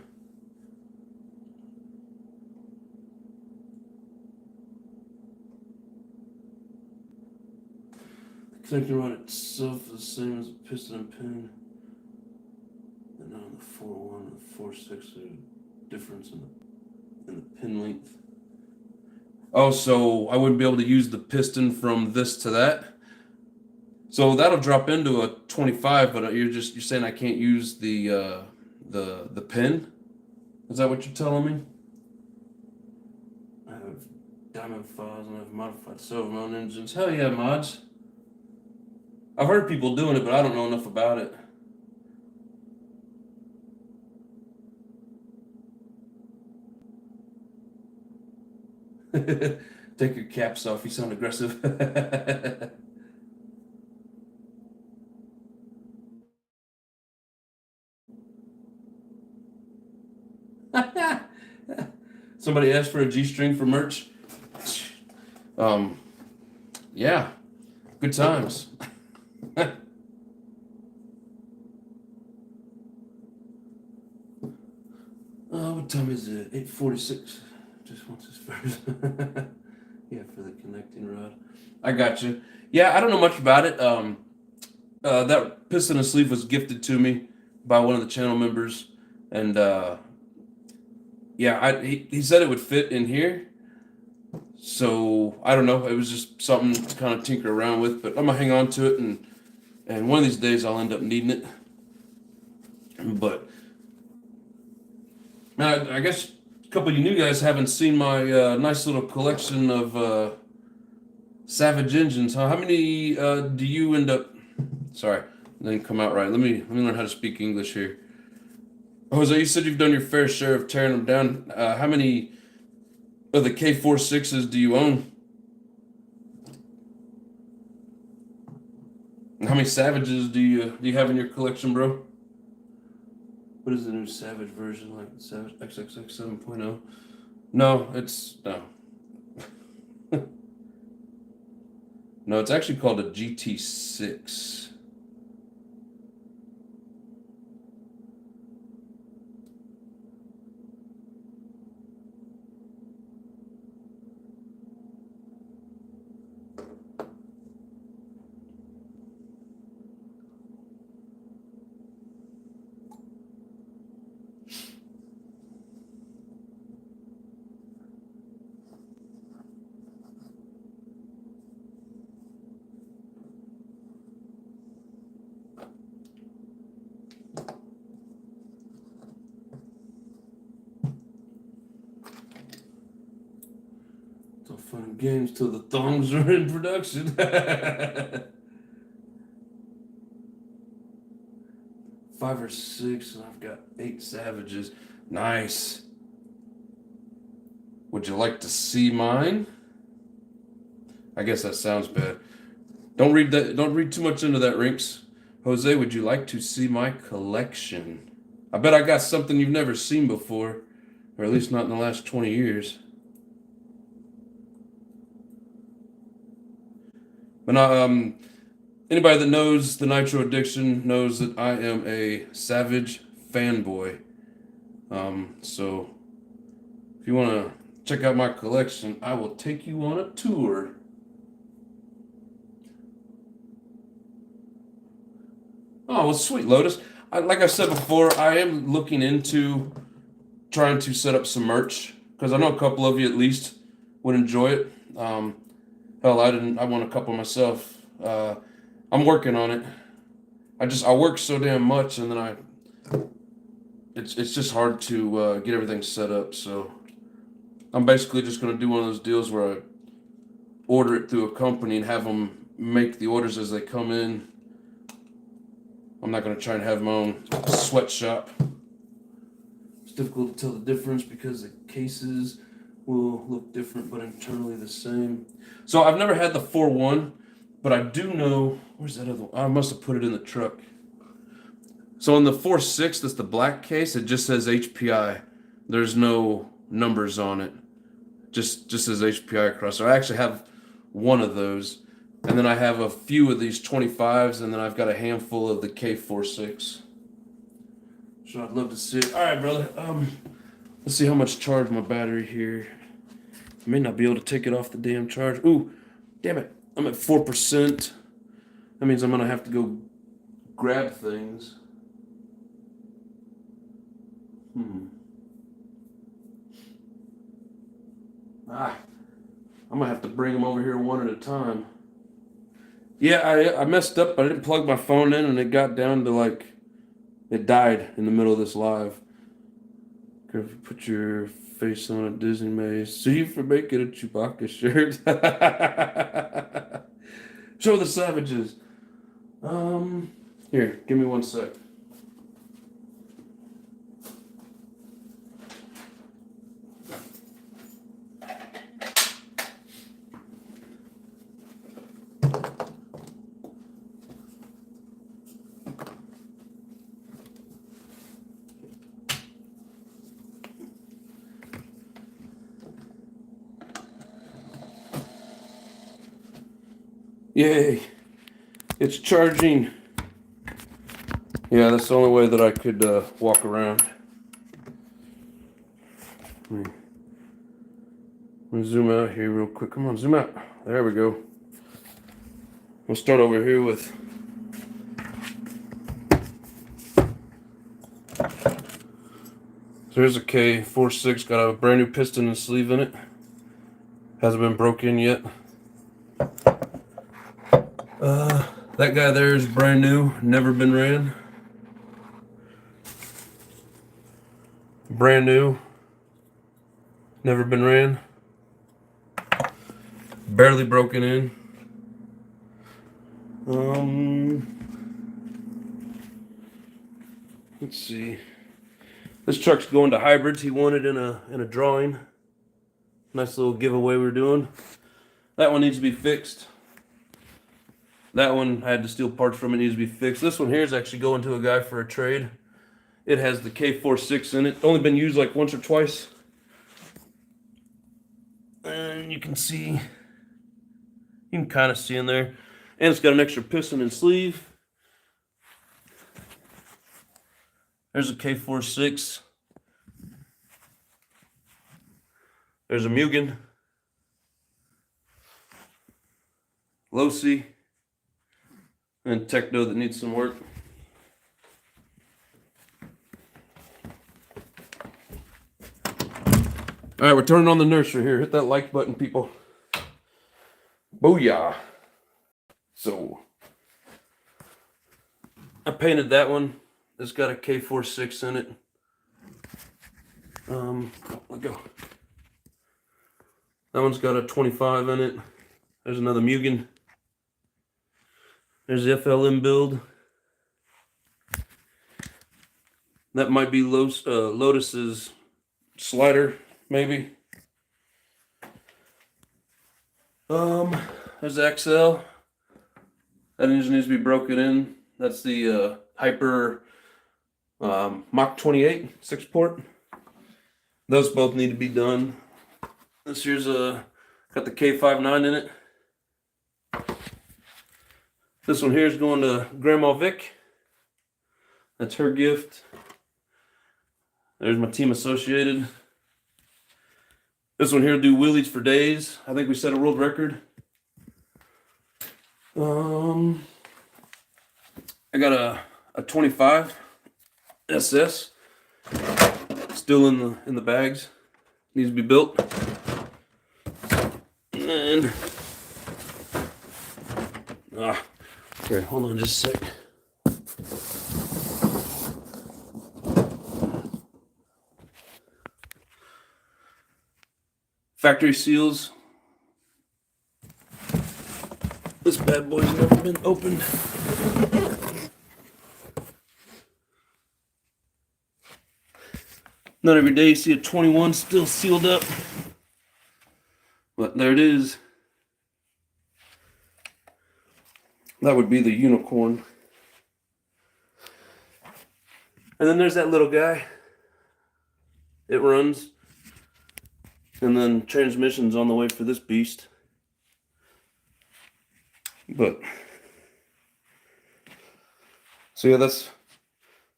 Connecting rod itself is the same as a piston and pin. And on the 4.1 and the 4.6, there's a difference in the pin length. Oh, so I wouldn't be able to use the piston from this to that. So that'll drop into a 25, but you're saying I can't use the pin? Is that what you're telling me? I have diamond files and I've modified several of my own engines. Hell yeah, mods. I've heard people doing it, but I don't know enough about it. Take your caps off. You sound aggressive. Somebody asked for a G-string for merch. Yeah, good times. What time is it? 8:46. Just wants his first. Yeah, for the connecting rod. I got you. Yeah, I don't know much about it. That piston and sleeve was gifted to me by one of the channel members, and yeah, he said it would fit in here. So I don't know. It was just something to kind of tinker around with, but I'm gonna hang on to it, and one of these days I'll end up needing it. But I guess a couple of you new guys haven't seen my nice little collection of Savage engines, huh? How many do you end up? Sorry, didn't come out right. Let me learn how to speak English here. Jose, you said you've done your fair share of tearing them down. How many of the K46s do you own? And how many Savages do you have in your collection, bro? What is the new Savage version like? Savage XXX 7.0? No, it's no. No, it's actually called a GT6. It's all fun and games till the thongs are in production. 5 or 6, and I've got 8 Savages. Nice. Would you like to see mine? I guess that sounds bad. Don't read that. Don't read too much into that, Rinks. Jose, would you like to see my collection? I bet I got something you've never seen before, or at least not in the last 20 years. But anybody that knows the Nitro Addiction knows that I am a Savage fanboy. So if you want to check out my collection, I will take you on a tour. Oh, well, sweet, Lotus. Like I said before, I am looking into trying to set up some merch because I know a couple of you at least would enjoy it. Hell, I didn't. I want a couple myself. I'm working on it. I work so damn much, and then it's just hard to get everything set up. So I'm basically just gonna do one of those deals where I order it through a company and have them make the orders as they come in. I'm not going to try and have my own sweatshop. It's difficult to tell the difference because the cases will look different but internally the same. So I've never had the 4.1, but I do know, where's that other one? I must have put it in the truck. So on the 4.6, that's the black case, it just says HPI. There's no numbers on it. Just says HPI across. So I actually have one of those. And then I have a few of these 25s, and then I've got a handful of the K46. So I'd love to see it. All right, brother. Let's see how much charge my battery here. I may not be able to take it off the damn charge. Ooh, damn it. I'm at 4%. That means I'm going to have to go grab things. I'm going to have to bring them over here one at a time. Yeah, I messed up. I didn't plug my phone in, and it got down to like, it died in the middle of this live. Put your face on a Disney maze. See you for making a Chewbacca shirt. Show the Savages. Here, give me 1 sec. Yay! It's charging. Yeah, that's the only way that I could walk around. Let me zoom out here real quick. Come on, zoom out. There we go. We'll start over here with there's a K46, got a brand new piston and sleeve in it. Hasn't been broken yet. That guy there is brand new, never been ran. Brand new, never been ran. Barely broken in. Let's see. This truck's going to hybrids. He wanted in a drawing. Nice little giveaway we're doing. That one needs to be fixed. That one I had to steal parts from. It needs to be fixed. This one here is actually going to a guy for a trade. It has the K46 in it. Only been used like once or twice. And you can see, you can kind of see in there. And it's got an extra piston and sleeve. There's a K46. There's a Mugen. Losi. And Techno that needs some work. All right, we're turning on the nursery here. Hit that like button, people. Booyah. So, I painted that one. It's got a K46 in it. Let go. That one's got a 25 in it. There's another Mugen. There's the FLM build. That might be Lotus's slider, maybe. There's the XL. That engine needs to be broken in. That's the Hyper Mach 28 6-port. Those both need to be done. This here's got the K59 in it. This one here is going to Grandma Vic. That's her gift. There's my team associated. This one here will do wheelies for days. I think we set a world record. I got a 25 SS still in the bags. Needs to be built. And okay, hold on just a sec. Factory seals. This bad boy's never been opened. Not every day you see a 21 still sealed up. But there it is. That would be the unicorn. And then there's that little guy. It runs. And then transmission's on the way for this beast. But so yeah, that's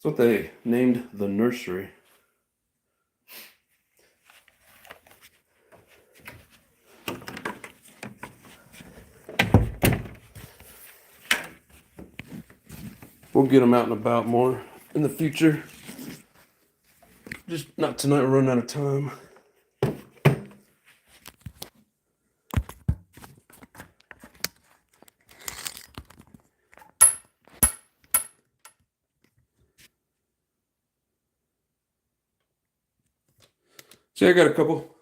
what they named the nursery. We'll get them out and about more in the future. Just not tonight, we're running out of time. See, I got a couple.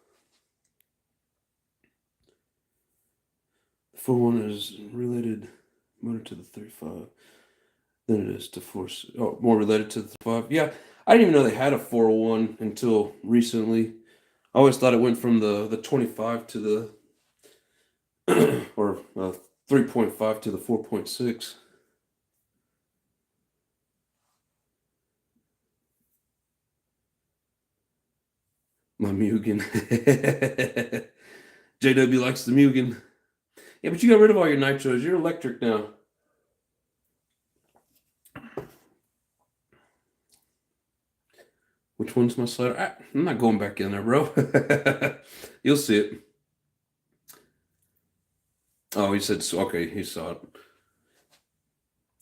The full one is related motor to the 35 than it is to force. Oh, more related to the 5. Yeah, I didn't even know they had a 401 until recently. I always thought it went from the 25 to the or 3.5 to the 4.6. My Mugen. JW likes the Mugen. Yeah, but you got rid of all your nitros. You're electric now. Which one's my slider? I'm not going back in there, bro. You'll see it. Oh, he said, okay, he saw it.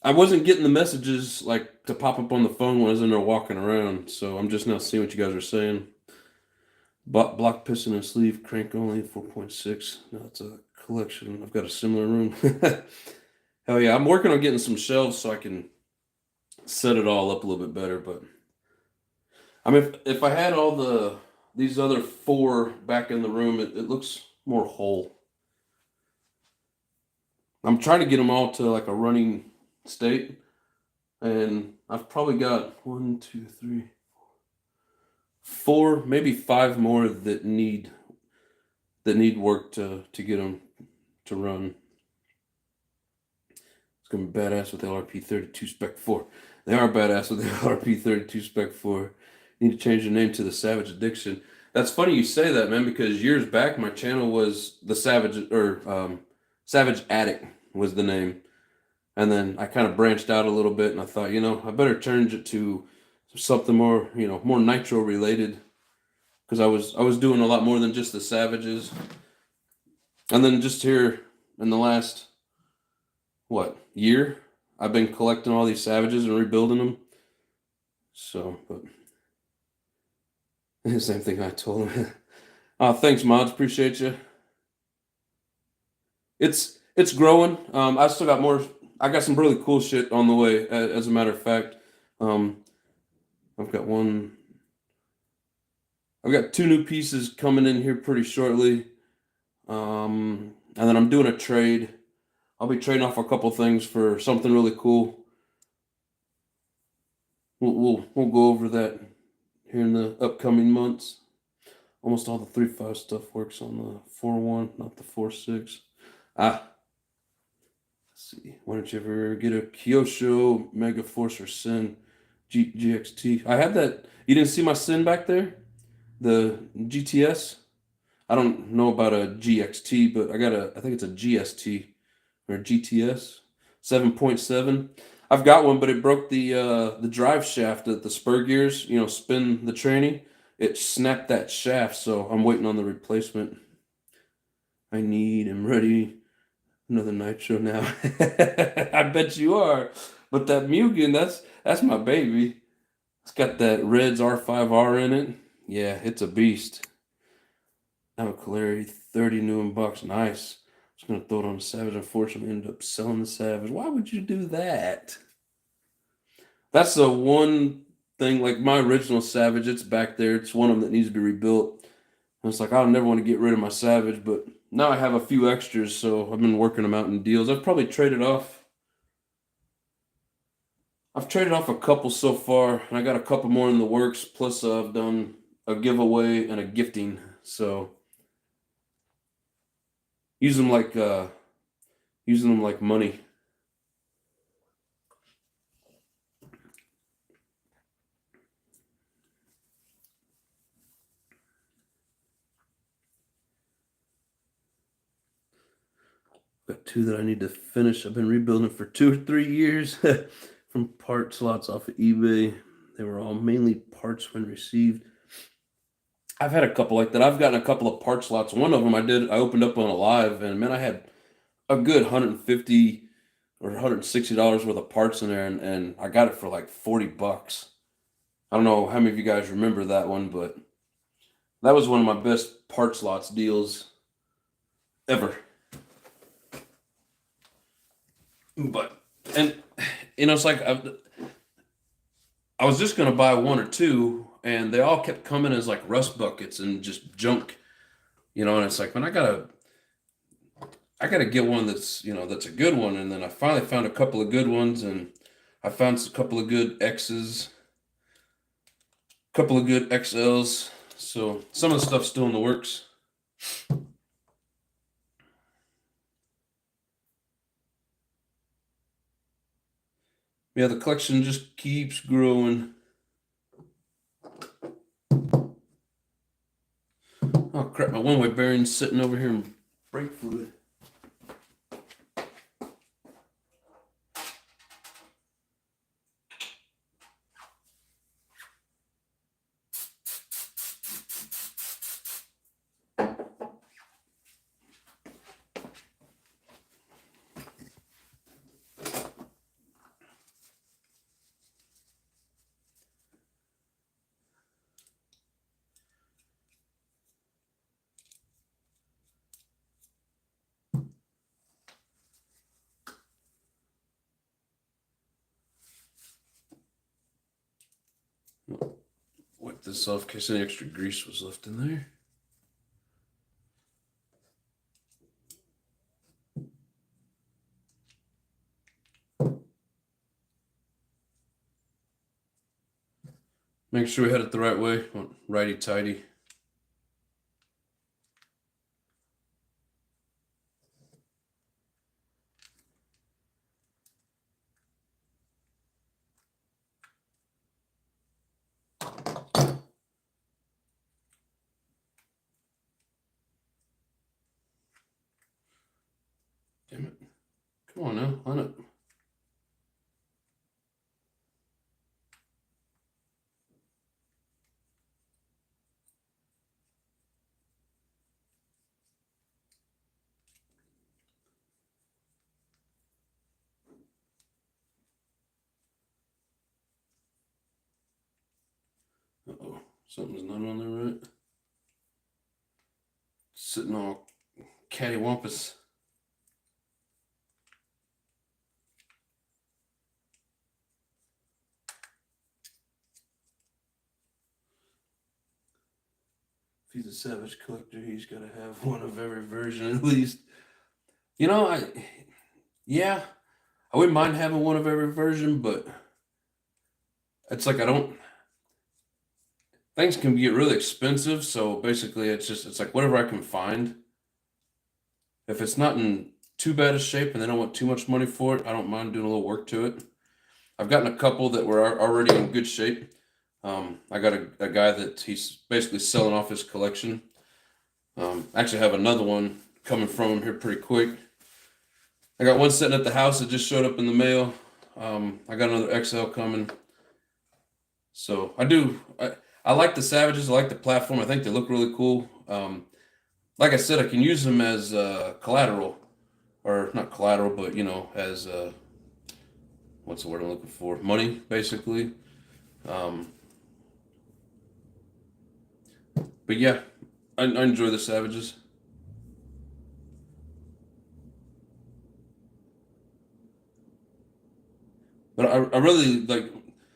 I wasn't getting the messages like to pop up on the phone when I was in there walking around, so I'm just now seeing what you guys are saying. Block piston and sleeve, crank only, 4.6. No, it's a collection. I've got a similar room. Hell yeah, I'm working on getting some shelves so I can set it all up a little bit better. But I mean, if I had all these other four back in the room, it looks more whole. I'm trying to get them all to like a running state, and I've probably got 1, 2, 3, 4, maybe 5 more that need work to get them to run. It's gonna be badass with LRP 32 Spec 4. They are badass with the LRP 32 Spec 4. Need to change the name to the Savage Addiction. That's funny you say that, man, because years back my channel was the Savage Addict was the name. And then I kind of branched out a little bit and I thought, I better change it to something more, more nitro related. Because I was doing a lot more than just the Savages. And then just here in the last year, I've been collecting all these Savages and rebuilding them. So, but same thing I told him. Thanks, mods. Appreciate you. It's growing. I still got more. I got some really cool shit on the way. As a matter of fact, I've got one. I've got 2 new pieces coming in here pretty shortly. And then I'm doing a trade. I'll be trading off a couple things for something really cool. We'll go over that here in the upcoming months. Almost all the 3.5 stuff works on the 4.1, not the 4.6. Let's see. Why don't you ever get a Kyosho Mega Force or Sin GXT? I had that. You didn't see my Sin back there? The GTS? I don't know about a GXT, but I think it's a GST or GTS 7.7. I've got one, but it broke the drive shaft at the spur gears, spin the tranny. It snapped that shaft, so I'm waiting on the replacement. I am ready. Another nitro now. I bet you are. But that Mugen, that's my baby. It's got that Reds R5R in it. Yeah, it's a beast. Now Caleri, 30 new in bucks. Nice. I was gonna throw it on the Savage. Unfortunately, ended up selling the Savage. Why would you do that? That's the one thing, like my original Savage, it's back there. It's one of them that needs to be rebuilt. And it's like, I don't never want to get rid of my Savage, but now I have a few extras, so I've been working them out in deals. I've traded off a couple so far, and I got a couple more in the works. Plus, I've done a giveaway and a gifting, so using them like money. Got 2 that I need to finish. I've been rebuilding for 2 or 3 years from part slots off of eBay. They were all mainly parts when received. I've had a couple like that. I've gotten a couple of part slots. One of them I opened up on a live, and man, I had a good $150 or $160 worth of parts in there, and I got it for like $40. I don't know how many of you guys remember that one, but that was one of my best part slots deals ever. But it's like I was just gonna buy 1 or 2, and they all kept coming as like rust buckets and just junk, and it's like, man, I gotta get one that's that's a good one. And then I finally found a couple of good ones, and I found a couple of good X's, a couple of good XLs. So some of the stuff's still in the works. Yeah, the collection just keeps growing. Oh crap, my one-way bearing's sitting over here in brake fluid. this off in case any extra grease was left in there. Make sure we had it the right way, righty-tighty. Damn it. Come on now, line it. Uh-oh, something's not on there right. Sitting all cattywampus. If he's a Savage collector, he's got to have one of every version at least. You know, I wouldn't mind having one of every version, but it's like things can get really expensive, so basically it's like whatever I can find. If it's not in too bad a shape and they don't want too much money for it, I don't mind doing a little work to it. I've gotten a couple that were already in good shape. I got a guy that he's basically selling off his collection. Actually have another one coming from him here pretty quick. I got one sitting at the house that just showed up in the mail. I got another XL coming. So I like the Savages. I like the platform. I think they look really cool. Like I said, I can use them as collateral, or not collateral, but you know, as what's the word I'm looking for? Money, basically. But yeah, I enjoy the Savages. But I really like,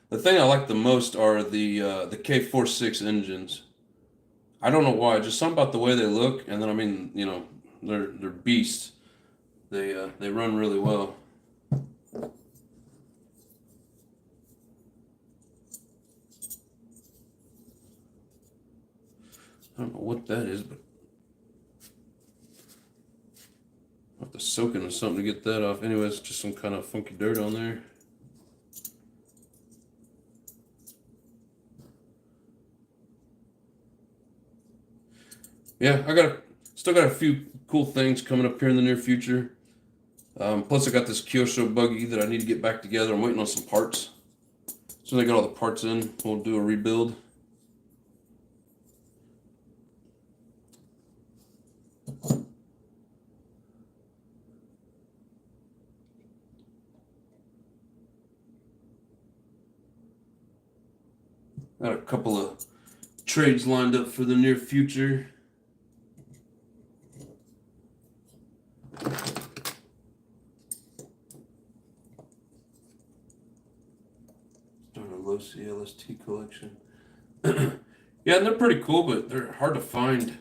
the thing I like the most are the K46 engines. I don't know why, just something about the way they look, and then I mean, you know, they're beasts. They run really well. I don't know what that is, but I'll have to soak into something to get that off. Anyways, just some kind of funky dirt on there. Yeah, still got a few cool things coming up here in the near future. Plus, I got this Kyosho buggy that I need to get back together. I'm waiting on some parts. As soon as I get all the parts in, we'll do a rebuild. Got a couple of trades lined up for the near future. Starting a low CLST collection. Yeah, and they're pretty cool, but they're hard to find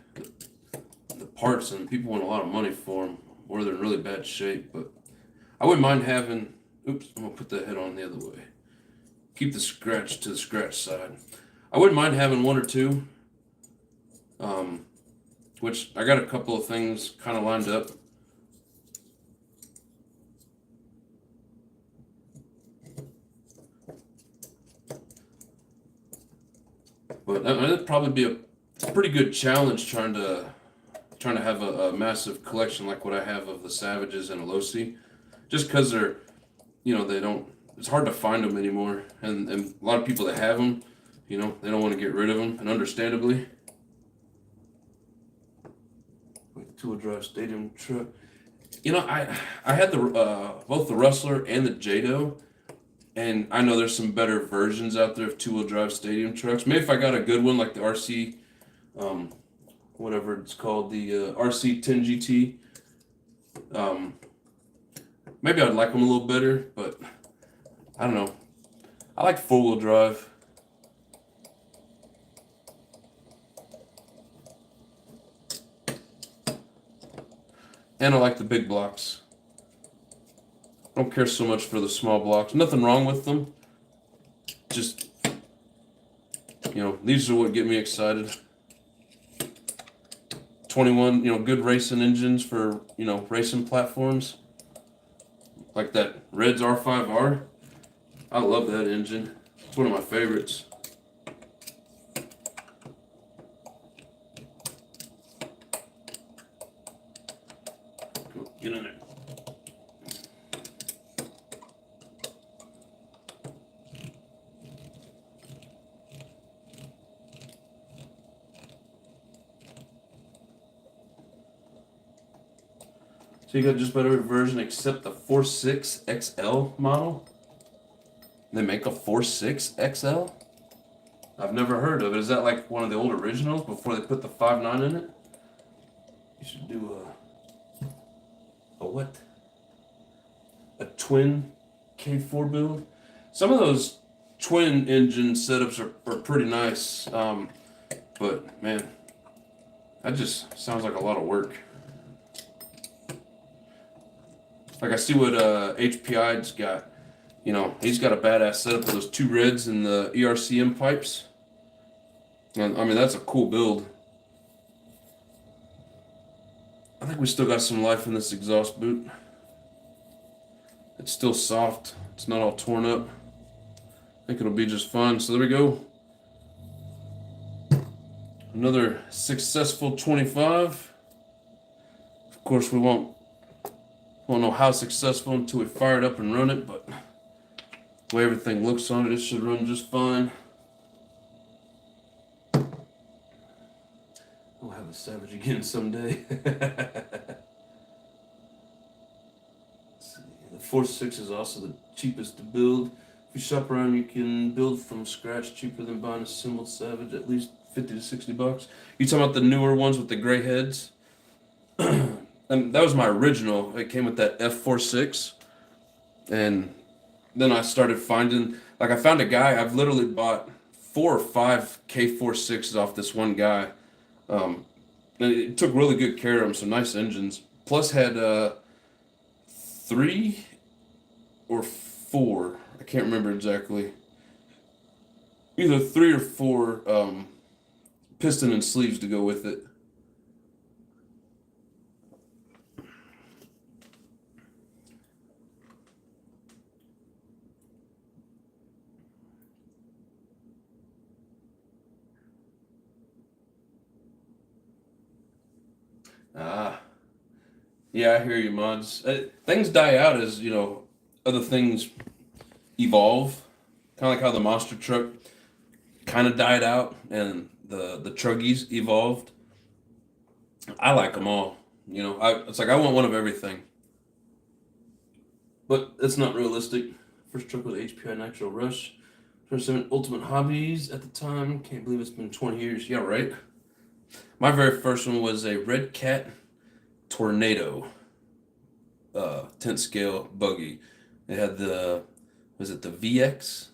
the parts, and people want a lot of money for them, or they're in really bad shape. But I wouldn't mind having. Oops, I'm gonna put the head on the other way. Keep the scratch to the scratch side. I wouldn't mind having one or two. Which I got a couple of things kind of lined up. But that'd probably be a pretty good challenge trying to have a massive collection like what I have of the Savages and Alosi, just because they're, you know, they don't. It's hard to find them anymore, and a lot of people that have them, you know, they don't want to get rid of them, and understandably. Two-wheel drive stadium truck. You know, I had the both the Rustler and the Jado, and I know there's some better versions out there of two-wheel drive stadium trucks. Maybe if I got a good one like the RC, whatever it's called, the RC 10 GT, maybe I'd like them a little better. But I don't know. I like four-wheel drive. and I like the big blocks. I don't care so much for the small blocks. Nothing wrong with them. Just, these are what get me excited. 21, good racing engines for, racing platforms. Like that Red's R5R. I love that engine. It's one of my favorites. Get in there. So you got just about every version except the 4.6 XL model. They make a 4.6 XL? I've never heard of it. Is that like one of the old originals before they put the 5.9 in it? You should do a what? A twin K4 build? Some of those twin engine setups are pretty nice. But man, that just sounds like a lot of work. Like I see what HPI's got. He's got a badass setup with those two Reds and the ERCM pipes. And I mean, that's a cool build. I think we still got some life in this exhaust boot. It's still soft. It's not all torn up. I think it'll be just fine. So there we go. Another successful 25. Of course, we won't know how successful until we fire it up and run it, but the way everything looks on it, it should run just fine. We'll have a Savage again someday. The 4.6 is also the cheapest to build. If you shop around, you can build from scratch cheaper than buying a assembled Savage, at least $50 to $60. You talking about the newer ones with the gray heads? And that was my original. It came with that F46. And then I started finding, I found a guy, I've literally bought 4 or 5 K46s off this one guy. And it took really good care of them, so nice engines. Plus had 3 or 4, I can't remember exactly. Either 3 or 4 piston and sleeves to go with it. Yeah, I hear you, mods. Things die out as, other things evolve. Kind of like how the monster truck kind of died out and the truggies evolved. I like them all. It's like I want one of everything. But it's not realistic. First truck was HPI Nitro Rush. 27 Ultimate Hobbies at the time. Can't believe it's been 20 years. Yeah, right? My very first one was a Red Cat Tornado 10th scale buggy. It had was it the VX?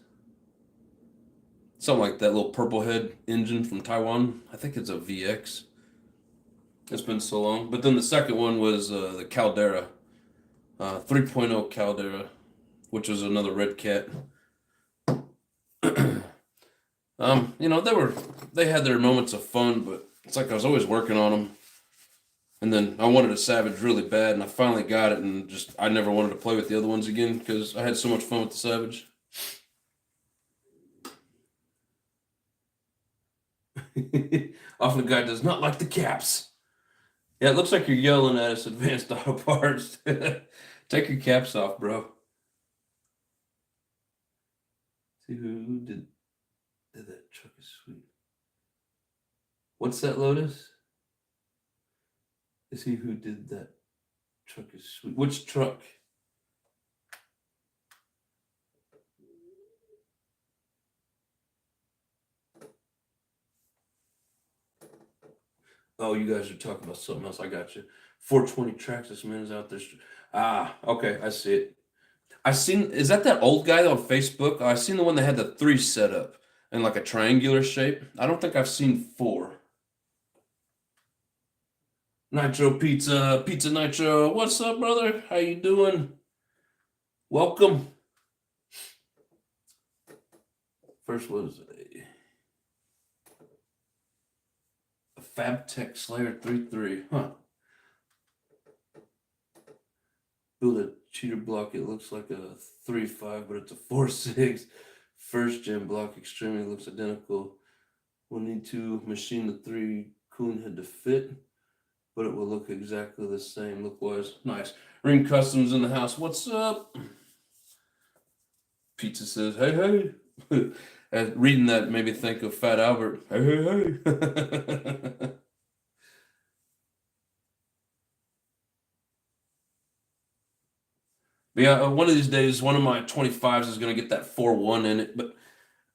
Something like that, little purple head engine from Taiwan. I think it's a VX. It's been so long. But then the second one was the Caldera, 3.0 Caldera, which was another Red Cat. They had their moments of fun, but it's like I was always working on them. And then I wanted a Savage really bad, and I finally got it, and I never wanted to play with the other ones again because I had so much fun with the Savage. Often the guy does not like the caps. Yeah, it looks like you're yelling at us, Advanced Auto Parts. Take your caps off, bro. See who did that truck is sweet. What's that, Lotus? Is he who did that truck is sweet? Which truck? Oh, you guys are talking about something else. I got you. 420 Traxxas man is out there. Okay, I see it. Is that old guy on Facebook? I seen the one that had the 3 setup in like a triangular shape. I don't think I've seen 4. Nitro Pizza, Pizza Nitro. What's up, brother? How you doing? Welcome. First was a FabTech Slayer 3.3. Huh. Build a cheater block. It looks like a 3.5, but it's a 4.6. First gen block extremely looks identical. We'll need to machine the 3 cooling head to fit, but it will look exactly the same look-wise. Nice. Ring Customs in the house. What's up? Pizza says, hey, hey. Reading that made me think of Fat Albert. Hey, hey, hey. But yeah, one of these days, one of my 25s is going to get that 4.1 in it. But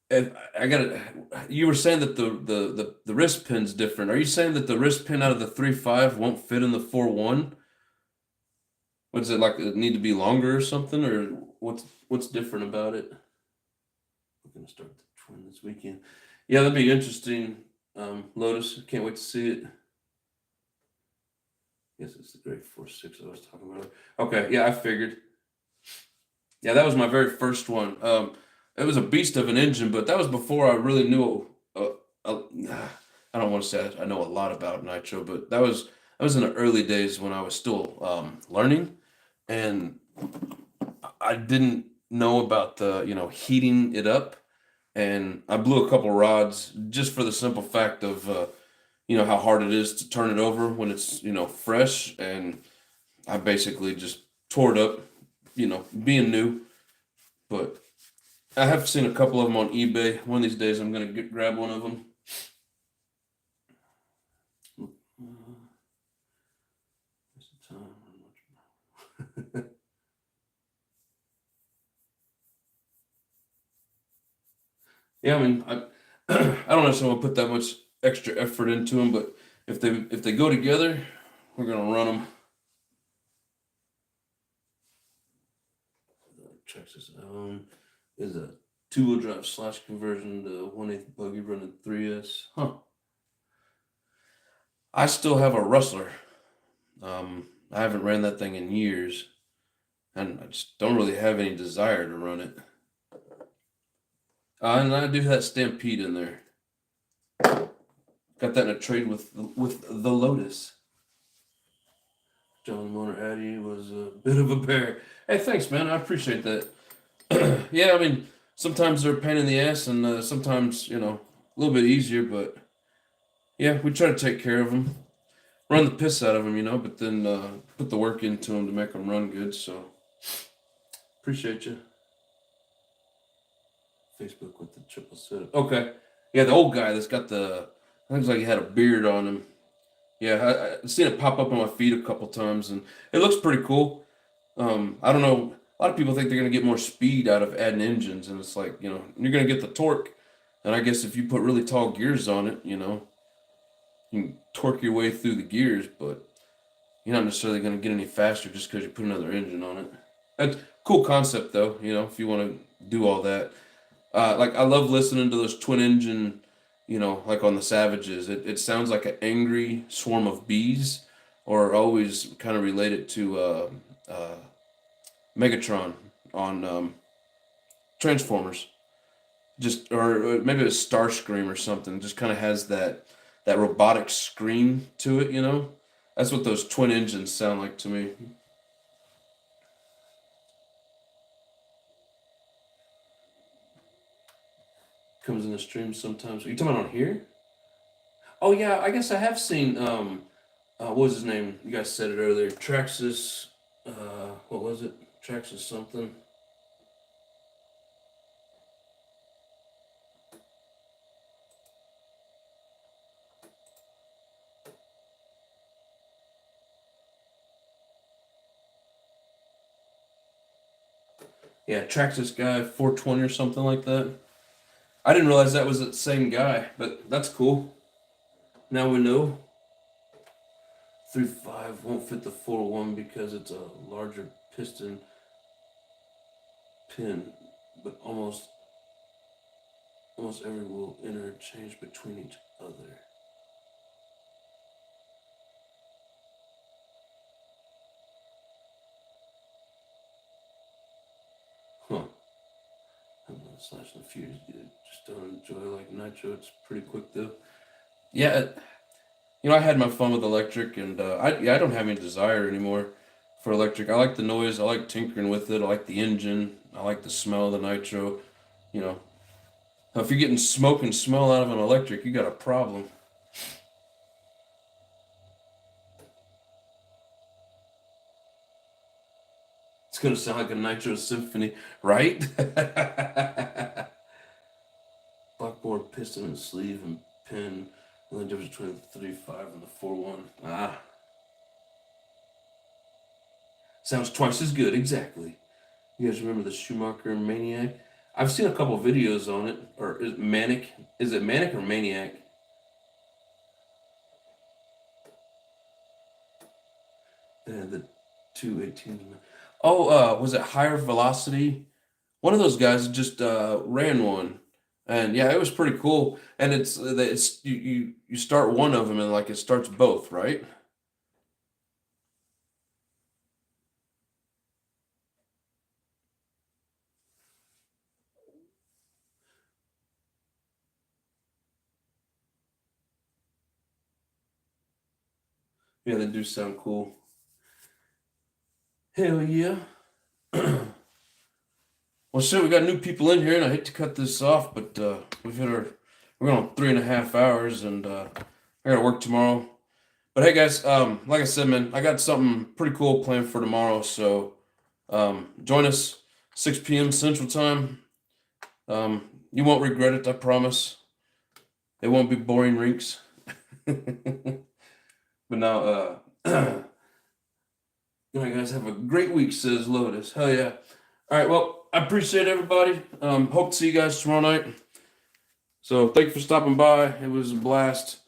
if I got it. You were saying that the wrist pin's different. Are you saying that the wrist pin out of the 3.5 won't fit in the 4.1? What's it like? It need to be longer or something, or what's different about it? We're gonna start the twin this weekend. Yeah, that'd be interesting. Lotus, can't wait to see it. Yes, it's the great 4.6 I was talking about. Okay, yeah, I figured. Yeah, that was my very first one. It was a beast of an engine, but that was before I really knew. Uh, I don't want to say I know a lot about nitro, but that was in the early days when I was still learning, and I didn't know about the heating it up, and I blew a couple rods just for the simple fact of how hard it is to turn it over when it's fresh, and I basically just tore it up, being new. But I have seen a couple of them on eBay. One of these days, I'm gonna grab one of them. Yeah, I mean, I don't necessarily put that much extra effort into them, but if they go together, we're gonna run them. Texas is a 2-wheel drive slash conversion to 1/8 buggy running 3S. Huh. I still have a Rustler. I haven't ran that thing in years, and I just don't really have any desire to run it. And I do have Stampede in there. Got that in a trade with the Lotus. John Motor Addy was a bit of a bear. Hey, thanks, man. I appreciate that. Yeah, I mean, sometimes they're a pain in the ass, and sometimes a little bit easier. But yeah, we try to take care of them, run the piss out of them, but then put the work into them to make them run good. So appreciate you. Facebook with the triple setup. Okay, yeah, the old guy that's got looks like he had a beard on him. Yeah, I've seen it pop up on my feed a couple times, and it looks pretty cool. I don't know. A lot of people think they're going to get more speed out of adding engines, and it's like, you're going to get the torque. And I guess if you put really tall gears on it, you can torque your way through the gears, but you're not necessarily going to get any faster just because you put another engine on it. That's a cool concept, though, if you want to do all that. Like, I love listening to those twin engine, like on the Savages. It sounds like an angry swarm of bees, or always kind of related to Megatron on Transformers. Just or maybe it was Starscream or something. Just kind of has that robotic scream to it. That's what those twin engines sound like to me. Comes in the stream sometimes. Are you talking about on here? Oh yeah, I guess I have seen what was his name? You guys said it earlier. Traxxas what was it? Traxxas something. Yeah, Traxxas guy 420 or something like that. I didn't realize that was the same guy, but that's cool. Now we know. 3.5 won't fit the 4.1 because it's a larger piston pin, but almost every will interchange between each other. Huh. Slash the fuse. Just don't enjoy like nitro. It's pretty quick though. Yeah, I had my fun with electric, and I don't have any desire anymore for electric. I like the noise. I like tinkering with it. I like the engine. I like the smell of the nitro. You know, now, if you're getting smoke and smell out of an electric, you got a problem. It's gonna sound like a nitro symphony, right? Blackboard, piston, and sleeve, and pin. And the difference between the 3.5 and the 4.1. Ah. Sounds twice as good, exactly. You guys remember the Schumacher Maniac? I've seen a couple videos on it. Or is it Manic? Is it Manic or Maniac? The 218. Oh, was it Higher Velocity? One of those guys just ran one. And yeah, it was pretty cool. And it's you start one of them and like it starts both, right? Yeah, they do sound cool. Hell yeah. Well, shit, we got new people in here, and I hate to cut this off, but we're going on 3.5 hours, and I gotta work tomorrow. But hey, guys, like I said, man, I got something pretty cool planned for tomorrow, so join us 6 p.m. Central Time. You won't regret it, I promise. They won't be boring rinks. But now, all right, guys, have a great week, says Lotus. Hell yeah. All right, well, I appreciate everybody. Hope to see you guys tomorrow night. So thank you for stopping by. It was a blast.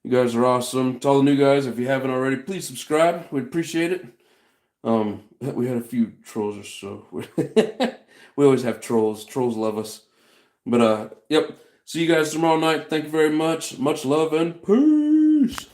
You guys are awesome. To all the new guys, if you haven't already, please subscribe. We'd appreciate it. We had a few trolls or so. We always have trolls. Trolls love us. But yep. See you guys tomorrow night. Thank you very much. Much love and peace.